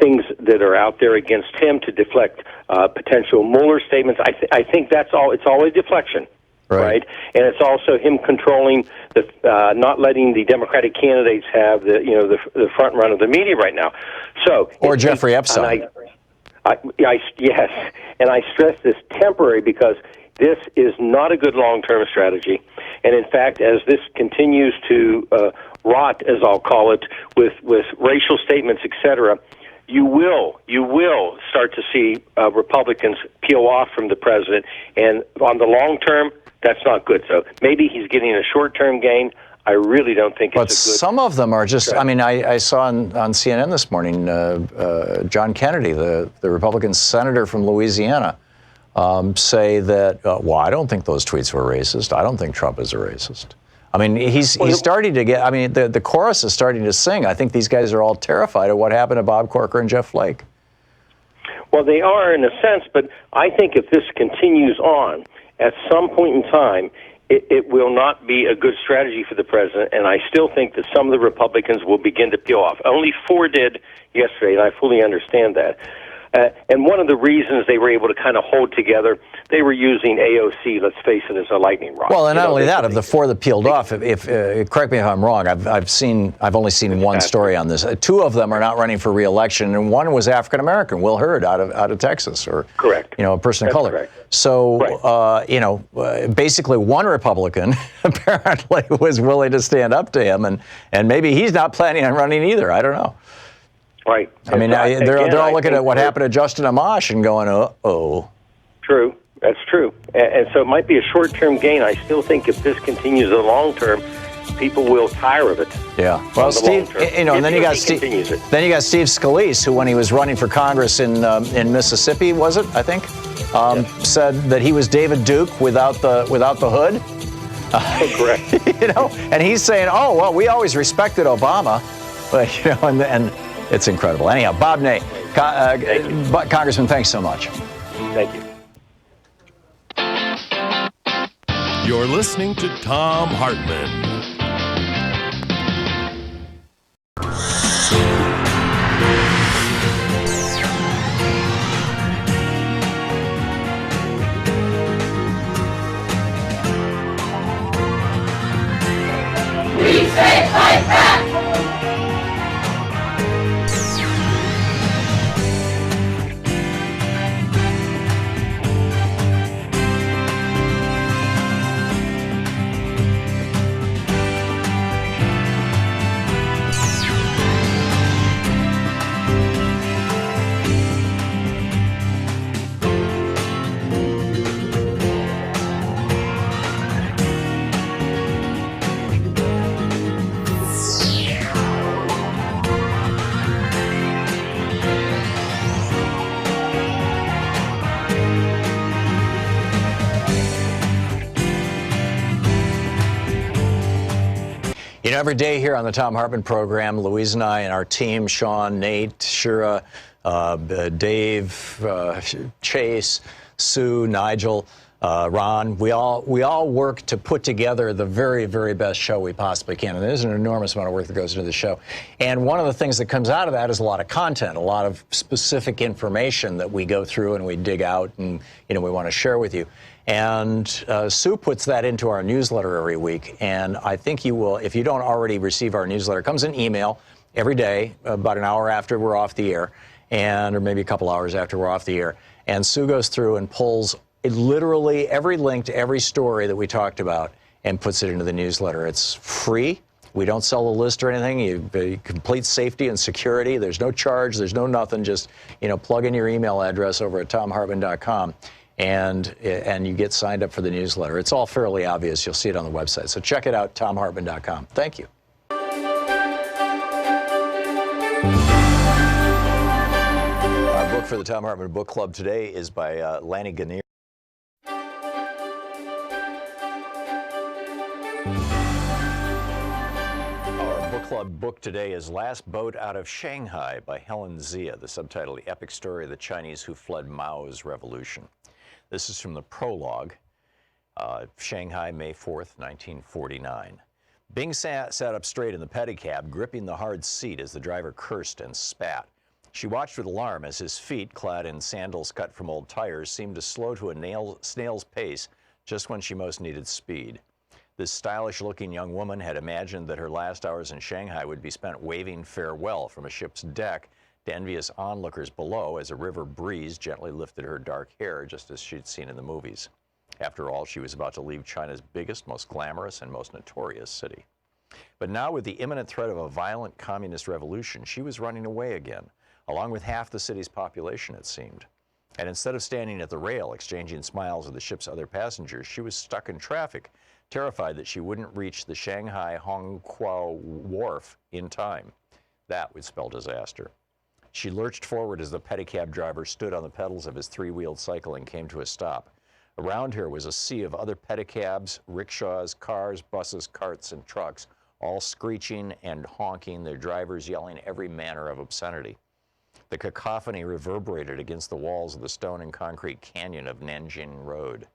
things that are out there against him, to deflect potential Mueller statements. I think that's all. It's all a deflection. Right, and it's also him controlling not letting the Democratic candidates have the front run of the media right now. So or Jeffrey Epstein. Yes, and I stress this temporary because this is not a good long-term strategy. And in fact, as this continues to rot, as I'll call it, with racial statements, etc., you will start to see Republicans peel off from the president, and on the long term, that's not good. So maybe he's getting a short-term gain. I really don't think it's a good... But some of them are just... I mean, I saw on CNN this morning, John Kennedy, the Republican senator from Louisiana, say that, I don't think those tweets were racist. I don't think Trump is a racist. I mean, he's starting to get... I mean, the chorus is starting to sing. I think these guys are all terrified of what happened to Bob Corker and Jeff Flake. Well, they are in a sense, but I think if this continues on, at some point in time, it will not be a good strategy for the president, and I still think that some of the Republicans will begin to peel off. Only 4 did yesterday, and I fully understand that. And one of the reasons they were able to kind of hold together, they were using AOC, let's face it, as a lightning rod. Well, and not only that, of the 4 that peeled off, if correct me if I'm wrong, I've only seen one story on this. 2 of them are not running for re-election, and one was African American, Will Hurd, out of Texas, or correct, a person of color. Correct. So, basically, one Republican apparently was willing to stand up to him, and maybe he's not planning on running either. I don't know. Right. I mean, they're all looking at what happened to Justin Amash and going, uh-oh. True. That's true. And so it might be a short-term gain. I still think if this continues in the long term, people will tire of it. Yeah. Well, Steve, and then you got Steve Scalise, who, when he was running for Congress in Mississippi, was it? I think, said that he was David Duke without the hood. Correct. And he's saying, "Oh, well, we always respected Obama," but and it's incredible. Anyhow, Bob Ney, Congressman, thanks so much. Thank you. You're listening to Thom Hartmann. We say fight back! You know, every day here on the Thom Hartmann Program, Louise and I and our team, Sean, Nate, Shira, Dave, Chase, Sue, Nigel, Ron, we all work to put together the very, very best show we possibly can. And there's an enormous amount of work that goes into the show. And one of the things that comes out of that is a lot of content, a lot of specific information that we go through and we dig out and, you know, we want to share with you. And Sue puts that into our newsletter every week. And I think you will, if you don't already receive our newsletter, it comes in email every day, about an hour after we're off the air, or maybe a couple hours after we're off the air. And Sue goes through and pulls literally every link to every story that we talked about and puts it into the newsletter. It's free. We don't sell a list or anything. You complete safety and security. There's no charge. There's no nothing. Just, you know, plug in your email address over at thomhartmann.com. And you get signed up for the newsletter. It's all fairly obvious. You'll see it on the website. So check it out, thomhartmann.com. Thank you. Our book for the Thom Hartmann Book Club today is by Lanny Gannier. Our book club book today is Last Boat Out of Shanghai by Helen Zia, the subtitle, The Epic Story of the Chinese Who Fled Mao's Revolution. This is from the prologue, Shanghai, May 4th, 1949. Bing sat up straight in the pedicab, gripping the hard seat as the driver cursed and spat. She watched with alarm as his feet, clad in sandals cut from old tires, seemed to slow to a snail's pace just when she most needed speed. This stylish-looking young woman had imagined that her last hours in Shanghai would be spent waving farewell from a ship's deck to envious onlookers below as a river breeze gently lifted her dark hair, just as she'd seen in the movies. After all, she was about to leave China's biggest, most glamorous, and most notorious city. But now, with the imminent threat of a violent communist revolution, she was running away again, along with half the city's population, it seemed. And instead of standing at the rail exchanging smiles with the ship's other passengers, she was stuck in traffic, terrified that she wouldn't reach the Shanghai Hongqiao wharf in time. That would spell disaster. She lurched forward as the pedicab driver stood on the pedals of his three-wheeled cycle and came to a stop. Around her was a sea of other pedicabs, rickshaws, cars, buses, carts, and trucks, all screeching and honking, their drivers yelling every manner of obscenity. The cacophony reverberated against the walls of the stone and concrete canyon of Nanjing Road.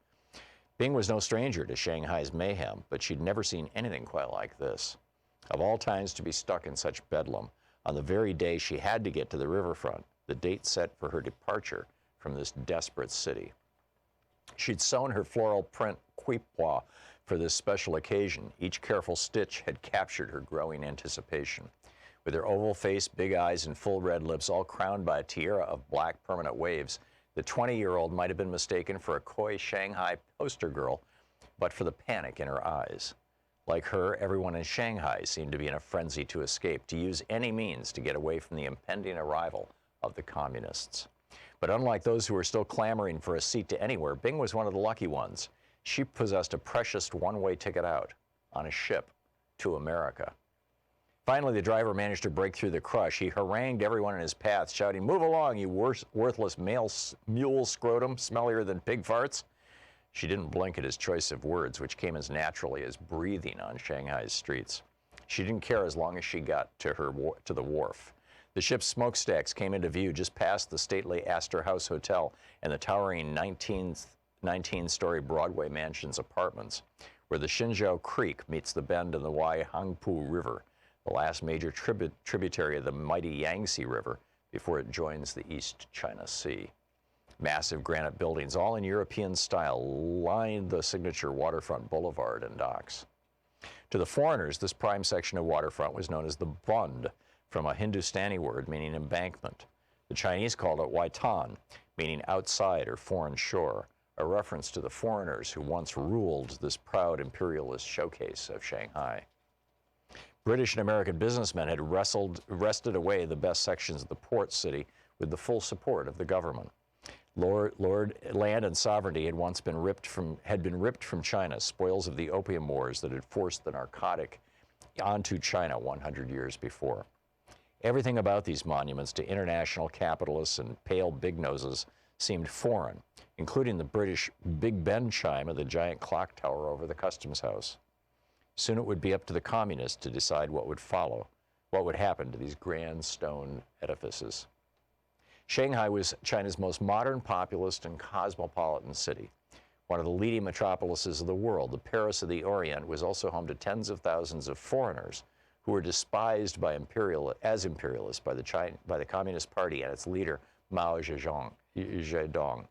Bing was no stranger to Shanghai's mayhem, but she'd never seen anything quite like this. Of all times to be stuck in such bedlam, on the very day she had to get to the riverfront, the date set for her departure from this desperate city. She'd sewn her floral print quipois for this special occasion. Each careful stitch had captured her growing anticipation. With her oval face, big eyes, and full red lips, all crowned by a tiara of black permanent waves, the 20-year-old might have been mistaken for a coy Shanghai poster girl, but for the panic in her eyes. Like her, everyone in Shanghai seemed to be in a frenzy to escape, to use any means to get away from the impending arrival of the communists. But unlike those who were still clamoring for a seat to anywhere, Bing was one of the lucky ones. She possessed a precious one-way ticket out on a ship to America. Finally, the driver managed to break through the crush. He harangued everyone in his path, shouting, "Move along, you worthless mule scrotum, smellier than pig farts." She didn't blink at his choice of words, which came as naturally as breathing on Shanghai's streets. She didn't care as long as she got to the wharf. The ship's smokestacks came into view just past the stately Astor House Hotel and the towering 19-story Broadway Mansion's apartments, where the Xinjiao Creek meets the bend in the Huaihangpu River, the last major tributary of the mighty Yangtze River before it joins the East China Sea. Massive granite buildings, all in European style, lined the signature waterfront boulevard and docks. To the foreigners, this prime section of waterfront was known as the Bund, from a Hindustani word meaning embankment. The Chinese called it Waitan, meaning outside or foreign shore, a reference to the foreigners who once ruled this proud imperialist showcase of Shanghai. British and American businessmen had wrested away the best sections of the port city with the full support of the government. Land and sovereignty had once been ripped from China, spoils of the opium wars that had forced the narcotic onto China 100 years before. Everything about these monuments to international capitalists and pale big noses seemed foreign, including the British Big Ben chime of the giant clock tower over the customs house. Soon it would be up to the communists to decide what would follow, what would happen to these grand stone edifices. Shanghai was China's most modern, populous, and cosmopolitan city. One of the leading metropolises of the world, the Paris of the Orient was also home to tens of thousands of foreigners who were despised by imperialists by the Communist Party and its leader, Mao Zedong.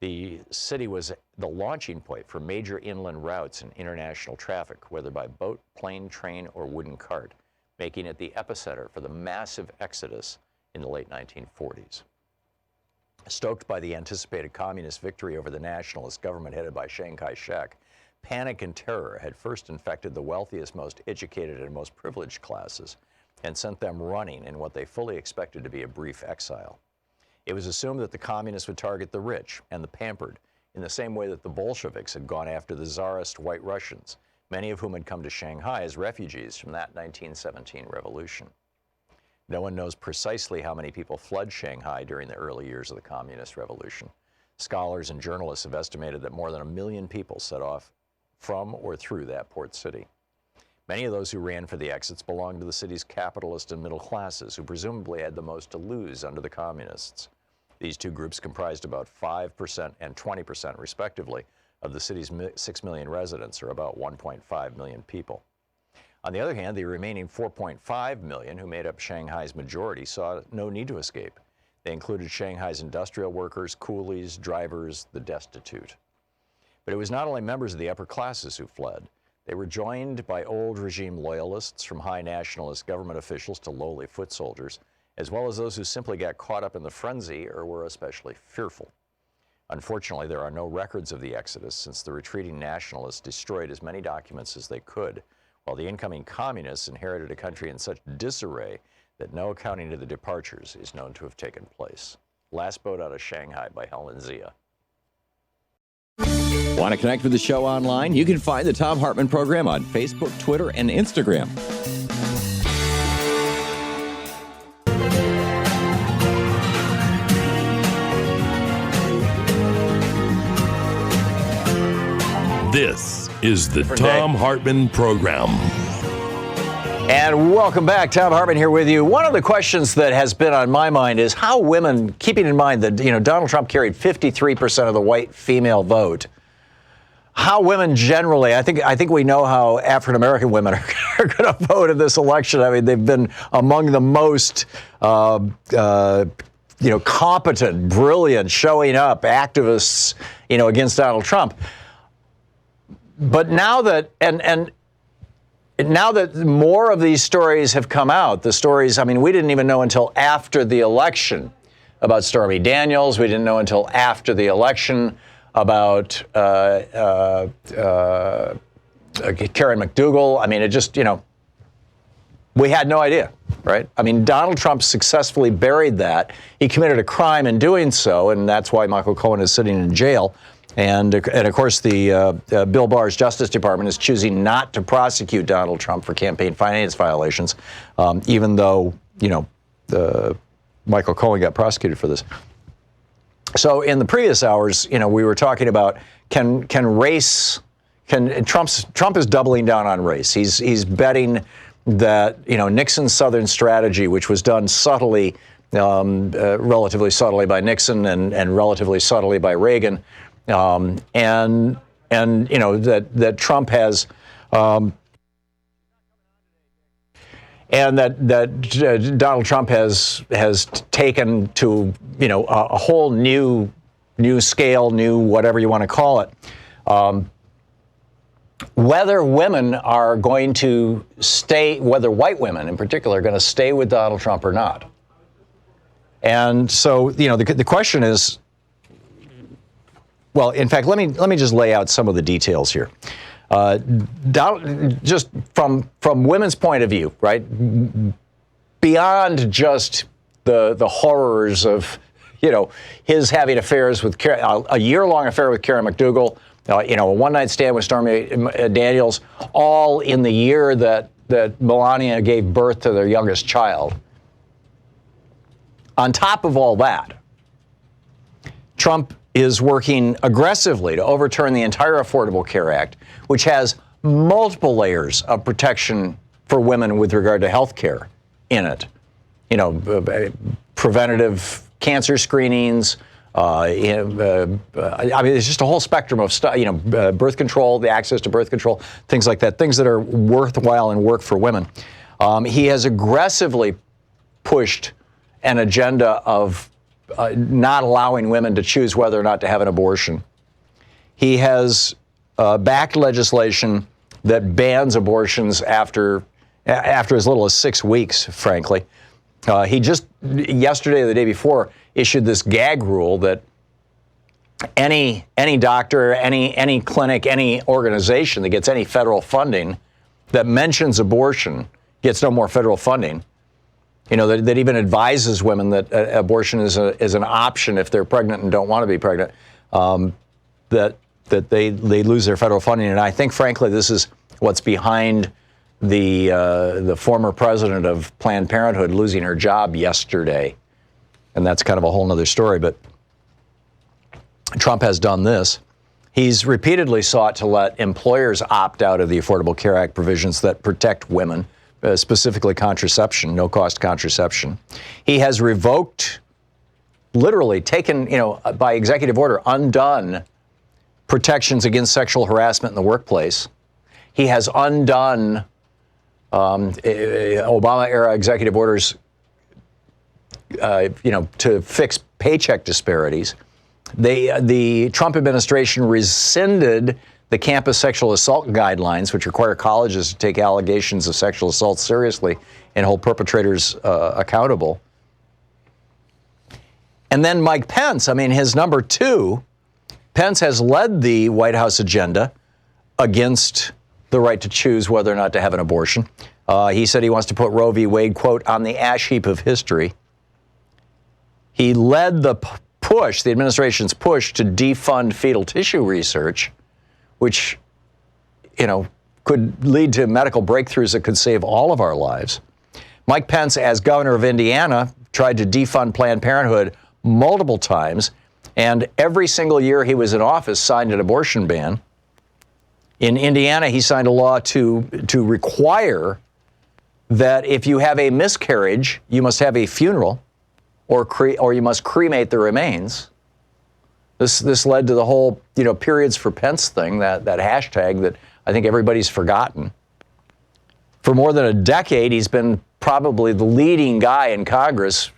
The city was the launching point for major inland routes and international traffic, whether by boat, plane, train, or wooden cart, making it the epicenter for the massive exodus in the late 1940s. Stoked by the anticipated communist victory over the nationalist government headed by Chiang Kai-shek, panic and terror had first infected the wealthiest, most educated, and most privileged classes and sent them running in what they fully expected to be a brief exile. It was assumed that the communists would target the rich and the pampered in the same way that the Bolsheviks had gone after the Tsarist White Russians, many of whom had come to Shanghai as refugees from that 1917 revolution. No one knows precisely how many people fled Shanghai during the early years of the Communist Revolution. Scholars and journalists have estimated that more than 1 million people set off from or through that port city. Many of those who ran for the exits belonged to the city's capitalist and middle classes, who presumably had the most to lose under the communists. These two groups comprised about 5% and 20%, respectively, of the city's 6 million residents, or about 1.5 million people. On the other hand, the remaining 4.5 million who made up Shanghai's majority saw no need to escape. They included Shanghai's industrial workers, coolies, drivers, the destitute. But it was not only members of the upper classes who fled. They were joined by old regime loyalists, from high nationalist government officials to lowly foot soldiers, as well as those who simply got caught up in the frenzy or were especially fearful. Unfortunately, there are no records of the exodus, since the retreating nationalists destroyed as many documents as they could, while the incoming communists inherited a country in such disarray that no accounting of the departures is known to have taken place. Last Boat Out of Shanghai by Helen Zia. Want to connect with the show online? You can find the Thom Hartmann Program on Facebook, Twitter, and Instagram. This is the Thom Hartmann Program. And welcome back. Thom Hartmann here with you. One of the questions that has been on my mind is how women, keeping in mind that Donald Trump carried 53% of the white female vote, how women generally, I think we know how African American women are going to vote in this election. I mean, they've been among the most competent, brilliant, showing up activists, against Donald Trump. But now that now that more of these stories have come out, the stories, we didn't even know until after the election about Stormy Daniels. We didn't know until after the election about Karen McDougal. It just, we had no idea, right? Donald Trump successfully buried that. He committed a crime in doing so, and that's why Michael Cohen is sitting in jail. And of course, the Bill Barr's Justice Department is choosing not to prosecute Donald Trump for campaign finance violations, even though, Michael Cohen got prosecuted for this. So in the previous hours, we were talking about Trump is doubling down on race. He's betting that, Nixon's Southern strategy, which was done subtly, relatively subtly by Nixon and relatively subtly by Reagan, that Trump has, and that Donald Trump has taken to a whole new scale, new whatever you want to call it. Whether women are going to stay, whether white women in particular are going to stay with Donald Trump or not. And so the question is. Well, in fact, let me just lay out some of the details here. Just from women's point of view, right? Beyond just the horrors of, his having affairs with a year-long affair with Karen McDougal, a one-night stand with Stormy Daniels, all in the year that Melania gave birth to their youngest child. On top of all that, Trump is working aggressively to overturn the entire Affordable Care Act, which has multiple layers of protection for women with regard to health care in it. You know, preventative cancer screenings. I mean, it's just a whole spectrum of stuff. You know, birth control, the access to birth control, things like that. Things that are worthwhile and work for women. He has aggressively pushed an agenda of not allowing women to choose whether or not to have an abortion. He has backed legislation that bans abortions after as little as 6 weeks, frankly. He just, yesterday or the day before, issued this gag rule that any doctor, any clinic, any organization that gets any federal funding that mentions abortion gets no more federal funding. You know, that even advises women that abortion is an option if they're pregnant and don't want to be pregnant, that they lose their federal funding. And I think, frankly, this is what's behind the former president of Planned Parenthood losing her job yesterday. And that's kind of a whole other story. But Trump has done this. He's repeatedly sought to let employers opt out of the Affordable Care Act provisions that protect women, specifically contraception, no-cost contraception. He has revoked, literally taken, you know, by executive order, undone protections against sexual harassment in the workplace. He has undone Obama-era executive orders, you know, to fix paycheck disparities. The Trump administration rescinded the campus sexual assault guidelines, which require colleges to take allegations of sexual assault seriously and hold perpetrators accountable. And then Mike Pence, I mean, his number two, Pence has led the White House agenda against the right to choose whether or not to have an abortion. He said he wants to put Roe v. Wade, quote, on the ash heap of history. He led the push, the administration's push, to defund fetal tissue research, which, you know, could lead to medical breakthroughs that could save all of our lives. Mike Pence, as governor of Indiana, tried to defund Planned Parenthood multiple times, and every single year he was in office signed an abortion ban. In Indiana, he signed a law to require that if you have a miscarriage, you must have a funeral, or you must cremate the remains. This led to the whole, you know, periods for Pence thing, that hashtag that I think everybody's forgotten. For more than a decade, he's been probably the leading guy in Congress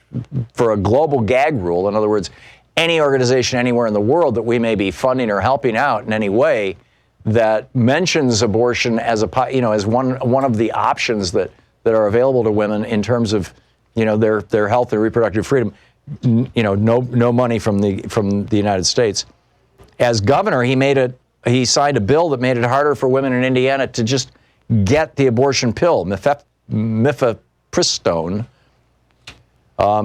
for a global gag rule. In other words, any organization anywhere in the world that we may be funding or helping out in any way that mentions abortion as as one of the options that are available to women in terms of, you know, their health and reproductive freedom, you know, no money from the United States. As governor, he signed a bill that made it harder for women in Indiana to just get the abortion pill, mifepristone.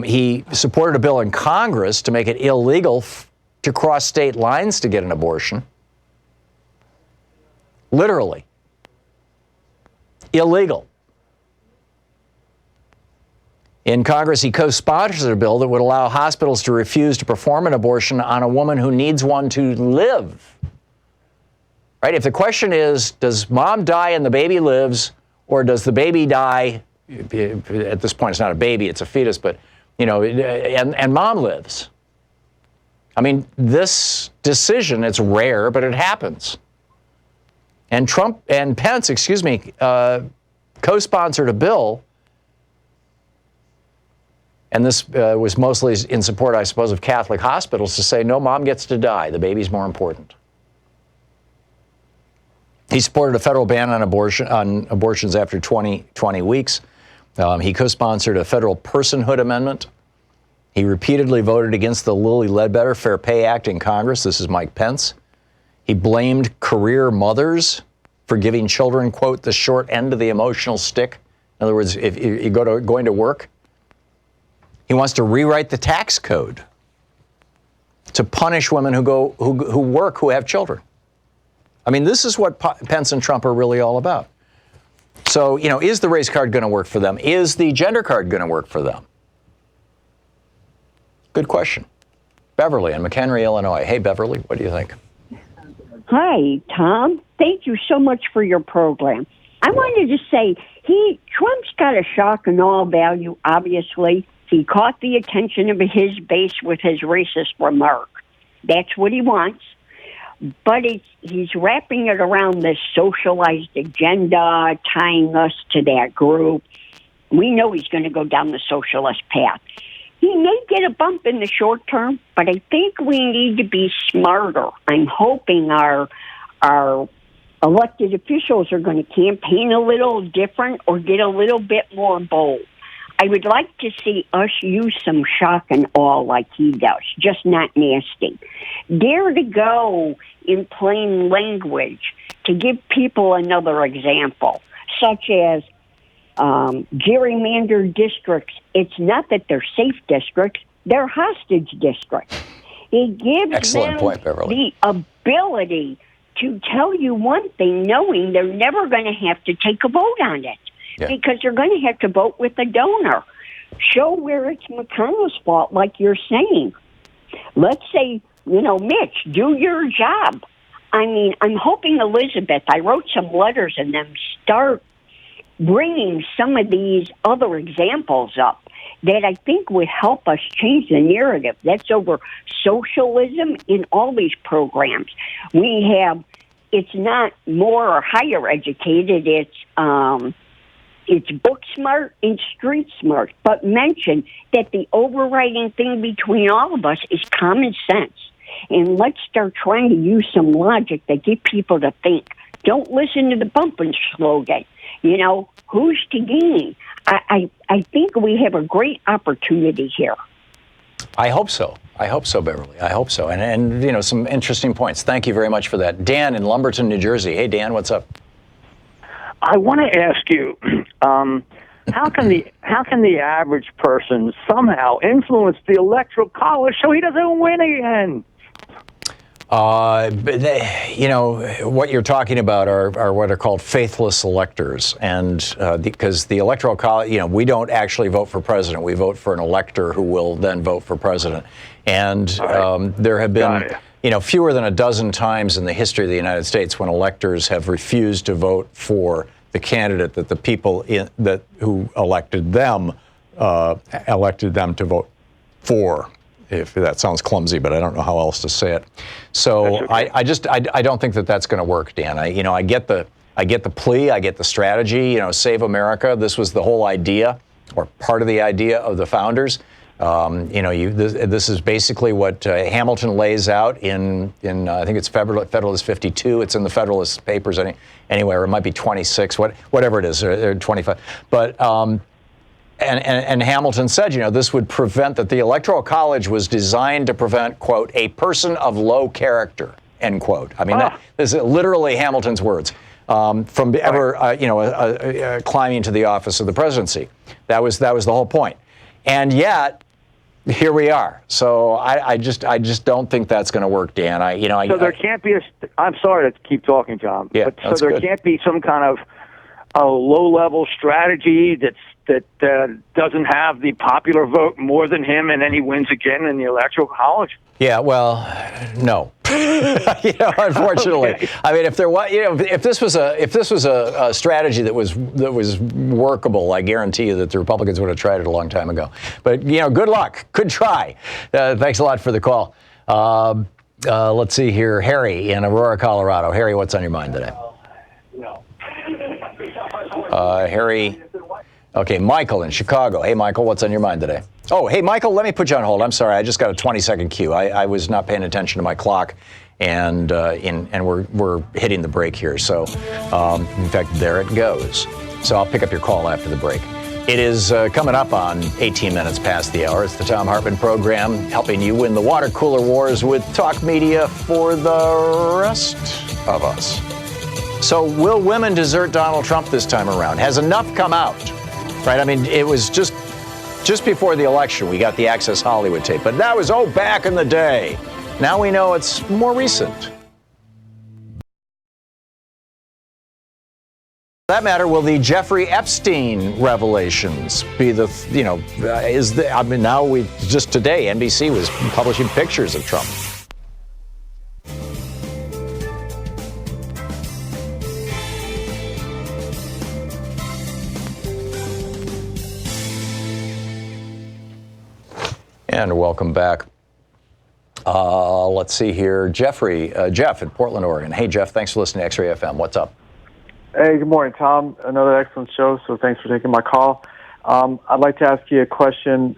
He supported a bill in Congress to make it illegal to cross state lines to get an abortion. Literally. Illegal. In Congress, he co-sponsored a bill that would allow hospitals to refuse to perform an abortion on a woman who needs one to live. Right? If the question is, does mom die and the baby lives, or does the baby die? At this point, it's not a baby, it's a fetus, but, you know, and mom lives. I mean, this decision, it's rare, but it happens. And Pence, co-sponsored a bill, and this was mostly in support, I suppose, of Catholic hospitals, to say, no, mom gets to die. The baby's more important. He supported a federal ban on abortions after 20 weeks. He co-sponsored a federal personhood amendment. He repeatedly voted against the Lilly Ledbetter Fair Pay Act in Congress. This is Mike Pence. He blamed career mothers for giving children, quote, the short end of the emotional stick. In other words, if you going to work, he wants to rewrite the tax code to punish women who work, who have children. I mean, this is what Pence and Trump are really all about. So, you know, is the race card going to work for them? Is the gender card going to work for them? Good question. Beverly in McHenry, Illinois. Hey, Beverly, what do you think? Hi, Tom. thank you so much for your program. I wanted to say, Trump's got a shock and awe value, obviously. He caught the attention of his base with his racist remark. That's what he wants. But he's wrapping it around this socialized agenda, tying us to that group. We know he's going to go down the socialist path. He may get a bump in the short term, but I think we need to be smarter. I'm hoping our elected officials are going to campaign a little different or get a little bit more bold. I would like to see us use some shock and awe like he does, just not nasty. Dare to go in plain language to give people another example, such as gerrymandered districts. It's not that they're safe districts, they're hostage districts. It gives them the ability to tell you one thing, knowing they're never going to have to take a vote on it. Yeah. Because they're going to have to vote with a donor. Show where it's McConnell's fault, like you're saying. Let's say, Mitch, do your job. I mean, I'm hoping Elizabeth, I wrote some letters and them start bringing some of these other examples up that I think would help us change the narrative. That's over socialism in all these programs. We have, it's not more or higher educated, it's book smart and street smart, but mention that the overriding thing between all of us is common sense. And let's start trying to use some logic that get people to think. Don't listen to the bumping slogan. Who's to gain? I think we have a great opportunity here. I hope so. Beverly. I hope so. And some interesting points. Thank you very much for that. Dan in Lumberton, New Jersey. Hey, Dan, what's up? I want to ask you, how can the average person somehow influence the Electoral College so he doesn't win again? What you're talking about are what are called faithless electors, and because the Electoral College, we don't actually vote for president. We vote for an elector who will then vote for president. And there have been, fewer than a dozen times in the history of the United States when electors have refused to vote for the candidate that the people who elected them to vote for. If that sounds clumsy, but I don't know how else to say it. So okay. I don't think that's going to work, Dan. I get the plea, I get the strategy. Save America. This was the whole idea, or part of the idea of the founders. This is basically what Hamilton lays out in I think it's Federalist 52. It's in the Federalist Papers anyway, or it might be 26, whatever it is, or 25. But And Hamilton said, this would prevent, that the Electoral College was designed to prevent, quote, a person of low character, end quote. I mean, this is literally Hamilton's words, from ever, climbing to the office of the presidency. That was the whole point. And yet, here we are. So I just don't think that's going to work, Dan. So there can't be I'm sorry to keep talking, John. Yeah, but so there can't be some kind of a low-level strategy that doesn't have the popular vote more than him, and then he wins again in the Electoral College? Yeah, well, no. Unfortunately, okay. I mean, if there was, if this was a strategy that was workable, I guarantee you that the Republicans would have tried it a long time ago. But good luck, good try. Thanks a lot for the call. Let's see here, Harry in Aurora, Colorado. Harry, what's on your mind today? Harry. Okay, Michael in Chicago. Hey, Michael, what's on your mind today? Oh, hey, Michael, let me put you on hold. I'm sorry, I just got a 20-second cue. I was not paying attention to my clock, and we're hitting the break here. So, in fact, there it goes. So I'll pick up your call after the break. It is coming up on 18 minutes past the hour. It's the Thom Hartmann Program, helping you win the water cooler wars with talk media for the rest of us. So will women desert Donald Trump this time around? Has enough come out? Right? I mean, it was just before the election, we got the Access Hollywood tape. But that was, back in the day. Now we know it's more recent. For that matter, will the Jeffrey Epstein revelations be now just today, NBC was publishing pictures of Trump. And welcome back. Let's see here. Jeff in Portland, Oregon. Hey, Jeff, thanks for listening to X-Ray FM. What's up? Hey, good morning, Tom. Another excellent show, so thanks for taking my call. I'd like to ask you a question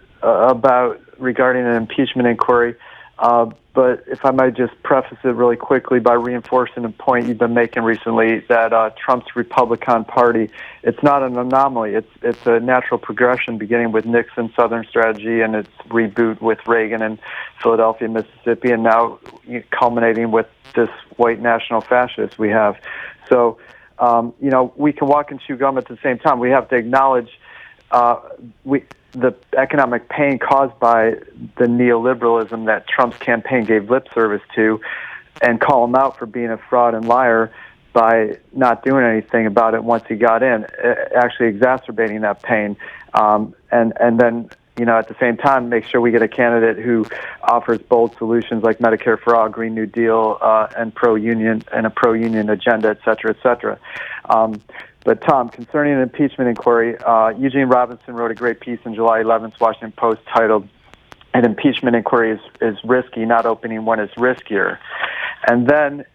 regarding an impeachment inquiry, but if I might just preface it really quickly by reinforcing a point you've been making recently, that Trump's Republican Party, it's not an anomaly. It's a natural progression beginning with Nixon's Southern strategy and its reboot with Reagan and Philadelphia, Mississippi, and now culminating with this white national fascist we have. So, we can walk and chew gum at the same time. We have to acknowledge the economic pain caused by the neoliberalism that Trump's campaign gave lip service to, and call him out for being a fraud and liar by not doing anything about it once he got in, actually exacerbating that pain. And then, at the same time, make sure we get a candidate who offers bold solutions like Medicare for All, Green New Deal, and pro-union, and a pro-union agenda, et cetera, et cetera. But, Tom, concerning an impeachment inquiry, Eugene Robinson wrote a great piece in July 11th's Washington Post titled, "An impeachment inquiry is risky, not opening one is riskier." And then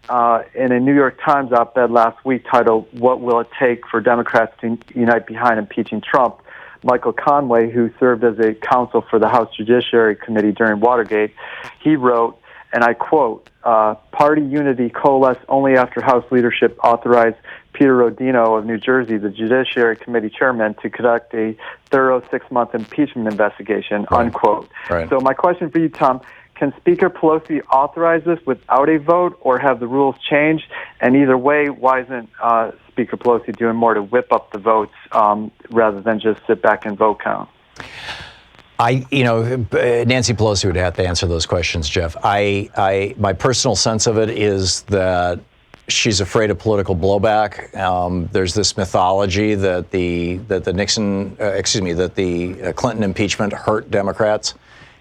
in a New York Times op-ed last week titled, "What Will It Take for Democrats to Unite Behind Impeaching Trump?" Michael Conway, who served as a counsel for the House Judiciary Committee during Watergate, he wrote, and I quote, "Party unity coalesced only after House leadership authorized Peter Rodino of New Jersey, the Judiciary Committee chairman, to conduct a thorough 6-month impeachment investigation," unquote. Right. So my question for you, Tom, can Speaker Pelosi authorize this without a vote, or have the rules changed? And either way, why isn't Speaker Pelosi doing more to whip up the votes rather than just sit back and vote count? Nancy Pelosi would have to answer those questions, Jeff. My personal sense of it is that she's afraid of political blowback. There's this mythology that the Clinton impeachment hurt Democrats,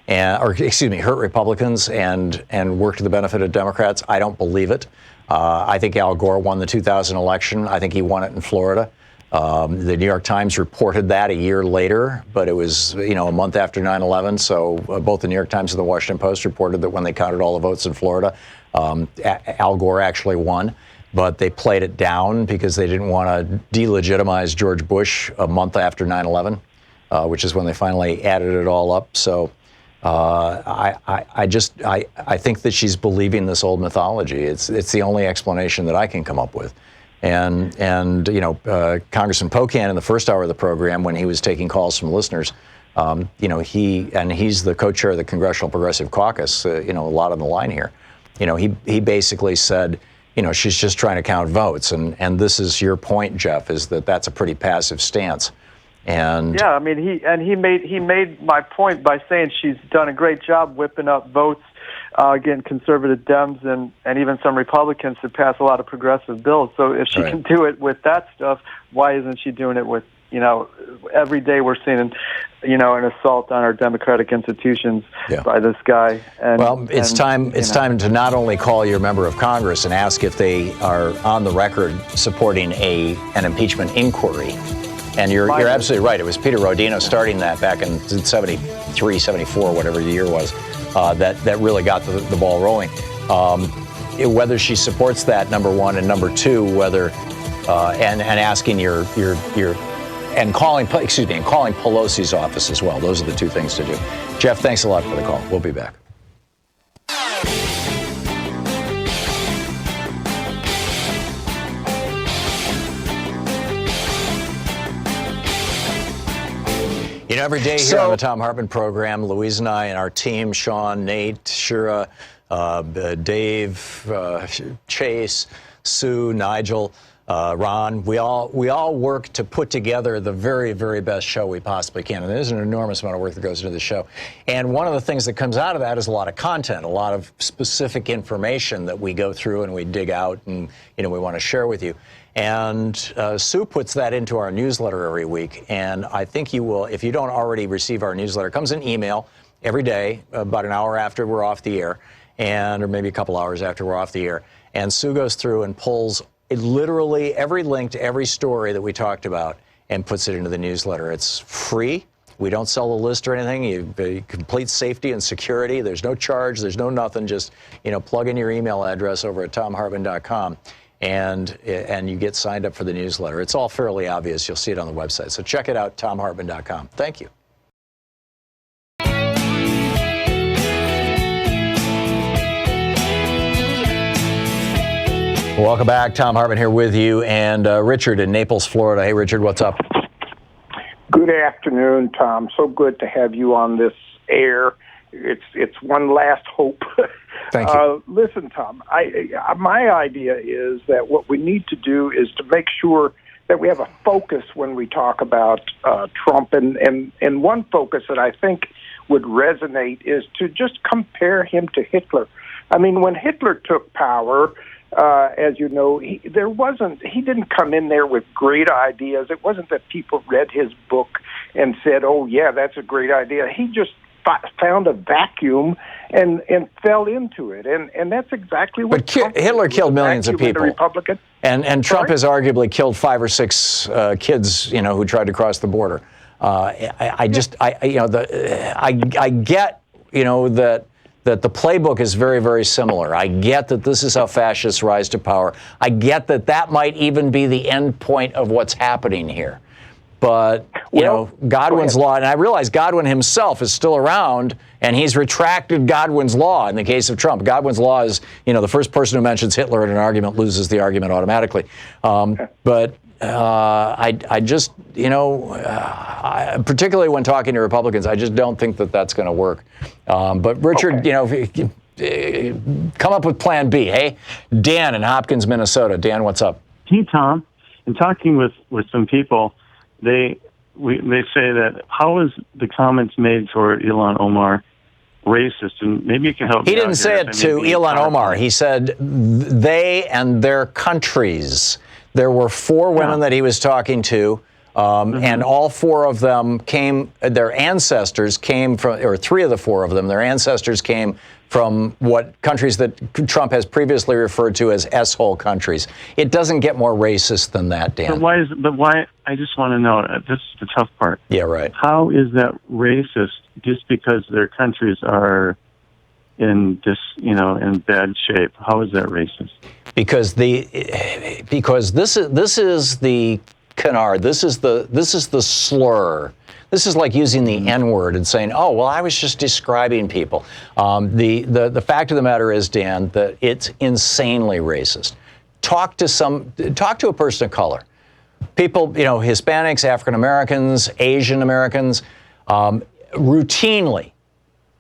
hurt Republicans and worked to the benefit of Democrats. I don't believe it. I think Al Gore won the 2000 election. I think he won it in Florida. The New York Times reported that a year later, but it was, a month after 9/11. So both the New York Times and the Washington Post reported that when they counted all the votes in Florida, Al Gore actually won. But they played it down because they didn't want to delegitimize George Bush a month after 9/11, which is when they finally added it all up. So I think that she's believing this old mythology. It's the only explanation that I can come up with. And Congressman Pocan in the first hour of the program, when he was taking calls from listeners, he's the co-chair of the Congressional Progressive Caucus, a lot on the line here. He basically said, she's just trying to count votes. And this is your point, Jeff, is that that's a pretty passive stance. And yeah, I mean, he made my point by saying she's done a great job whipping up votes, getting conservative Dems and even some Republicans to pass a lot of progressive bills. So if she can do it with that stuff, why isn't she doing it with, every day we're seeing, an assault on our democratic institutions by this guy. And, it's time to not only call your member of Congress and ask if they are on the record supporting an impeachment inquiry. And you're absolutely right. It was Peter Rodino starting that back in 73, 74, whatever the year was, that really got the ball rolling. Whether she supports that, number one, and number two, whether and asking calling Pelosi's office as well. Those are the two things to do. Jeff, thanks a lot for the call. We'll be back. Every day here on the Thom Hartmann Program, Louise and I and our team, Sean, Nate, Shira, Dave, Chase, Sue, Nigel, Ron, we all work to put together the very, very best show we possibly can. And there's an enormous amount of work that goes into the show. And one of the things that comes out of that is a lot of content, a lot of specific information that we go through and we dig out and, we want to share with you. And Sue puts that into our newsletter every week. And I think you will, if you don't already receive our newsletter, it comes in email every day, about an hour after we're off the air, or maybe a couple hours after we're off the air. And Sue goes through and pulls literally every link to every story that we talked about and puts it into the newsletter. It's free. We don't sell the list or anything. You complete safety and security. There's no charge. There's no nothing. Just, plug in your email address over at thomhartmann.com. And you get signed up for the newsletter. It's all fairly obvious. You'll see it on the website. So check it out, thomhartmann.com. Thank you. Welcome back. Thom Hartmann here with you, and Richard in Naples, Florida. Hey, Richard, what's up? Good afternoon, Tom. So good to have you on this air. It's one last hope. Thank you. Listen, Tom, my idea is that what we need to do is to make sure that we have a focus when we talk about Trump. And one focus that I think would resonate is to just compare him to Hitler. I mean, when Hitler took power, as you know, he didn't come in there with great ideas. It wasn't that people read his book and said, oh, yeah, that's a great idea. He just found a vacuum and fell into it. And that's exactly what Hitler killed millions of people. Republican. And Trump has arguably killed 5 or 6 kids, who tried to cross the border. I get, that the playbook is very, very similar. I get that this is how fascists rise to power. I get that might even be the end point of what's happening here. But, Godwin's law, and I realize Godwin himself is still around, and he's retracted Godwin's law in the case of Trump. Godwin's law is, the first person who mentions Hitler in an argument loses the argument automatically. But I just, particularly when talking to Republicans, I just don't think that that's going to work. But Richard, come up with Plan B. Hey, Dan in Hopkins, Minnesota. Dan, what's up? Hey, Tom. In talking with some people, they say that how is the comments made for Ilhan Omar racist? And maybe you can help me. He didn't say it to Ilhan Omar. He said they and their countries. There were 4 women that he was talking to, and all 4 of them their ancestors came from, or 3 of the 4 of them, their ancestors came from what countries that Trump has previously referred to as S-hole countries. It doesn't get more racist than that, Dan. But why, I just want to know, this is the tough part. Yeah, right. How is that racist just because their countries are in in bad shape? How is that racist? Because this is the canard. This is the slur. This is like using the N-word and saying, "Oh, well, I was just describing people." The fact of the matter is, Dan, that it's insanely racist. Talk to a person of color. People, Hispanics, African Americans, Asian Americans, routinely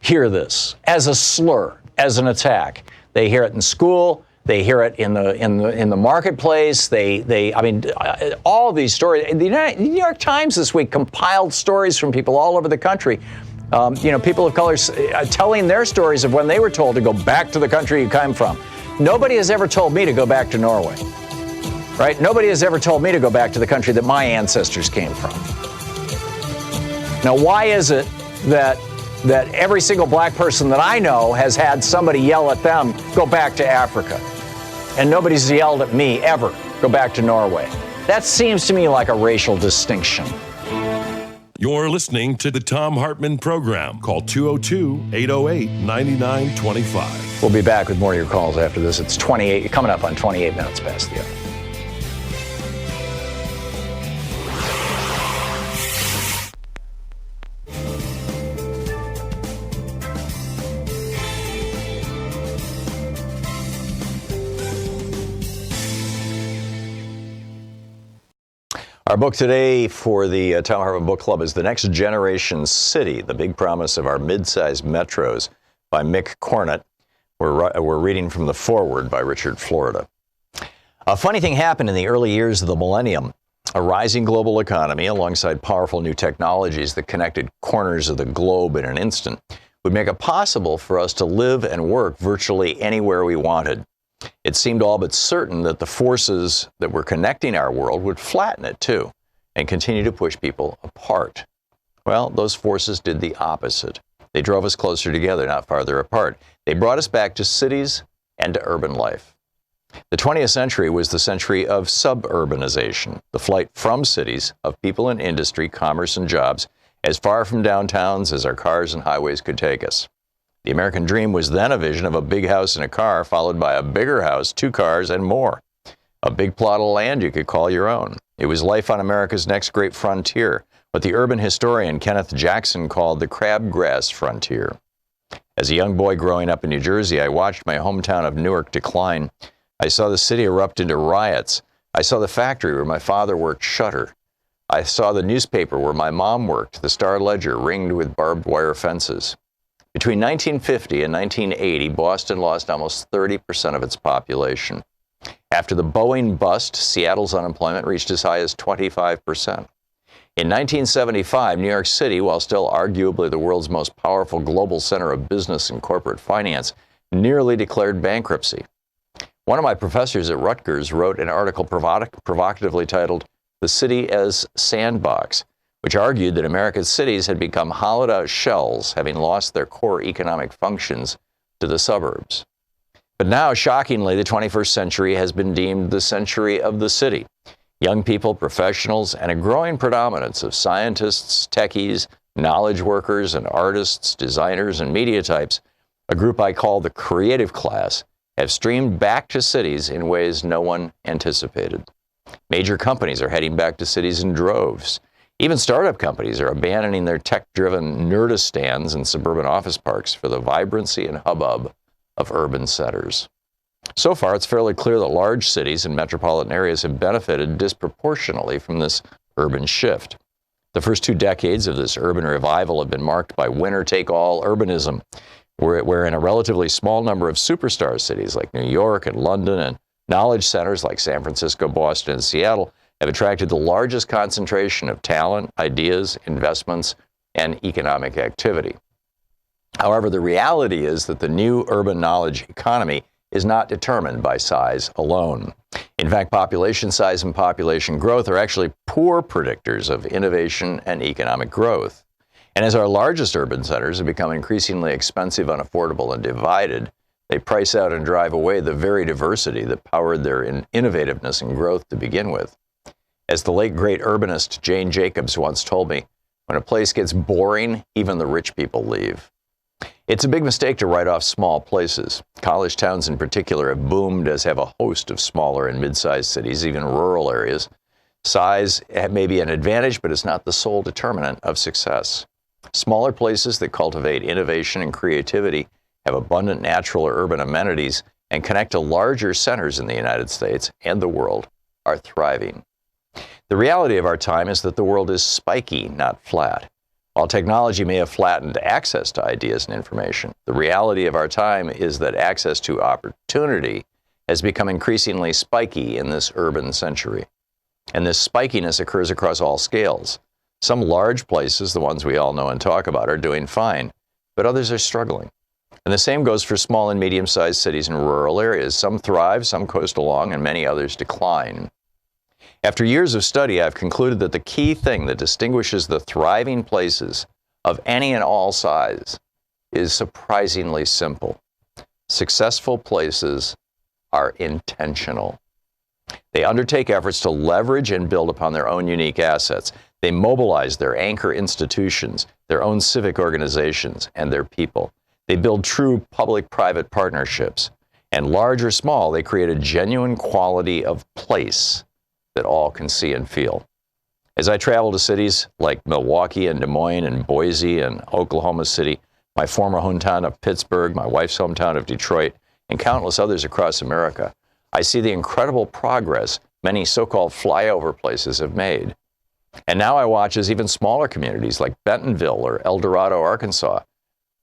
hear this as a slur, as an attack. They hear it in school. They hear it in the marketplace. All these stories. The New York Times this week compiled stories from people all over the country. People of color telling their stories of when they were told to go back to the country you came from. Nobody has ever told me to go back to Norway, right? Nobody has ever told me to go back to the country that my ancestors came from. Now, why is it that every single black person that I know has had somebody yell at them, go back to Africa? And nobody's yelled at me ever, go back to Norway. That seems to me like a racial distinction. You're listening to the Thom Hartmann Program. Call 202-808-9925. We'll be back with more of your calls after this. It's coming up on 28 minutes past the hour. Our book today for the Thom Hartmann Book Club is The Next Generation City, the big promise of our mid-sized metros by Mick Cornett. We're reading from the foreword by Richard Florida. A funny thing happened in the early years of the millennium. A rising global economy alongside powerful new technologies that connected corners of the globe in an instant would make it possible for us to live and work virtually anywhere we wanted. It seemed all but certain that the forces that were connecting our world would flatten it too, and continue to push people apart. Well, those forces did the opposite. They drove us closer together, not farther apart. They brought us back to cities and to urban life. The 20th century was the century of suburbanization, the flight from cities of people in industry, commerce, and jobs, as far from downtowns as our cars and highways could take us. The American dream was then a vision of a big house and a car, followed by a bigger house, 2 cars, and more. A big plot of land you could call your own. It was life on America's next great frontier, what the urban historian Kenneth Jackson called the crabgrass frontier. As a young boy growing up in New Jersey, I watched my hometown of Newark decline. I saw the city erupt into riots. I saw the factory where my father worked shutter. I saw the newspaper where my mom worked, the Star-Ledger, ringed with barbed wire fences. Between 1950 and 1980, Boston lost almost 30% of its population. After the Boeing bust, Seattle's unemployment reached as high as 25%. In 1975, New York City, while still arguably the world's most powerful global center of business and corporate finance, nearly declared bankruptcy. One of my professors at Rutgers wrote an article provocatively titled "The City as Sandbox," which argued that America's cities had become hollowed-out shells, having lost their core economic functions to the suburbs. But now, shockingly, the 21st century has been deemed the century of the city. Young people, professionals, and a growing predominance of scientists, techies, knowledge workers, and artists, designers, and media types, a group I call the creative class, have streamed back to cities in ways no one anticipated. Major companies are heading back to cities in droves. Even startup companies are abandoning their tech-driven nerdistans in suburban office parks for the vibrancy and hubbub of urban centers. So far, it's fairly clear that large cities and metropolitan areas have benefited disproportionately from this urban shift. The first 2 decades of this urban revival have been marked by winner-take-all urbanism, wherein a relatively small number of superstar cities like New York and London and knowledge centers like San Francisco, Boston, and Seattle have attracted the largest concentration of talent, ideas, investments, and economic activity. However, the reality is that the new urban knowledge economy is not determined by size alone. In fact, population size and population growth are actually poor predictors of innovation and economic growth. And as our largest urban centers have become increasingly expensive, unaffordable, and divided, they price out and drive away the very diversity that powered their innovativeness and growth to begin with. As the late great urbanist Jane Jacobs once told me, when a place gets boring, even the rich people leave. It's a big mistake to write off small places. College towns in particular have boomed, as have a host of smaller and mid-sized cities, even rural areas. Size may be an advantage, but it's not the sole determinant of success. Smaller places that cultivate innovation and creativity, have abundant natural or urban amenities, and connect to larger centers in the United States and the world are thriving. The reality of our time is that the world is spiky, not flat. While technology may have flattened access to ideas and information, the reality of our time is that access to opportunity has become increasingly spiky in this urban century. And this spikiness occurs across all scales. Some large places, the ones we all know and talk about, are doing fine, but others are struggling. And the same goes for small and medium-sized cities and rural areas. Some thrive, some coast along, and many others decline. After years of study, I've concluded that the key thing that distinguishes the thriving places of any and all size is surprisingly simple. Successful places are intentional. They undertake efforts to leverage and build upon their own unique assets. They mobilize their anchor institutions, their own civic organizations, and their people. They build true public-private partnerships. And large or small, they create a genuine quality of place that all can see and feel. As I travel to cities like Milwaukee and Des Moines and Boise and Oklahoma City, my former hometown of Pittsburgh, my wife's hometown of Detroit, and countless others across America, I see the incredible progress many so-called flyover places have made. And now I watch as even smaller communities like Bentonville or El Dorado, Arkansas,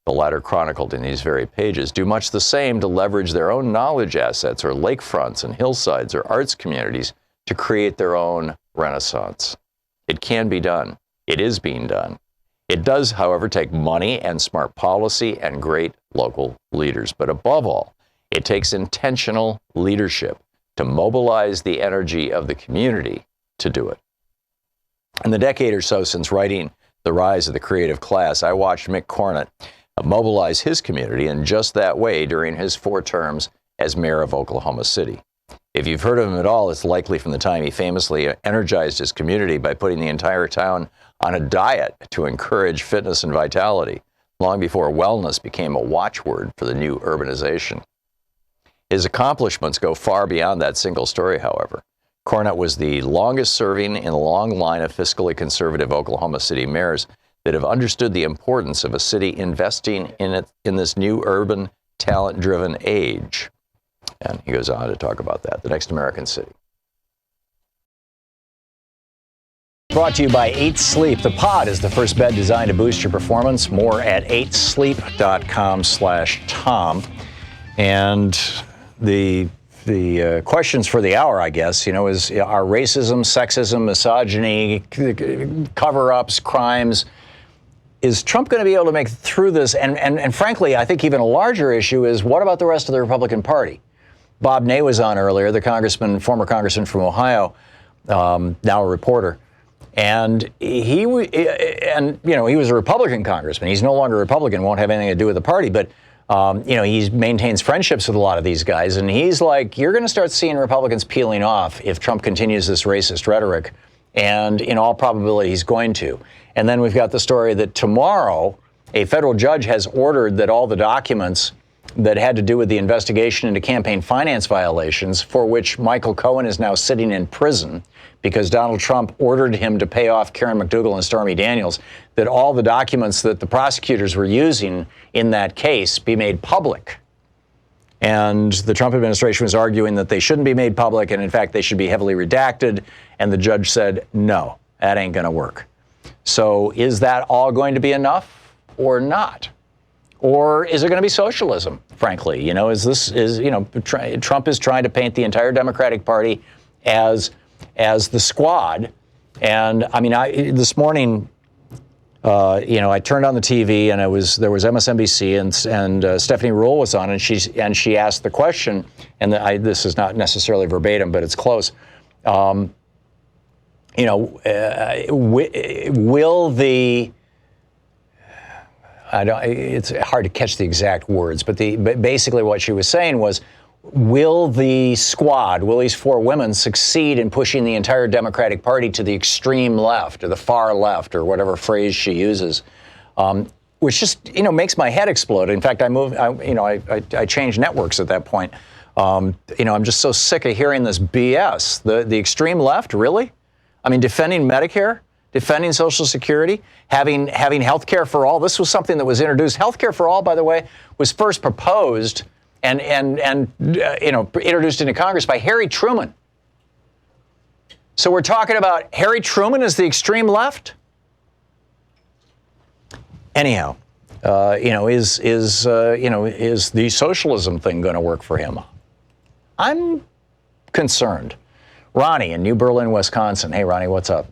the latter chronicled in these very pages, do much the same to leverage their own knowledge assets or lakefronts and hillsides or arts communities to create their own renaissance. It can be done. It is being done. It does, however, take money and smart policy and great local leaders. But above all, it takes intentional leadership to mobilize the energy of the community to do it. In the decade or so since writing The Rise of the Creative Class, I watched Mick Cornett mobilize his community in just that way during his 4 terms as mayor of Oklahoma City. If you've heard of him at all, it's likely from the time he famously energized his community by putting the entire town on a diet to encourage fitness and vitality, long before wellness became a watchword for the new urbanization. His accomplishments go far beyond that single story, however. Cornett was the longest serving in a long line of fiscally conservative Oklahoma City mayors that have understood the importance of a city investing in this new urban, talent-driven age. And he goes on to talk about that, the next American city. Brought to you by 8 Sleep. The Pod is the first bed designed to boost your performance. More at 8sleep.com/Tom. And the questions for the hour, I guess, is are racism, sexism, misogyny, cover-ups, crimes. Is Trump going to be able to make it through this? And frankly, I think even a larger issue is, what about the rest of the Republican Party? Bob Ney was on earlier, the former congressman from Ohio, now a reporter. And he was a Republican congressman. He's no longer a Republican, won't have anything to do with the party. But, he maintains friendships with a lot of these guys. And he's like, you're going to start seeing Republicans peeling off if Trump continues this racist rhetoric. And in all probability, he's going to. And then we've got the story that tomorrow, a federal judge has ordered that all the documents that had to do with the investigation into campaign finance violations, for which Michael Cohen is now sitting in prison because Donald Trump ordered him to pay off Karen McDougal and Stormy Daniels, that all the documents that the prosecutors were using in that case be made public. And the Trump administration was arguing that they shouldn't be made public, and in fact, they should be heavily redacted. And the judge said, no, that ain't going to work. So is that all going to be enough or not? Or is it going to be socialism, frankly? Trump is trying to paint the entire Democratic Party as the squad. And I mean, this morning, I turned on the TV and there was MSNBC and Stephanie Ruhle was on, and she asked the question, and this is not necessarily verbatim, but it's close. Will the it's hard to catch the exact words, but basically what she was saying was, will the squad, will these 4 women succeed in pushing the entire Democratic Party to the extreme left or the far left or whatever phrase she uses, which just, makes my head explode. In fact, I changed networks at that point. I'm just so sick of hearing this BS. The extreme left, really? I mean, defending Medicare, defending Social Security, having health care for all. This was something that was introduced. Health care for all, by the way, was first proposed and introduced into Congress by Harry Truman. So we're talking about Harry Truman as the extreme left? Anyhow, is the socialism thing going to work for him? I'm concerned. Ronnie in New Berlin, Wisconsin. Hey, Ronnie, what's up?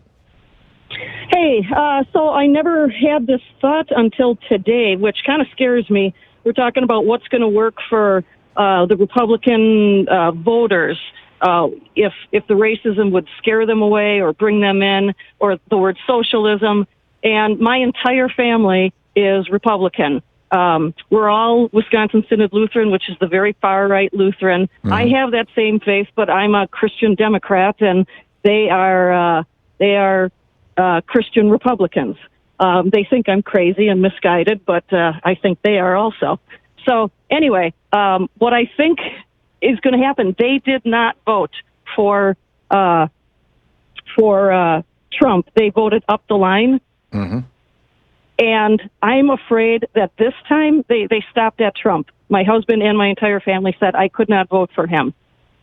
Hey, so I never had this thought until today, which kind of scares me. We're talking about what's going to work for the Republican voters, if the racism would scare them away or bring them in, or the word socialism. And my entire family is Republican. We're all Wisconsin Synod Lutheran, which is the very far-right Lutheran. Mm-hmm. I have that same faith, but I'm a Christian Democrat, and they are Christian Republicans. They think I'm crazy and misguided, but I think they are also. So anyway, what I think is going to happen, they did not vote for Trump. They voted up the line. Mm-hmm. And I'm afraid that this time they stopped at Trump. My husband and my entire family said I could not vote for him.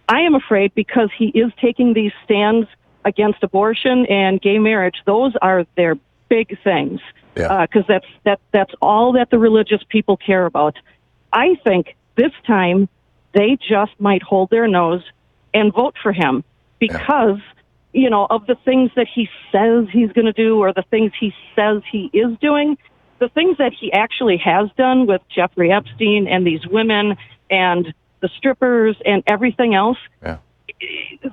I am afraid because he is taking these stands against abortion and gay marriage. Those are their big things, because that's all that the religious people care about. I think this time they just might hold their nose and vote for him because, of the things that he says he's going to do or the things he says he is doing, the things that he actually has done with Jeffrey Epstein and these women and the strippers and everything else. Yeah.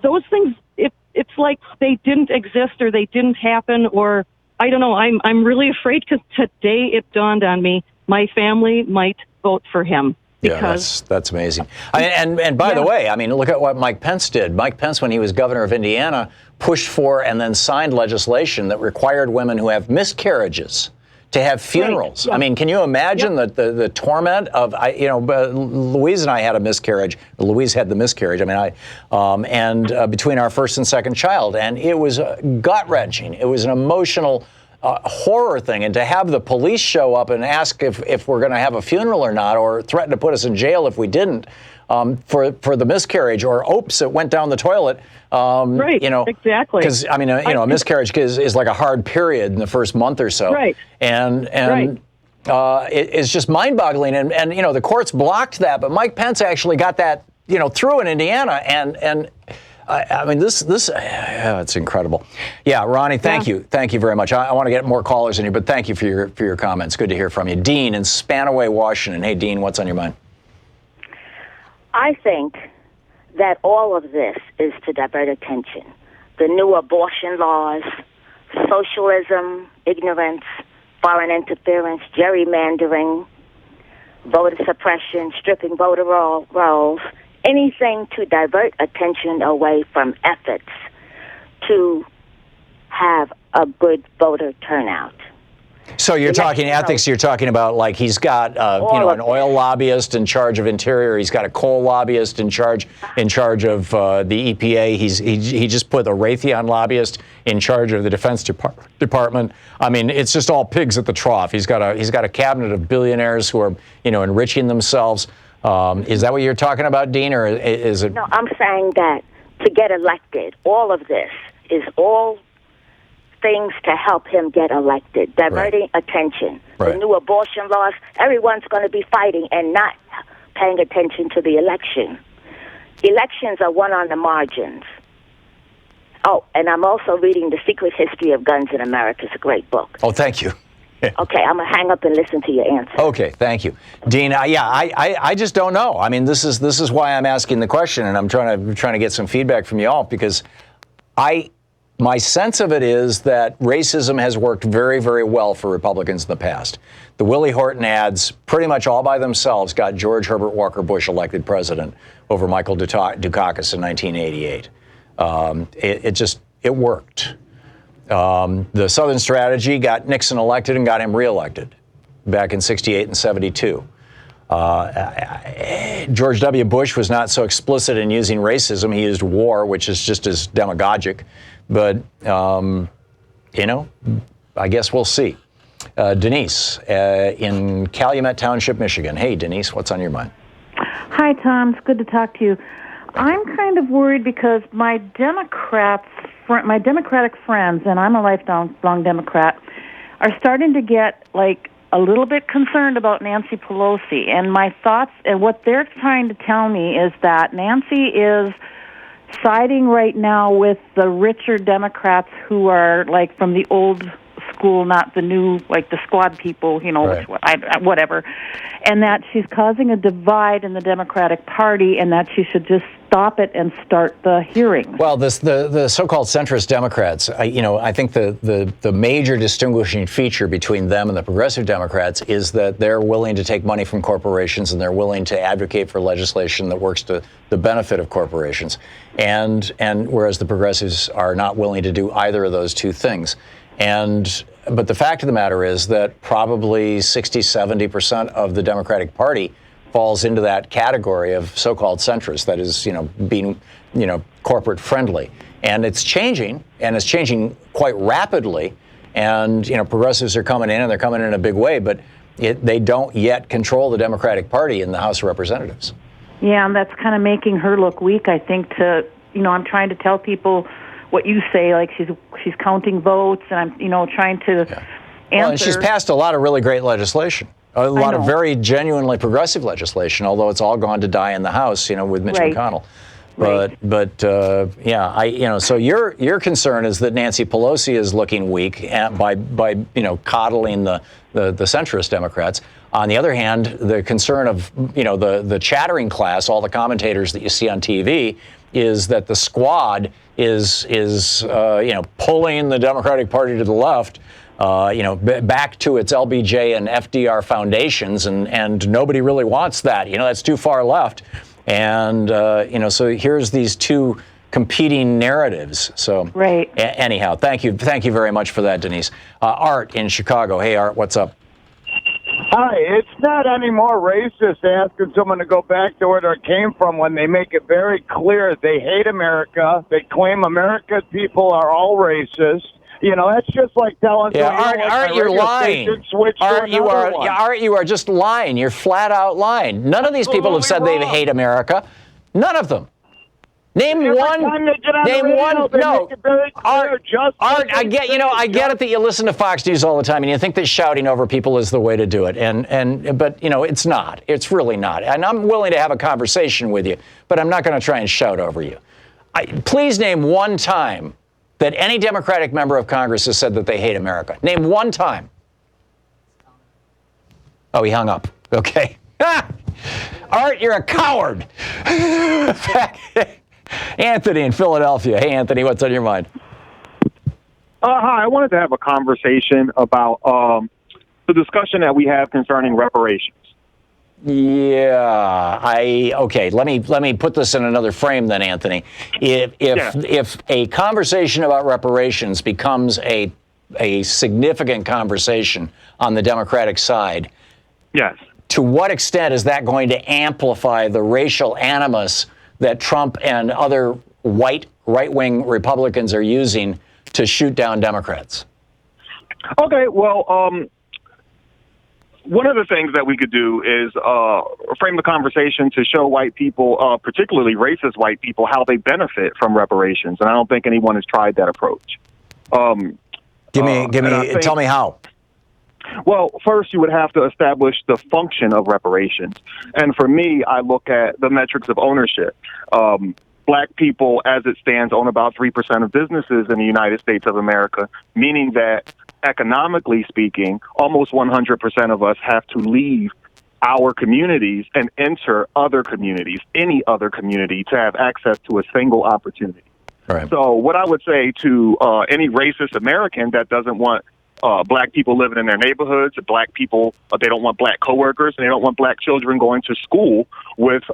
Those things, it's like they didn't exist or they didn't happen, or I don't know. I'm really afraid because today it dawned on me my family might vote for him. Yeah, that's amazing. And by the way, I mean, look at what Mike Pence did. Mike Pence, when he was governor of Indiana, pushed for and then signed legislation that required women who have miscarriages to have funerals. Right. I mean, can you imagine the torment of, Louise and I had a miscarriage. Louise had the miscarriage. I mean, between our first and second child, and it was gut-wrenching. It was an emotional horror thing, and to have the police show up and ask if we're going to have a funeral or not, or threaten to put us in jail if we didn't, for the miscarriage, or oops, it went down the toilet. Right. Exactly. Because I mean, a miscarriage is like a hard period in the first month or so. Right. And it's just mind-boggling. And the courts blocked that, but Mike Pence actually got that through in Indiana, and. I mean, this it's incredible. Yeah, Ronnie, thank you very much. I want to get more callers in here, but thank you for your comments. Good to hear from you, Dean in Spanaway, Washington. Hey, Dean, what's on your mind? I think that all of this is to divert attention. The new abortion laws, socialism, ignorance, foreign interference, gerrymandering, voter suppression, stripping voter rolls. Anything to divert attention away from efforts to have a good voter turnout. So you're talking ethics. You're talking about like he's got an oil lobbyist in charge of Interior. He's got a coal lobbyist in charge of the EPA. He just put a Raytheon lobbyist in charge of the Defense Department. I mean, it's just all pigs at the trough. He's got a cabinet of billionaires who are enriching themselves. Is that what you're talking about, Dean, or is it? No, I'm saying that to get elected, all of this is all things to help him get elected, diverting attention. Right. The new abortion laws, everyone's going to be fighting and not paying attention to the election. Elections are won on the margins. Oh, and I'm also reading The Secret History of Guns in America. It's a great book. Oh, thank you. Okay, I'm going to hang up and listen to your answer. Okay, thank you. Dean, I just don't know. I mean, this is why I'm asking the question, and I'm trying to get some feedback from you all, because my sense of it is that racism has worked very, very well for Republicans in the past. The Willie Horton ads, pretty much all by themselves, got George Herbert Walker Bush elected president over Michael Dukakis in 1988. It worked. The Southern strategy got Nixon elected and got him reelected back in 68 and 72. George W. Bush was not so explicit in using racism. He used war, which is just as demagogic. But, I guess we'll see. Denise in Calumet Township, Michigan. Hey, Denise, what's on your mind? Hi, Tom. It's good to talk to you. I'm kind of worried because my Democratic friends, and I'm a lifelong Democrat, are starting to get like a little bit concerned about Nancy Pelosi. And my thoughts and what they're trying to tell me is that Nancy is siding right now with the richer Democrats who are like from the old school, not the new, like the squad people, right. Whatever. And that she's causing a divide in the Democratic Party, and that she should just stop it and start the hearings. Well, the so-called centrist Democrats, I think the major distinguishing feature between them and the progressive Democrats is that they're willing to take money from corporations, and they're willing to advocate for legislation that works to the benefit of corporations. And whereas the progressives are not willing to do either of those two things. But the fact of the matter is that probably 60-70% of the Democratic Party falls into that category of so-called centrist, that is, being, corporate friendly. And it's changing, and it's changing quite rapidly. And, progressives are coming in, and they're coming in a big way, but they don't yet control the Democratic Party in the House of Representatives. Yeah, and that's kind of making her look weak, I think, I'm trying to tell people what you say, like she's counting votes, and I'm, trying to answer. Well, and she's passed a lot of really great legislation. A lot of very genuinely progressive legislation, although it's all gone to die in the House, with Mitch McConnell. But so your concern is that Nancy Pelosi is looking weak by coddling the centrist Democrats. On the other hand, the concern of the chattering class, all the commentators that you see on TV, is that the squad is pulling the Democratic Party to the left. back to its LBJ and FDR foundations, and nobody really wants that. That's too far left. And, so here's these two competing narratives. So right. Anyhow, thank you very much for that, Denise. Art in Chicago. Hey, Art, what's up? Hi, it's not any more racist asking someone to go back to where they came from when they make it very clear they hate America. They claim America's people are all racist. That's just like telling Art, you're lying. Art, you are just lying. You're flat out lying. None of these people have said they hate America. None of them. Name one. No, Art. I get it that you listen to Fox News all the time, and you think that shouting over people is the way to do it. But it's not. It's really not. And I'm willing to have a conversation with you, but I'm not going to try and shout over you. Please name one time that any Democratic member of Congress has said that they hate America. Name one time. Oh, he hung up. Okay. Art, you're a coward. Anthony in Philadelphia. Hey, Anthony, what's on your mind? Hi, I wanted to have a conversation about the discussion that we have concerning reparations. Okay. Let me put this in another frame then, Anthony. If a conversation about reparations becomes a significant conversation on the Democratic side, yes. To what extent is that going to amplify the racial animus that Trump and other white right-wing Republicans are using to shoot down Democrats? Okay, well, one of the things that we could do is frame the conversation to show white people, particularly racist white people, how they benefit from reparations. And I don't think anyone has tried that approach. Tell me how. Well, first you would have to establish the function of reparations. And for me, I look at the metrics of ownership. Black people, as it stands, own about 3% of businesses in the United States of America, meaning that economically speaking, almost 100% of us have to leave our communities and enter other communities, any other community, to have access to a single opportunity. Right. So what I would say to any racist American that doesn't want black people living in their neighborhoods, black people, they don't want black coworkers, and they don't want black children going to school with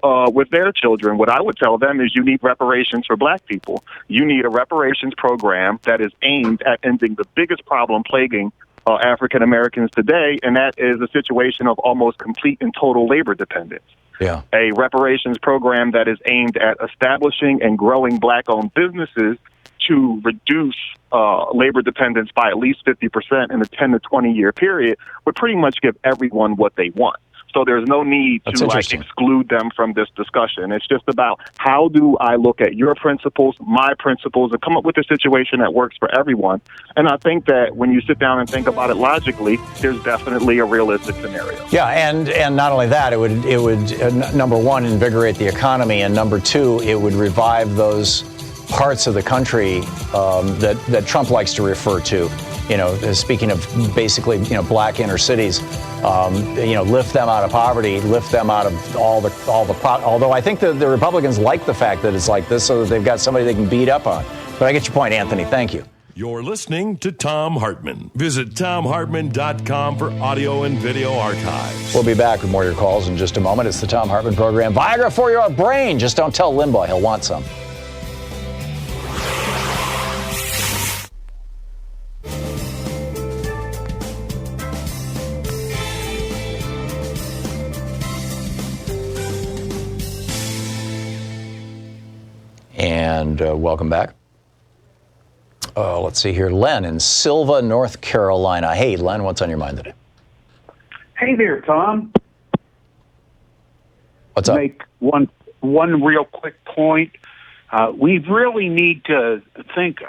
their children. What I would tell them is you need reparations for black people. You need a reparations program that is aimed at ending the biggest problem plaguing African Americans today, and that is a situation of almost complete and total labor dependence. Yeah. A reparations program that is aimed at establishing and growing black-owned businesses to reduce labor dependence by at least 50% in a 10 to 20-year period would pretty much give everyone what they want. So there's no need to exclude them from this discussion. It's just about how do I look at your principles, my principles, and come up with a situation that works for everyone. And I think that when you sit down and think about it logically, there's definitely a realistic scenario. Yeah, and not only that, it would number one, invigorate the economy, and number two, it would revive those parts of the country that Trump likes to refer to. Speaking of basically, black inner cities, lift them out of poverty, lift them out of all the although I think the Republicans like the fact that it's like this so that they've got somebody they can beat up on. But I get your point, Anthony. Thank you. You're listening to Thom Hartmann. Visit ThomHartmann.com for audio and video archives. We'll be back with more of your calls in just a moment. It's the Thom Hartmann Program. Viagra for your brain. Just don't tell Limbaugh. He'll want some. And welcome back. Let's see here. Len in Silva, North Carolina. Hey, Len, what's on your mind today? Hey there, Tom. What's up? Make one real quick point. We really need to think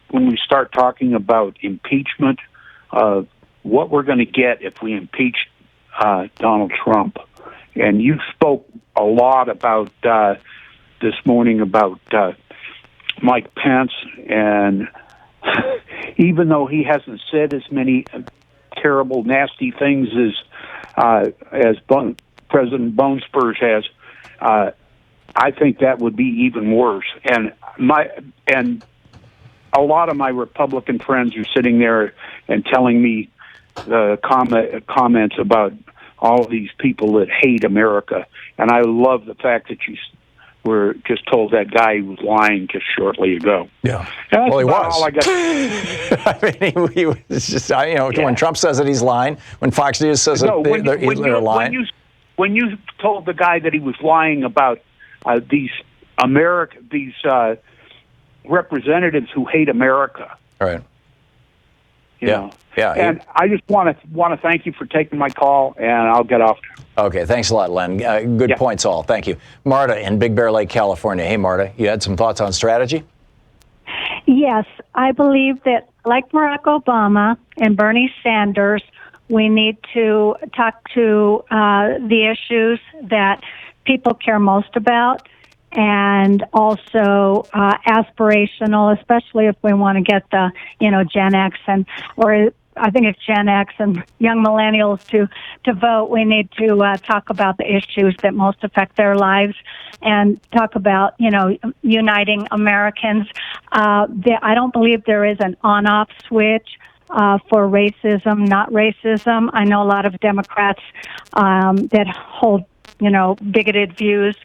when we start talking about impeachment, what we're going to get if we impeach Donald Trump. And you spoke a lot about this morning about Mike Pence, and even though he hasn't said as many terrible, nasty things as President Bone Spurs has, I think that would be even worse. And a lot of my Republican friends are sitting there and telling me the comments about all these people that hate America. And I love the fact that you were just told that guy was lying just shortly ago. Yeah. That's Well, he about was. all I got. I mean, he was just, when Trump says that he's lying, when Fox News says that they're lying. When you told the guy that he was lying about these representatives who hate America. Right. You know. And I just want to thank you for taking my call, and I'll get off. Okay, thanks a lot, Len. Good points all. Thank you. Marta in Big Bear Lake, California. Hey, Marta, you had some thoughts on strategy? Yes, I believe that, like Barack Obama and Bernie Sanders, we need to talk to the issues that people care most about, and also aspirational, especially if we want to get the, Gen X or I think it's Gen X and young millennials to vote. We need to talk about the issues that most affect their lives and talk about, uniting Americans. I don't believe there is an on-off switch for racism, not racism. I know a lot of Democrats that hold, bigoted views.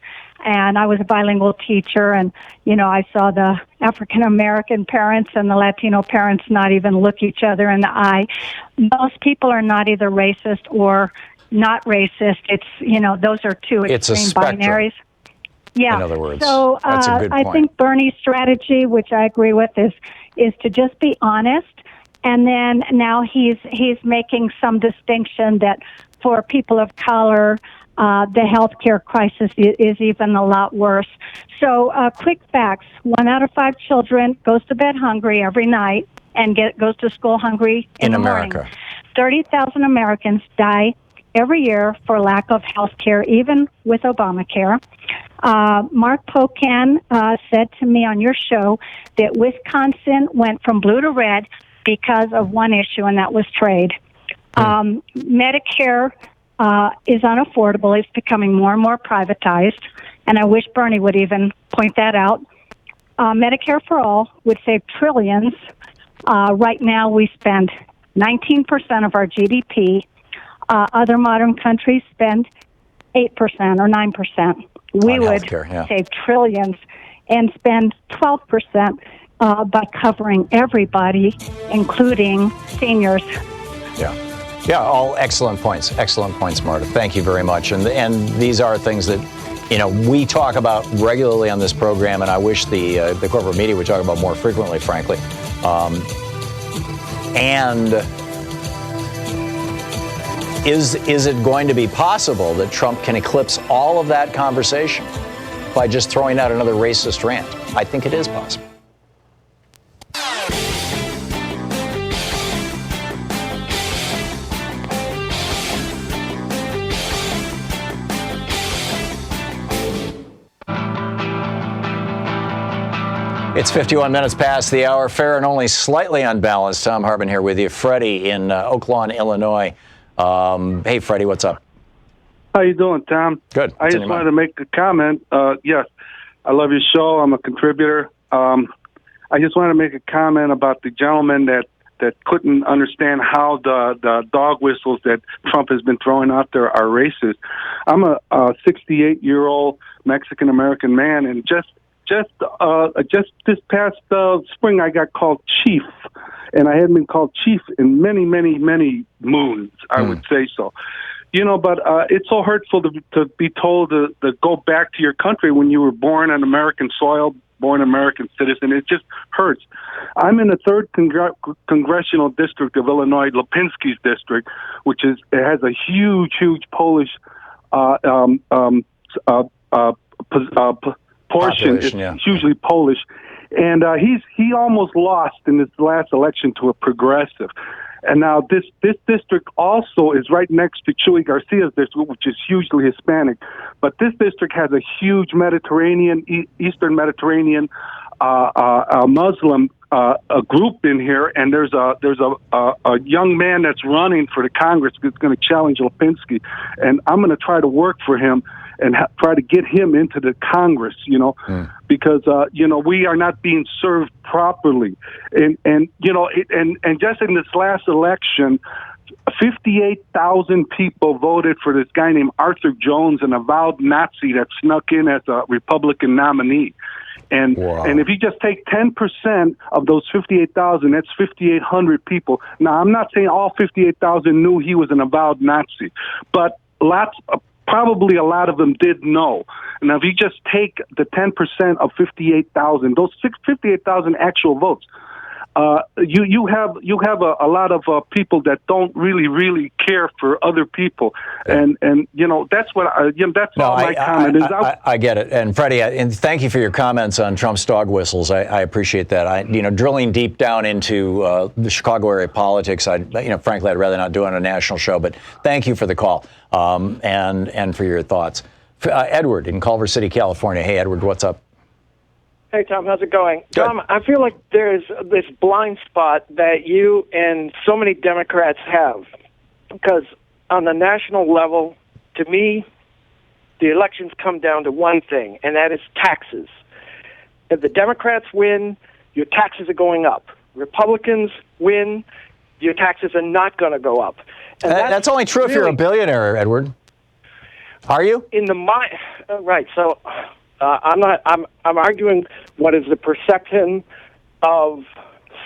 And I was a bilingual teacher, and, I saw the African-American parents and the Latino parents not even look each other in the eye. Most people are not either racist or not racist. It's, those are two extreme binaries. Yeah. In other words, so that's a good point. I think Bernie's strategy, which I agree with, is to just be honest. And then now he's making some distinction that for people of color, the healthcare crisis is even a lot worse. So, quick facts: 1 out of 5 children goes to bed hungry every night and goes to school hungry in the America. Morning. 30,000 Americans die every year for lack of health care, even with Obamacare. Mark Pocan said to me on your show that Wisconsin went from blue to red because of one issue, and that was trade. Medicare is unaffordable. It's becoming more and more privatized, and I wish Bernie would even point that out. Medicare for All would save trillions. Right now, we spend 19% of our GDP. Other modern countries spend 8% or 9%. We would save trillions and spend 12% by covering everybody, including seniors. Yeah, all excellent points. Excellent points, Marta. Thank you very much. And these are things that, we talk about regularly on this program, and I wish the corporate media would talk about more frequently, frankly. And is it going to be possible that Trump can eclipse all of that conversation by just throwing out another racist rant? I think it is possible. It's 51 minutes past the hour. Fair and only slightly unbalanced. Thom Hartmann here with you. Freddie in Oak Lawn, Illinois. Hey, Freddie, what's up? How you doing, Tom? Good. I just wanted to make a comment. Yes, I love your show. I'm a contributor. I just wanted to make a comment about the gentleman that couldn't understand how the dog whistles that Trump has been throwing out there are racist. I'm a 68-year-old Mexican-American man, and just this past spring, I got called Chief, and I hadn't been called Chief in many, many, many moons, I would say so. But it's so hurtful to be told to go back to your country when you were born on American soil, born American citizen. It just hurts. I'm in the 3rd Congressional District of Illinois, Lipinski's district, which has a huge Polish portion. It's hugely Polish, and he almost lost in this last election to a progressive. And now this district also is right next to Chuy Garcia's district, which is hugely Hispanic. But this district has a huge Eastern Mediterranean Muslim a group in here, and there's a young man that's running for the Congress that's going to challenge Lipinski, and I'm going to try to work for him. and try to get him into the Congress, because, we are not being served properly. And just in this last election, 58,000 people voted for this guy named Arthur Jones, an avowed Nazi that snuck in as a Republican nominee. And if you just take 10% of those 58,000, that's 5,800 people. Now, I'm not saying all 58,000 knew he was an avowed Nazi, but probably a lot of them did know. Now, if you just take the 10% of 58,000, those 58,000 actual votes, you have a lot of people that don't really care for other people, and that's what that's all my comment is. I get it, and Freddie, and thank you for your comments on Trump's dog whistles. I appreciate that. Drilling deep down into the Chicago area politics, frankly, I'd rather not do it on a national show. But thank you for the call and for your thoughts. Edward in Culver City, California. Hey, Edward, what's up? Hey, Tom, how's it going? Good. Tom, I feel like there's this blind spot that you and so many Democrats have. Because on the national level, to me, the elections come down to one thing, and that is taxes. If the Democrats win, your taxes are going up. Republicans win, your taxes are not going to go up. And that's only true if you're a billionaire, Edward. Are you? In the mind, right, so... I'm arguing what is the perception of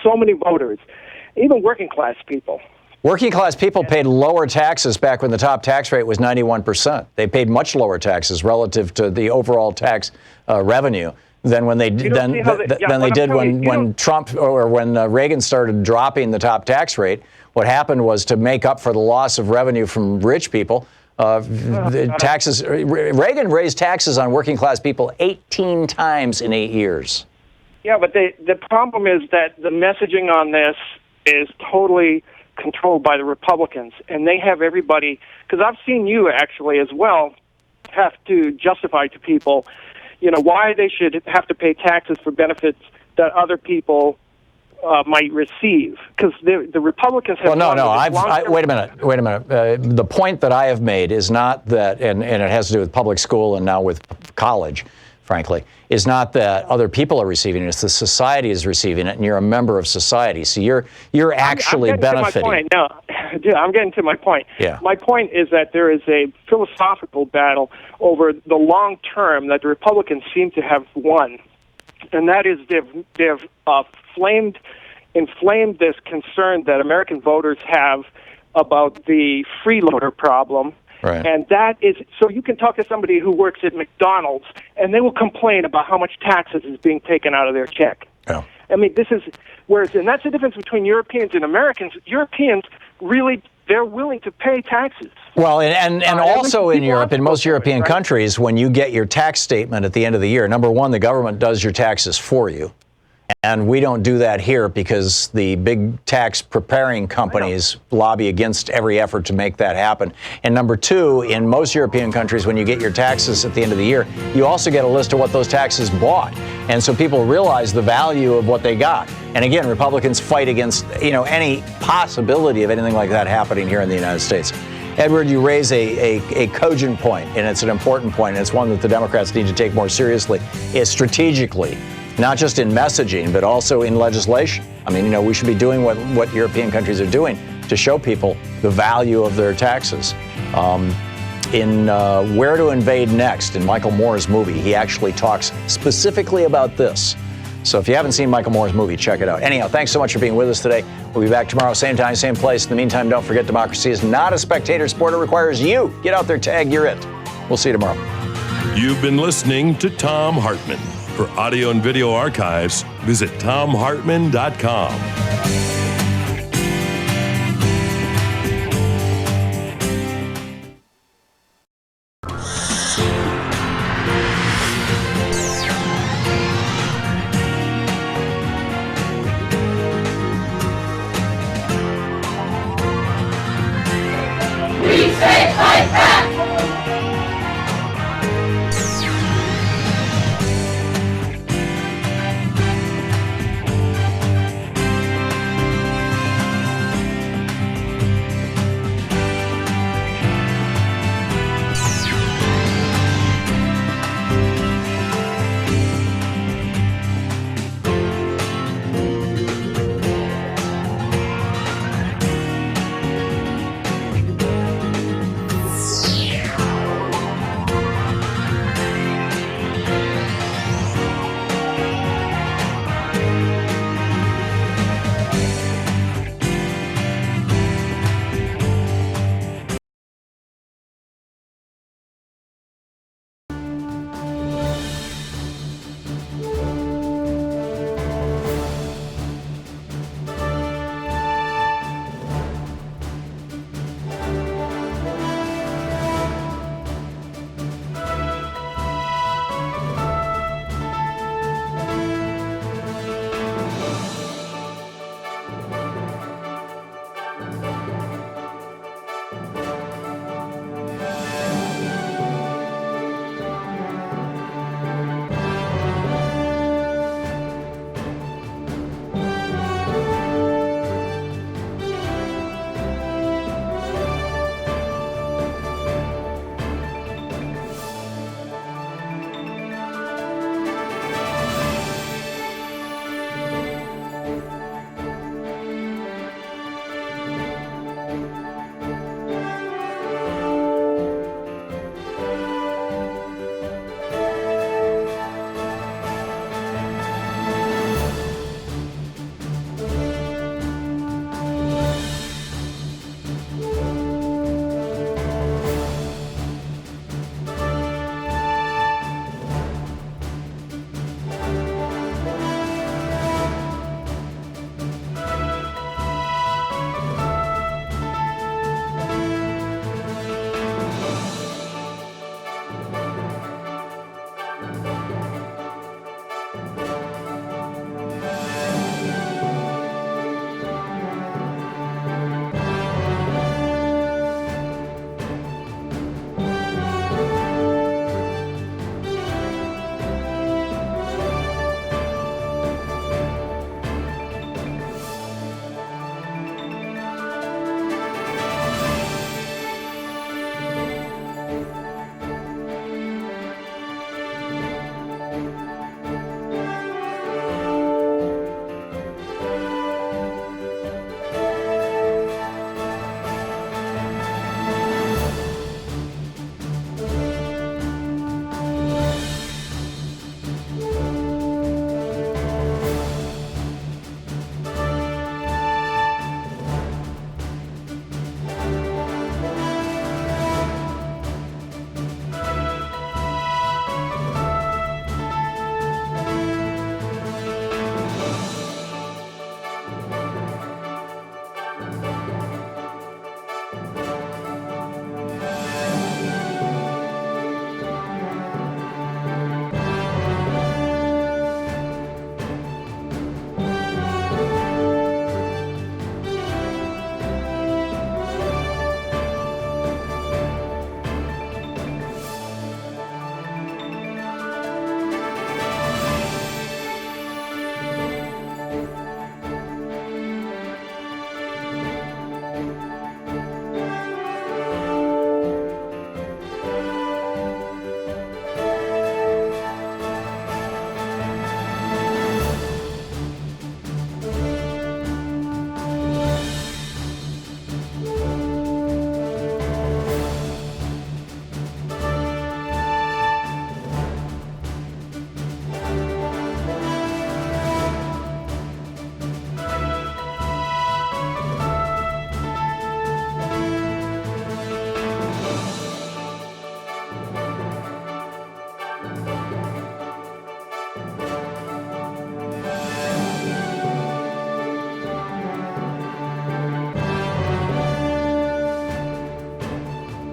so many voters, even working class people. Working class people paid lower taxes back when the top tax rate was 91%. They paid much lower taxes relative to the overall tax revenue than when they did when Trump or when Reagan started dropping the top tax rate. What happened was, to make up for the loss of revenue from rich people, Reagan raised taxes on working class people 18 times in 8 years. Yeah, but the problem is that the messaging on this is totally controlled by the Republicans, and they have everybody, because I've seen you actually as well have to justify to people, why they should have to pay taxes for benefits that other people might receive, because the Republicans have. Well, no. Wait a minute. The point that I have made is not that, and it has to do with public school and now with college, frankly, is not that other people are receiving it. It's the society is receiving it, and you're a member of society. So you're actually benefiting. I'm getting to my point. Yeah. My point is that there is a philosophical battle over the long term that the Republicans seem to have won, and that is they've inflamed this concern that American voters have about the freeloader problem. Right. And that is, so you can talk to somebody who works at McDonald's, and they will complain about how much taxes is being taken out of their check. Yeah. I mean, and that's the difference between Europeans and Americans. Europeans really, they're willing to pay taxes. Well, and also in Europe, in most European countries, when you get your tax statement at the end of the year, number one, the government does your taxes for you. And we don't do that here because the big tax preparing companies lobby against every effort to make that happen. And number two, in most European countries, when you get your taxes at the end of the year, you also get a list of what those taxes bought. And so people realize the value of what they got. And again, Republicans fight against, any possibility of anything like that happening here in the United States. Edward, you raise a cogent point, and it's an important point, and it's one that the Democrats need to take more seriously, is strategically. Not just in messaging, but also in legislation. I mean, we should be doing what European countries are doing to show people the value of their taxes. In Where to Invade Next, in Michael Moore's movie, he actually talks specifically about this. So if you haven't seen Michael Moore's movie, check it out. Anyhow, thanks so much for being with us today. We'll be back tomorrow, same time, same place. In the meantime, don't forget, democracy is not a spectator sport. It requires you. Get out there, tag, you're it. We'll see you tomorrow. You've been listening to Thom Hartmann. For audio and video archives, visit thomhartmann.com. We say fight back!